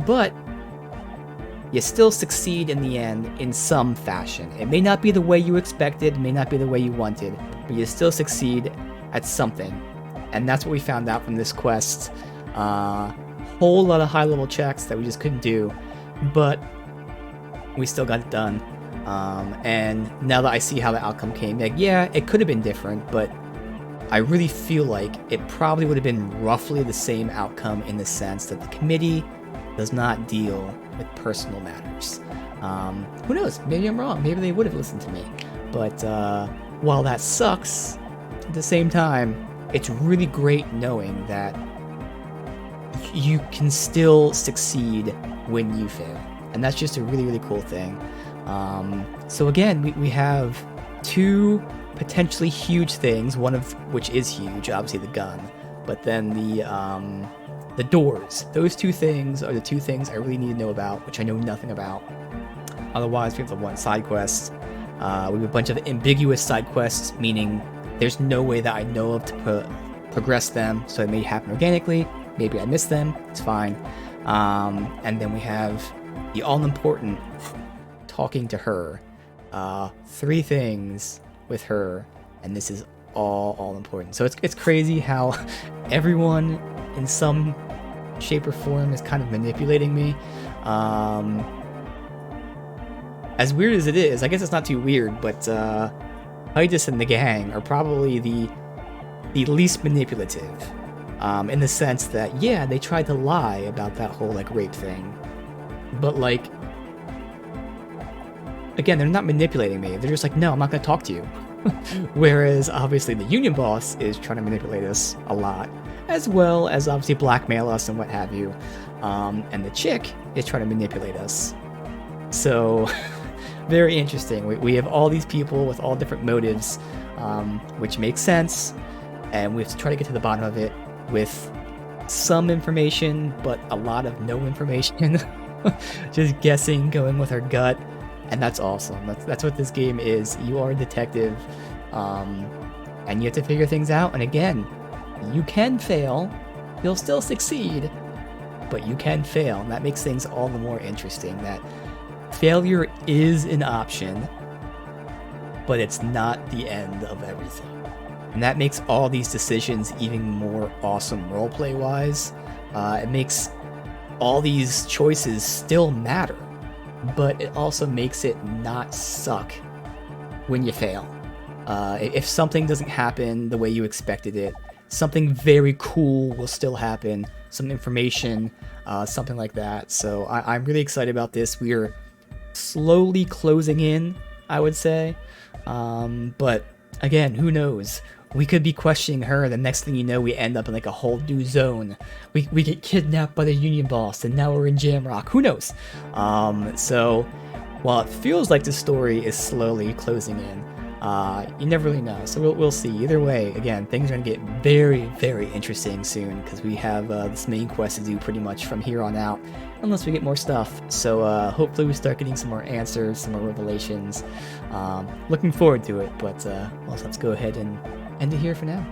But you still succeed in the end in some fashion. It may not be the way you expected, it may not be the way you wanted, but you still succeed at something. And that's what we found out from this quest. Whole lot of high-level checks that we just couldn't do, but we still got it done. And now that I see how the outcome came, like, yeah, it could have been different, but I really feel like it probably would have been roughly the same outcome in the sense that the committee does not deal with personal matters. Who knows? Maybe I'm wrong. Maybe they would have listened to me. But while that sucks, at the same time, it's really great knowing that you can still succeed when you fail. And that's just a really, really cool thing. So again, we have two potentially huge things, one of which is huge, obviously the gun, but then the doors. Those two things are the two things I really need to know about, which I know nothing about. Otherwise, we have the one side quest. We have a bunch of ambiguous side quests, meaning there's no way that I know of to progress them, so it may happen organically. Maybe I missed them. It's fine. And then we have the all-important talking to her. 3 things with her, and this is all important. So it's crazy how everyone in some shape or form is kind of manipulating me. As weird as it is, I guess it's not too weird, but Titus and the gang are probably the least manipulative, in the sense that, yeah, they tried to lie about that whole, like, rape thing, but, like, again, they're not manipulating me. They're just like, no, I'm not gonna talk to you. Whereas, obviously, the union boss is trying to manipulate us a lot, as well as, obviously, blackmail us and what have you. And the chick is trying to manipulate us. So, very interesting. We have all these people with all different motives, which makes sense, and we have to try to get to the bottom of it with some information, but a lot of no information. Just guessing, going with our gut. And that's awesome. That's what this game is. You are a detective, and you have to figure things out. And again, you can fail. You'll still succeed, but you can fail. And that makes things all the more interesting. That failure is an option, but it's not the end of everything. And that makes all these decisions even more awesome roleplay-wise. It makes all these choices still matter, but it also makes it not suck when you fail. If something doesn't happen the way you expected it, something very cool will still happen, some information, something like that. So I'm really excited about this. We are slowly closing in, I would say. But again, who knows? We could be questioning her, the next thing you know, we end up in like a whole new zone. We get kidnapped by the union boss, and now we're in Jamrock. Who knows? So, while it feels like the story is slowly closing in, you never really know. So we'll see. Either way, again, things are going to get very, very interesting soon, because we have this main quest to do pretty much from here on out, unless we get more stuff. So hopefully we start getting some more answers, some more revelations. Looking forward to it, but let's go ahead and end it here for now.